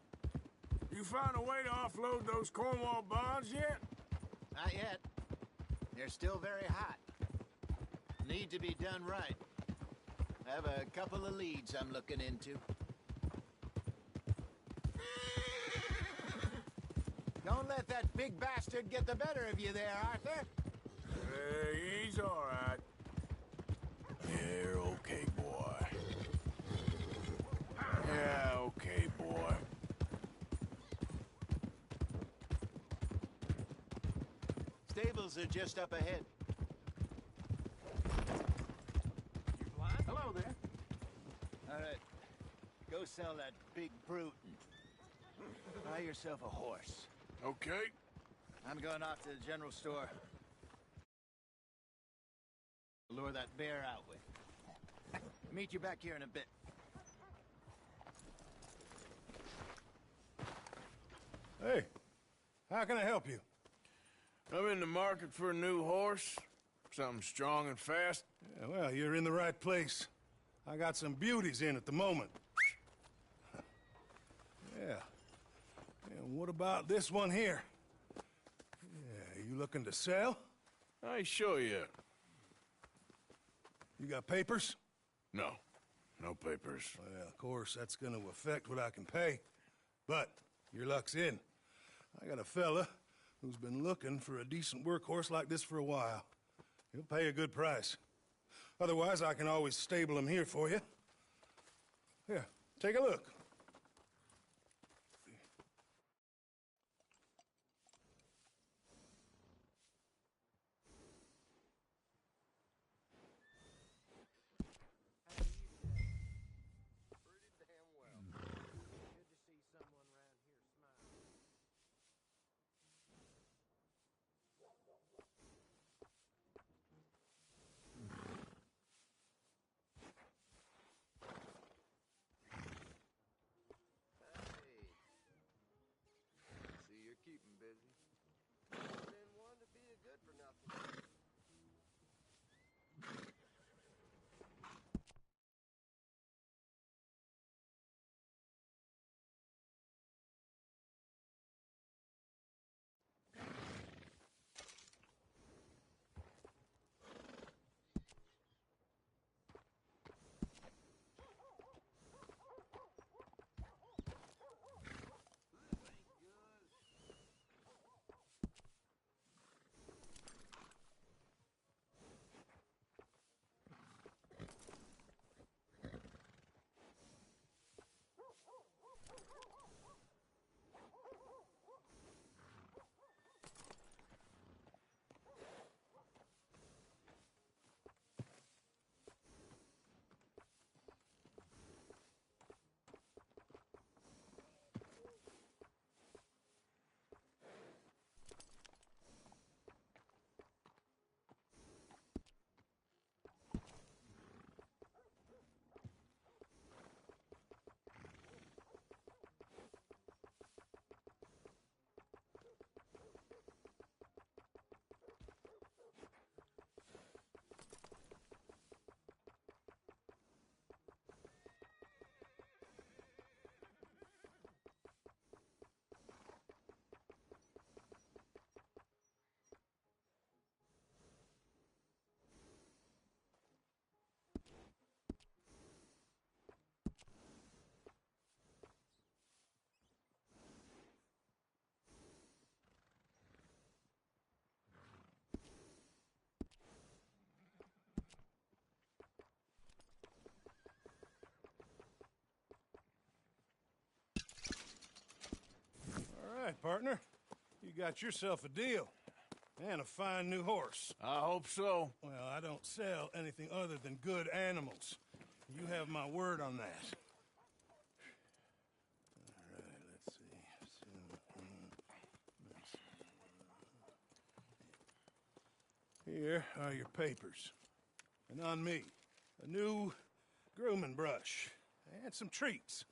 You found a way to offload those Cornwall bonds yet? Not yet. They're still very hot. Need to be done right. I have a couple of leads I'm looking into. Don't let that big bastard get the better of you there, Arthur. He's all right. You're okay, boy. Yeah, okay, boy. Stables are just up ahead. You blind? Hello there. All right. Go sell that big brute and buy yourself a horse. Okay. I'm going off to the general store. Lure that bear out with. Meet you back here in a bit. Hey, how can I help you? I'm in the market for a new horse. Something strong and fast. Yeah, well, you're in the right place. I got some beauties in at the moment. Yeah. And what about this one here? Yeah, you looking to sell? I ain't sure yet. You got papers? No. No papers. Well, of course, that's gonna affect what I can pay. But your luck's in. I got a fella who's been looking for a decent workhorse like this for a while. He'll pay a good price. Otherwise, I can always stable him here for you. Here, take a look. partner. You got yourself a deal. And a fine new horse. I hope so. Well, I don't sell anything other than good animals. You have my word on that. All right, let's see. Here are your papers. And on me, a new grooming brush. And some treats.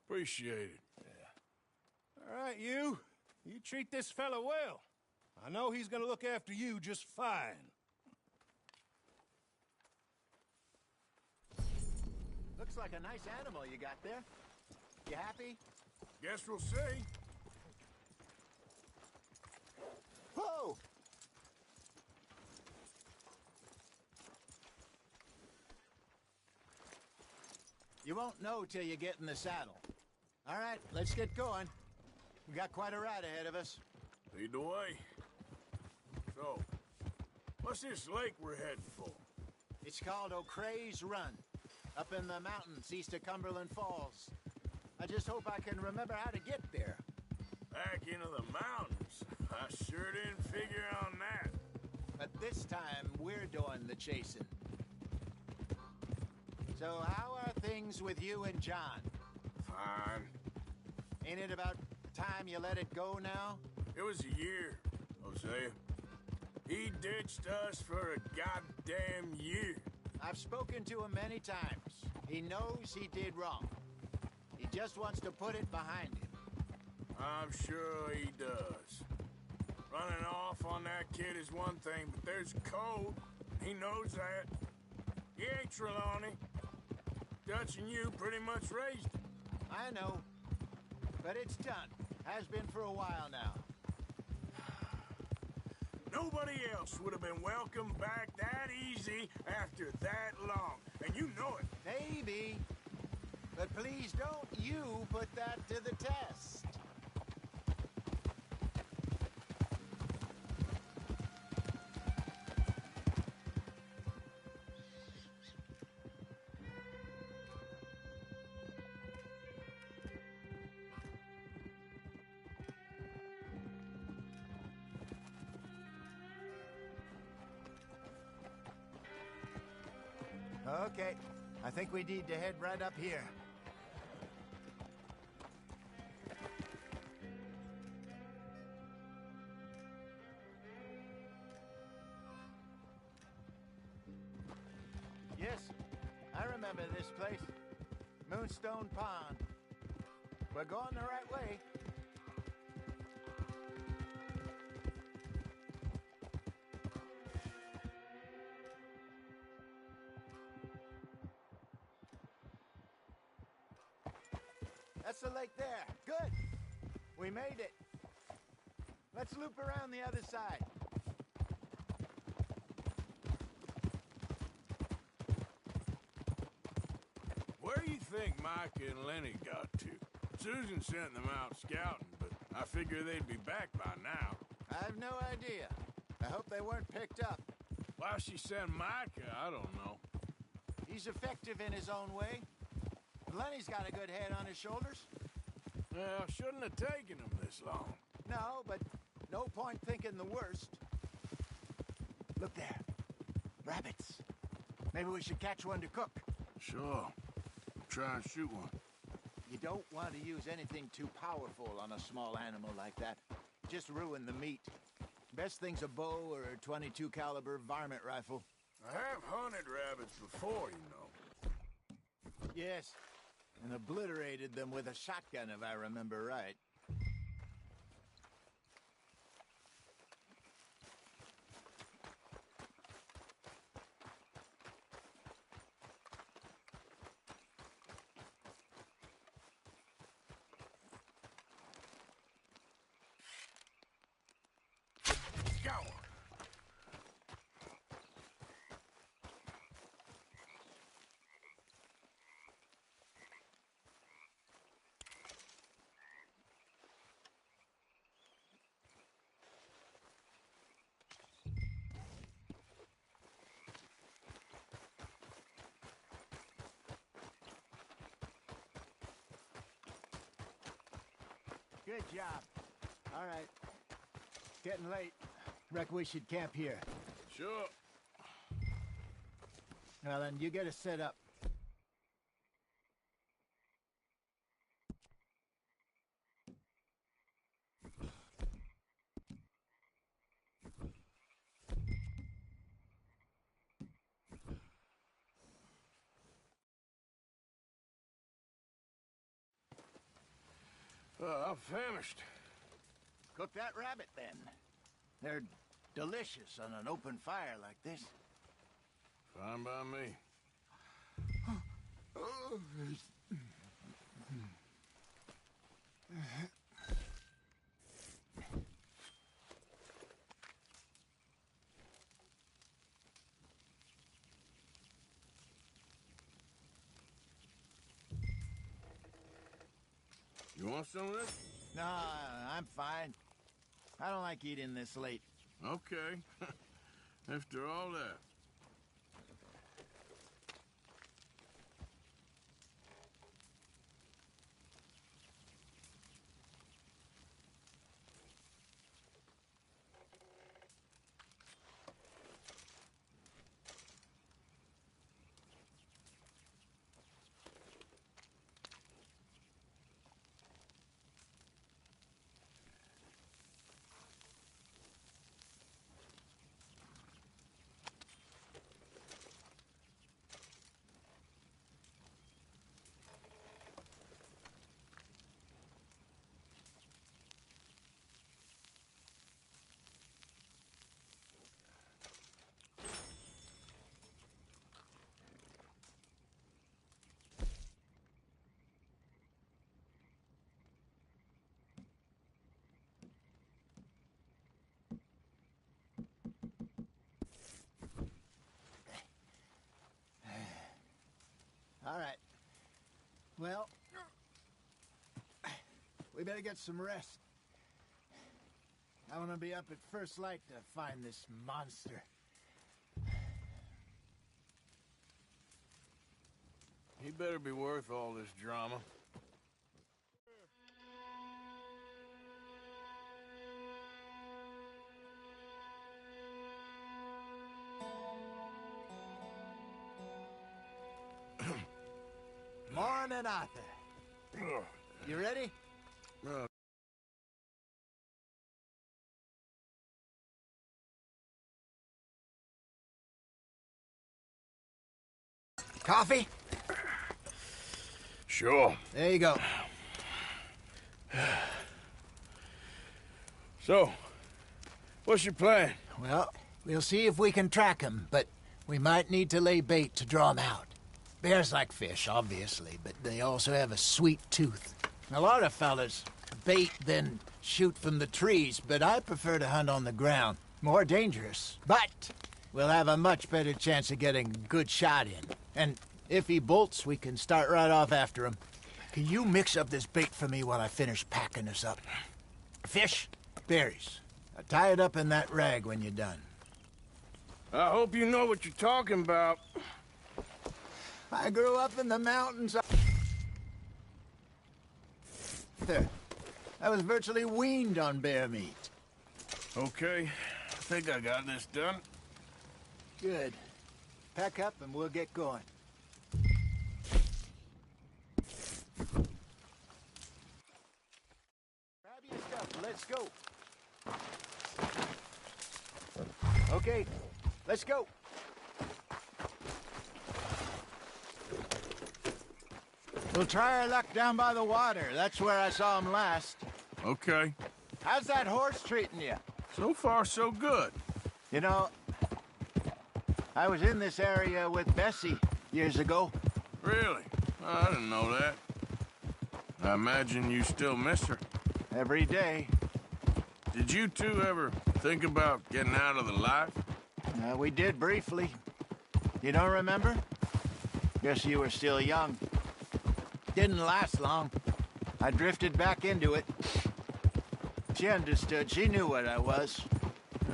Appreciate it. Yeah. All right, you. You treat this fella well. I know he's gonna look after you just fine. Looks like a nice animal you got there. You happy? Guess we'll see. Whoa! You won't know till you get in the saddle. All right, let's get going. We got quite a ride ahead of us. Lead the way. So, what's this lake we're heading for? It's called O'Creagh's Run, up in the mountains east of Cumberland Falls. I just hope I can remember how to get there. Back into the mountains? I sure didn't figure on that. But this time, we're doing the chasing. So how are things with you and John? Fine. Ain't it about time you let it go now? It was a year, Hosea. He ditched us for a goddamn year. I've spoken to him many times. He knows he did wrong. He just wants to put it behind him. I'm sure he does. Running off on that kid is one thing, but there's code. He knows that. He ain't Trelawney. Dutch and you pretty much raised him. I know. But it's done. Has been for a while now. Nobody else would have been welcomed back that easy after that long. And you know it. Maybe. But please don't you put that to the test. Okay, I think we need to head right up here. Yes, I remember this place. Moonstone Pond. We're going the right way. That's the lake there. Good. We made it. Let's loop around the other side. Where do you think Mike and Lenny got to? Susan sent them out scouting, but I figure they'd be back by now. I have no idea. I hope they weren't picked up. Why she sent Micah, I don't know. He's effective in his own way. Lenny's got a good head on his shoulders. Well, shouldn't have taken him this long. No, but no point thinking the worst. Look there. Rabbits. Maybe we should catch one to cook. Sure. Try and shoot one. You don't want to use anything too powerful on a small animal like that. Just ruin the meat. Best thing's a bow or a .22 caliber varmint rifle. I have hunted rabbits before, you know. Yes, and obliterated them with a shotgun, if I remember right. Go! Good job. All right. Getting late. Reckon we should camp here. Sure. Well, then, you get us set up. I'm famished. Cook that rabbit, then. They're delicious on an open fire like this. Fine by me. You want some of this? No, I'm fine. I don't like eating this late. Okay. After all that. All right. Well, we better get some rest. I want to be up at first light to find this monster. He better be worth all this drama. Morning, Arthur. You ready? Coffee? Sure. There you go. So, what's your plan? Well, we'll see if we can track him, but we might need to lay bait to draw him out. Bears like fish, obviously, but they also have a sweet tooth. A lot of fellas bait, then shoot from the trees, but I prefer to hunt on the ground. More dangerous, but we'll have a much better chance of getting a good shot in. And if he bolts, we can start right off after him. Can you mix up this bait for me while I finish packing this up? Fish, berries. Now tie it up in that rag when you're done. I hope you know what you're talking about. I grew up in the mountains. I was virtually weaned on bear meat. Okay, I think I got this done. Good. Pack up and we'll get going. Grab your stuff, let's go. Okay, let's go. We'll try our luck down by the water. That's where I saw him last. Okay. How's that horse treating you? So far, so good. You know, I was in this area with Bessie years ago. Really? I didn't know that. I imagine you still miss her. Every day. Did you two ever think about getting out of the life? We did briefly. You don't remember? Guess you were still young. Didn't last long. I drifted back into it. She understood. She knew what I was.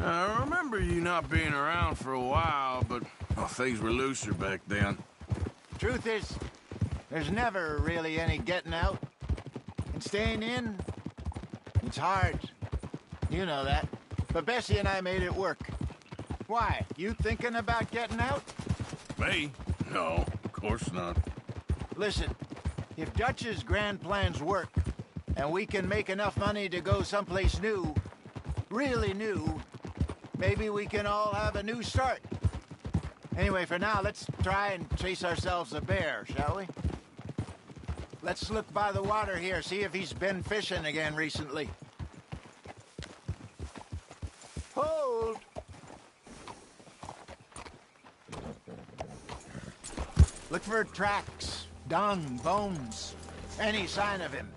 I remember you not being around for a while, but things were looser back then. Truth is, there's never really any getting out. And staying in, it's hard. You know that. But Bessie and I made it work. Why? You thinking about getting out? Me? No, of course not. Listen, if Dutch's grand plans work, and we can make enough money to go someplace new, really new, maybe we can all have a new start. Anyway, for now, let's try and chase ourselves a bear, shall we? Let's look by the water here, see if he's been fishing again recently. Hold! Look for tracks, dung, bones, any sign of him.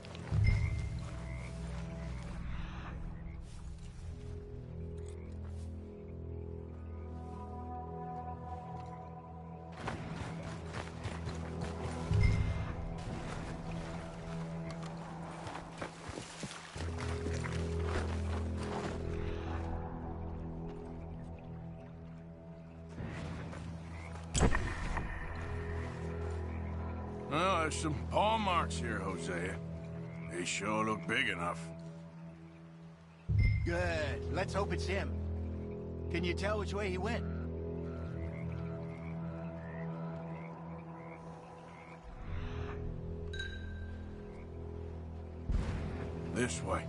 Well, there's some paw marks here, Hosea. They sure look big enough. Good. Let's hope it's him. Can you tell which way he went? This way.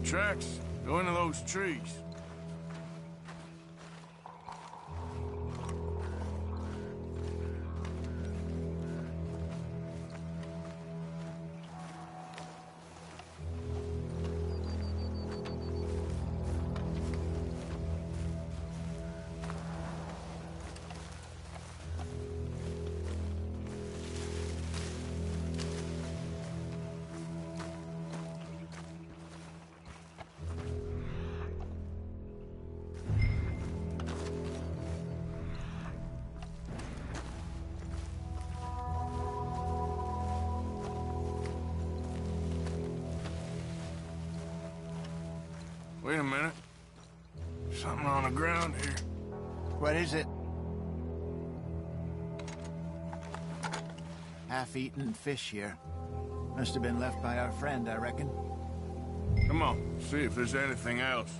Tracks go into those trees. Wait a minute. Something on the ground here. What is it? Half-eaten fish here. Must have been left by our friend, I reckon. Come on, see if there's anything else.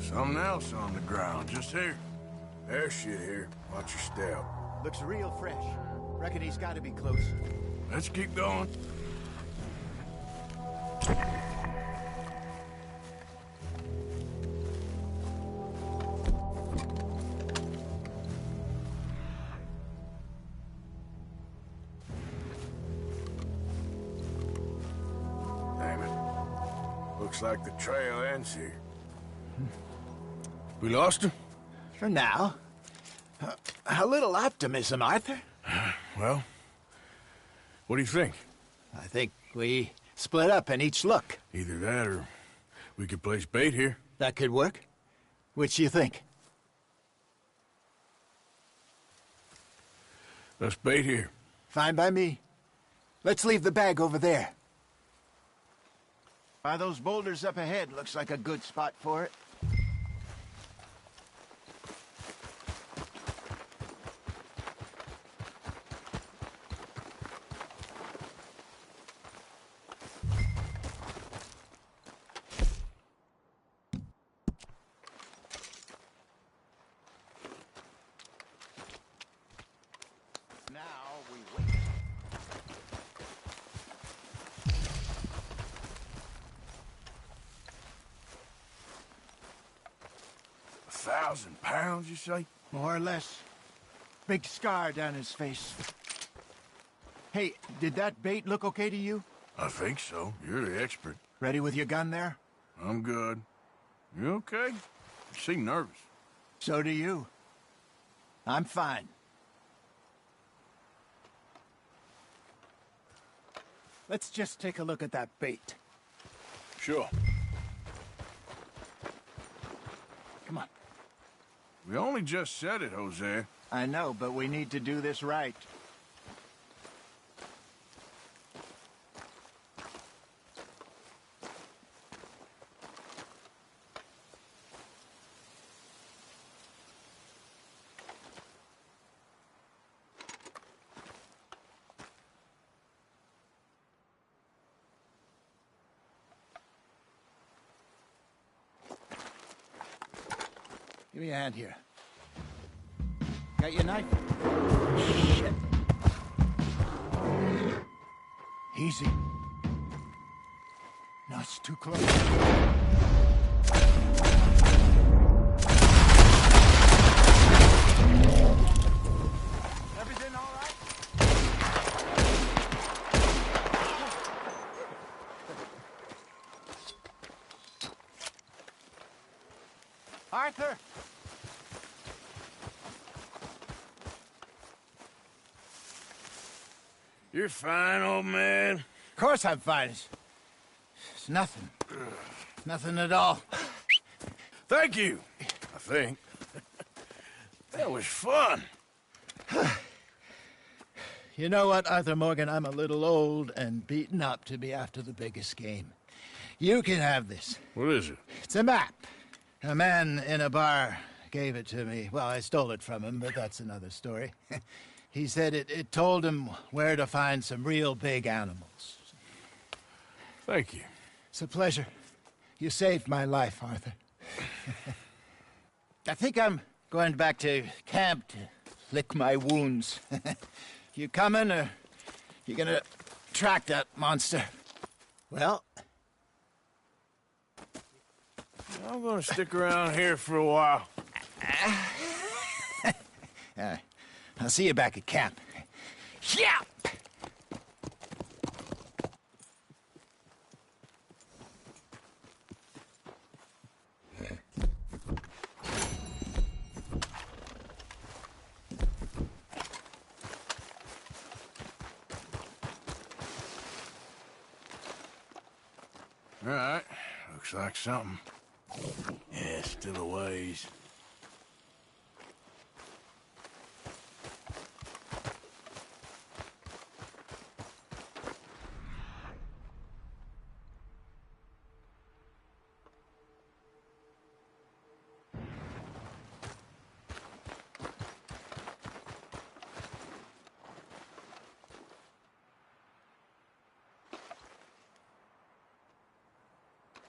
Something else on the ground, just here. There's shit here. Watch your step. Looks real fresh. Reckon he's got to be close. Let's keep going. Damn it. Looks like the trail ends here. We lost him? For now. A little optimism, Arthur. Well, what do you think? I think we split up and each look. Either that or we could place bait here. That could work. Which do you think? Let's bait here. Fine by me. Let's leave the bag over there. By those boulders up ahead, looks like a good spot for it. 1,000 pounds, you say? More or less. Big scar down his face. Hey, did that bait look okay to you? I think so. You're the expert. Ready with your gun there? I'm good. You okay? You seem nervous. So do you. I'm fine. Let's just take a look at that bait. Sure. Come on. We only just said it, Jose. I know, but we need to do this right. Give me a hand here. Got your knife? Shit. Easy. No, it's too close. Everything all right? Arthur! You're fine, old man. Of course I'm fine. It's nothing. Nothing at all. Thank you, I think. That was fun. You know what, Arthur Morgan? I'm a little old and beaten up to be after the biggest game. You can have this. What is it? It's a map. A man in a bar gave it to me. Well, I stole it from him, but that's another story. He said it told him where to find some real big animals. Thank you. It's a pleasure. You saved my life, Arthur. I think I'm going back to camp to lick my wounds. You coming, or you gonna track that monster? Well, I'm gonna stick around here for a while. I'll see you back at camp. Yeah! All right, looks like something. Yeah, still a ways.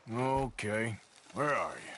Okay, where are you?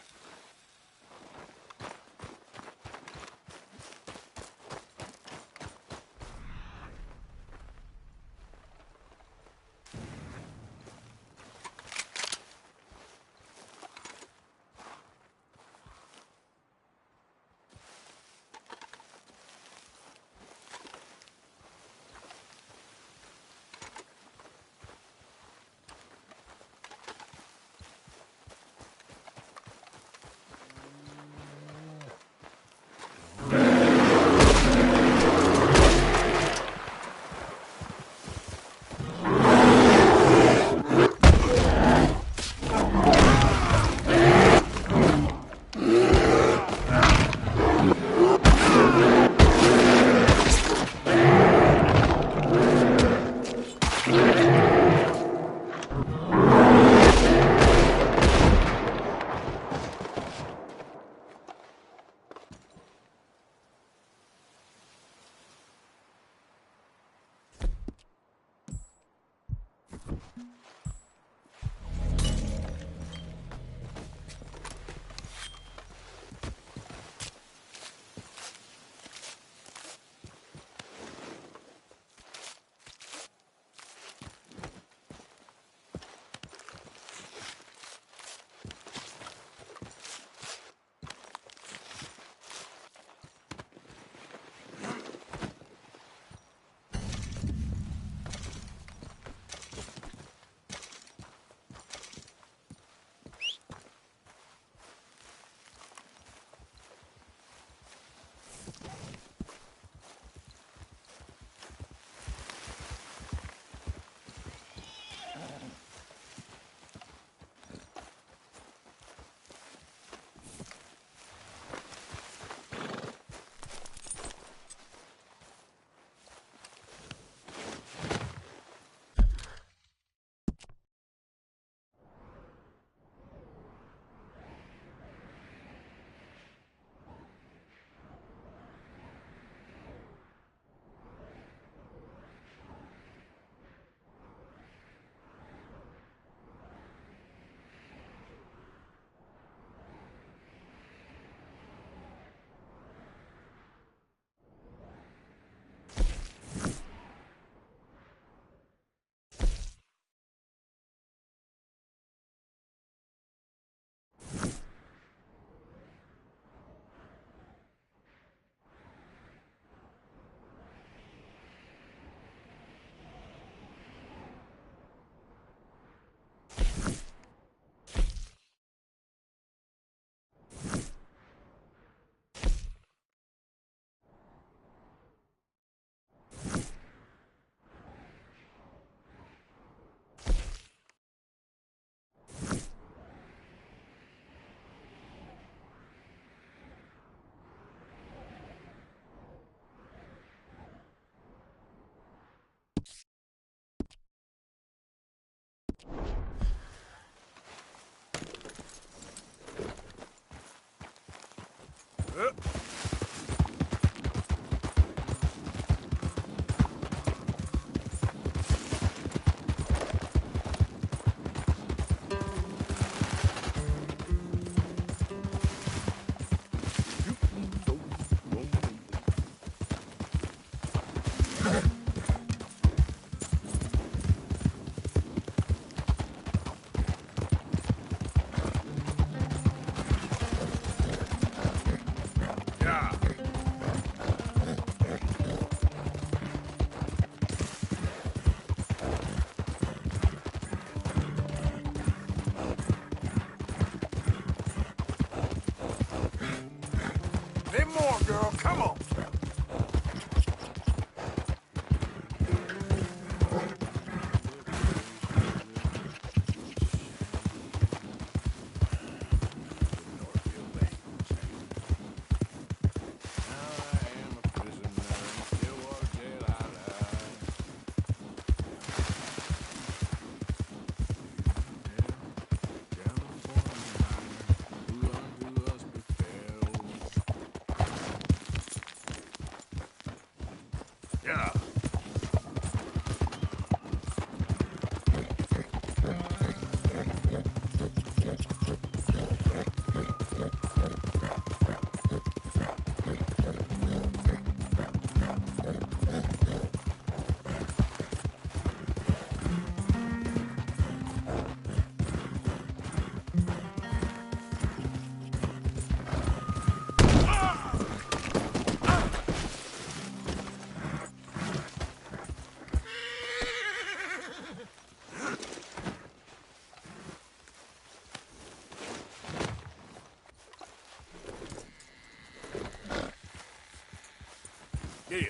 Here.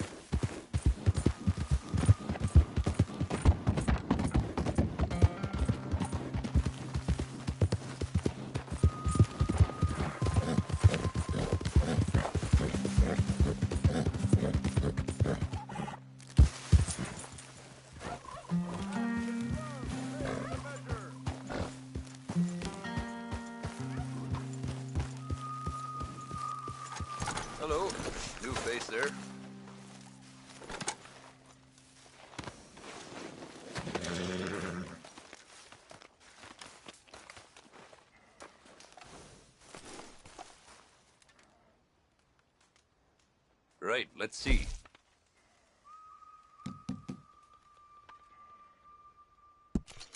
Hello. New face there. Right, let's see.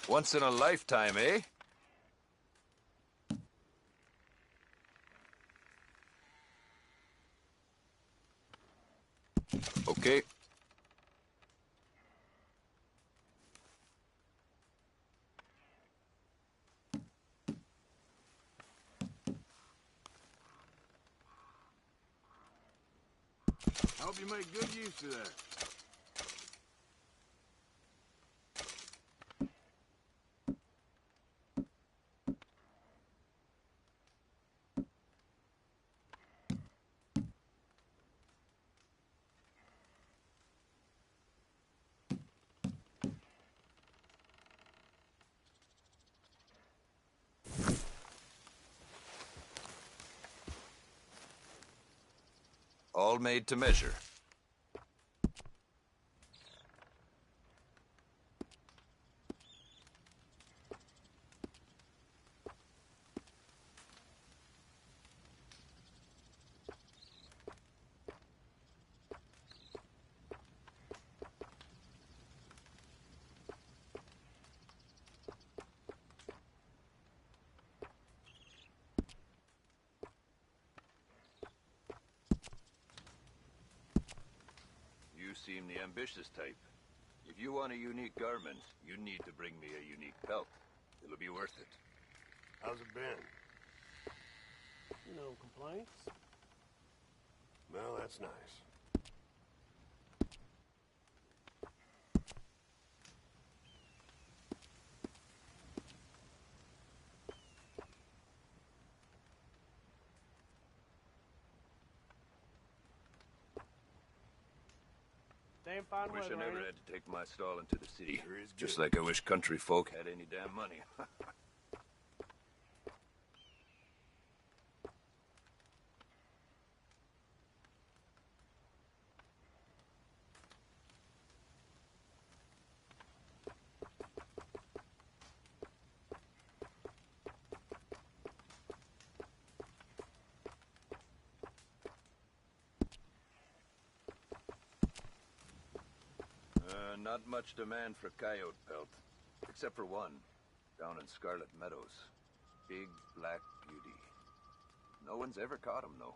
Once in a lifetime, eh? Okay. I hope you make good use of that. All made to measure. You seem the ambitious type. If you want a unique garment, you need to bring me a unique pelt. It'll be worth it. How's it been? No complaints? Well, that's nice. Damn fine Wish weather, I never ain't had to take my stall into the city. Sure is Just good. like I wish country folk had any damn money. Not much demand for coyote pelt, except for one, down in Scarlet Meadows. Big black beauty. No one's ever caught him, though.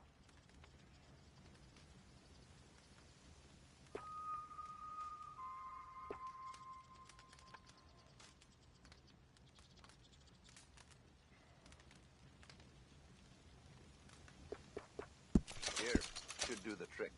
Here, should do the trick.